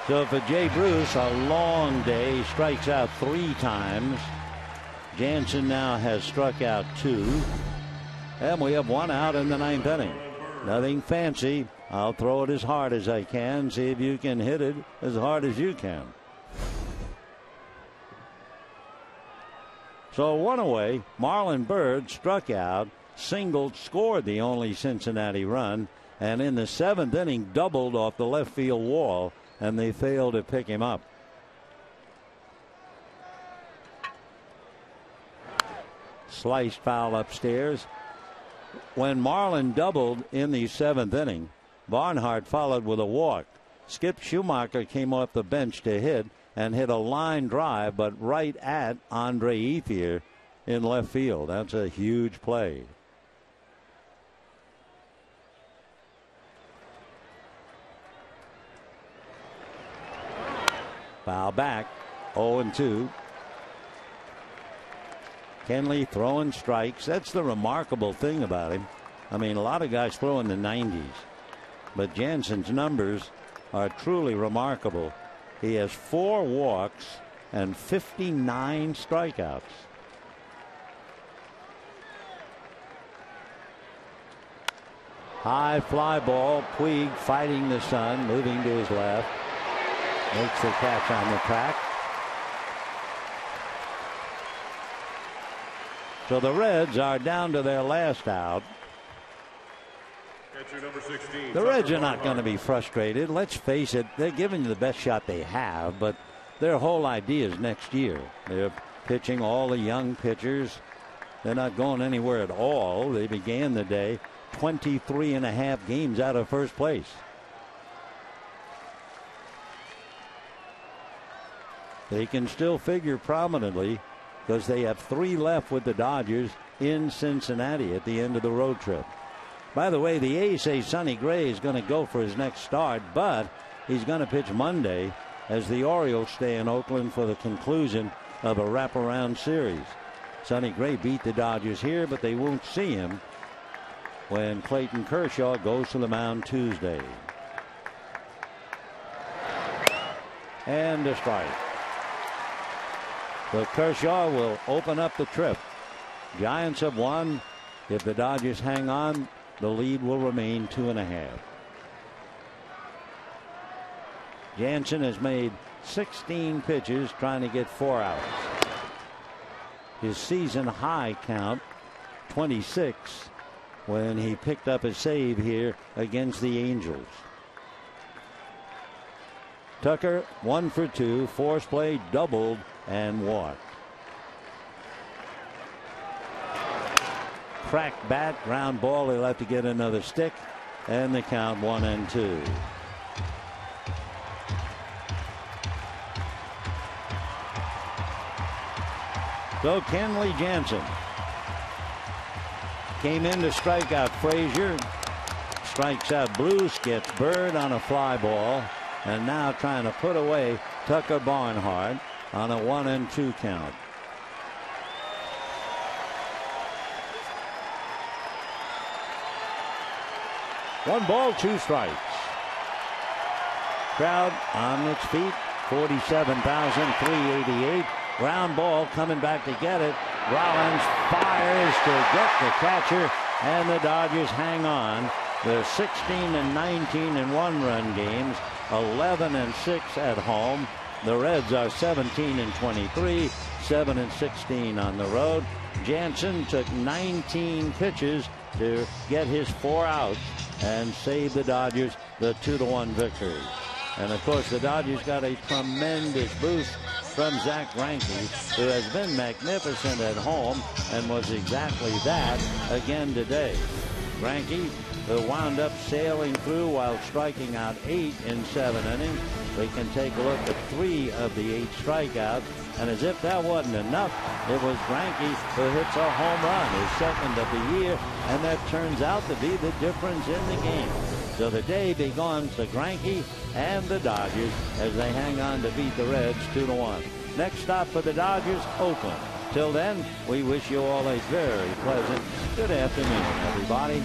So for Jay Bruce, a long day. He strikes out 3 times. Jansen now has struck out 2. And we have 1 out in the 9th inning. Nothing fancy. I'll throw it as hard as I can. See if you can hit it as hard as you can. So 1 away. Marlon Byrd struck out, singled, scored the only Cincinnati run, and in the 7th inning doubled off the left field wall, and they failed to pick him up. Sliced foul upstairs. When Marlon doubled in the 7th inning, Barnhart followed with a walk. Skip Schumacher came off the bench to hit and hit a line drive, but right at Andre Ethier in left field. That's a huge play. Foul back, 0-2. Kenley throwing strikes. That's the remarkable thing about him. I mean, a lot of guys throw in the 90s, but Jansen's numbers are truly remarkable. He has 4 walks and 59 strikeouts. High fly ball. Puig fighting the sun, moving to his left. Makes the catch on the track. So the Reds are down to their last out. Number 16, the Reds are not going to be frustrated. Let's face it, they're giving you the best shot they have, but their whole idea is next year. They're pitching all the young pitchers. They're not going anywhere at all. They began the day 23.5 games out of first place. They can still figure prominently because they have 3 left with the Dodgers in Cincinnati at the end of the road trip. By the way, the A's say Sonny Gray is going to go for his next start, but he's going to pitch Monday as the Orioles stay in Oakland for the conclusion of a wraparound series. Sonny Gray beat the Dodgers here, but they won't see him when Clayton Kershaw goes to the mound Tuesday. And a strike. So Kershaw will open up the trip. Giants have won. If the Dodgers hang on, the lead will remain 2.5. Jansen has made 16 pitches trying to get 4 outs. His season high count 26 when he picked up a save here against the Angels. Tucker 1 for 2, force play, doubled, and walked. Cracked bat, ground ball. He'll have to get another stick, and the count 1-2. So Kenley Jansen came in to strike out Frazier, strikes out Bruce, gets Bird on a fly ball, and now trying to put away Tucker Barnhart on a 1-2 count. One ball, 2 strikes. Crowd on its feet, 47,388. Ground ball coming back to get it. Rollins fires to get the catcher, and the Dodgers hang on. They're 16-19 in 1-run games, 11-6 at home. The Reds are 17-23, 7-16 on the road. Jansen took 19 pitches to get his 4 outs and save the Dodgers the 2-1 victory. And of course, the Dodgers got a tremendous boost from Zach Greinke, who has been magnificent at home and was exactly that again today. Greinke, who wound up sailing through while striking out 8 in 7 innings. We can take a look at 3 of the 8 strikeouts, and as if that wasn't enough, it was Greinke who hits a home run, his second of the year, and that turns out to be the difference in the game. So the day belongs to Greinke and the Dodgers as they hang on to beat the Reds 2-1. Next stop for the Dodgers, Oakland. Till then, we wish you all a very pleasant good afternoon, everybody.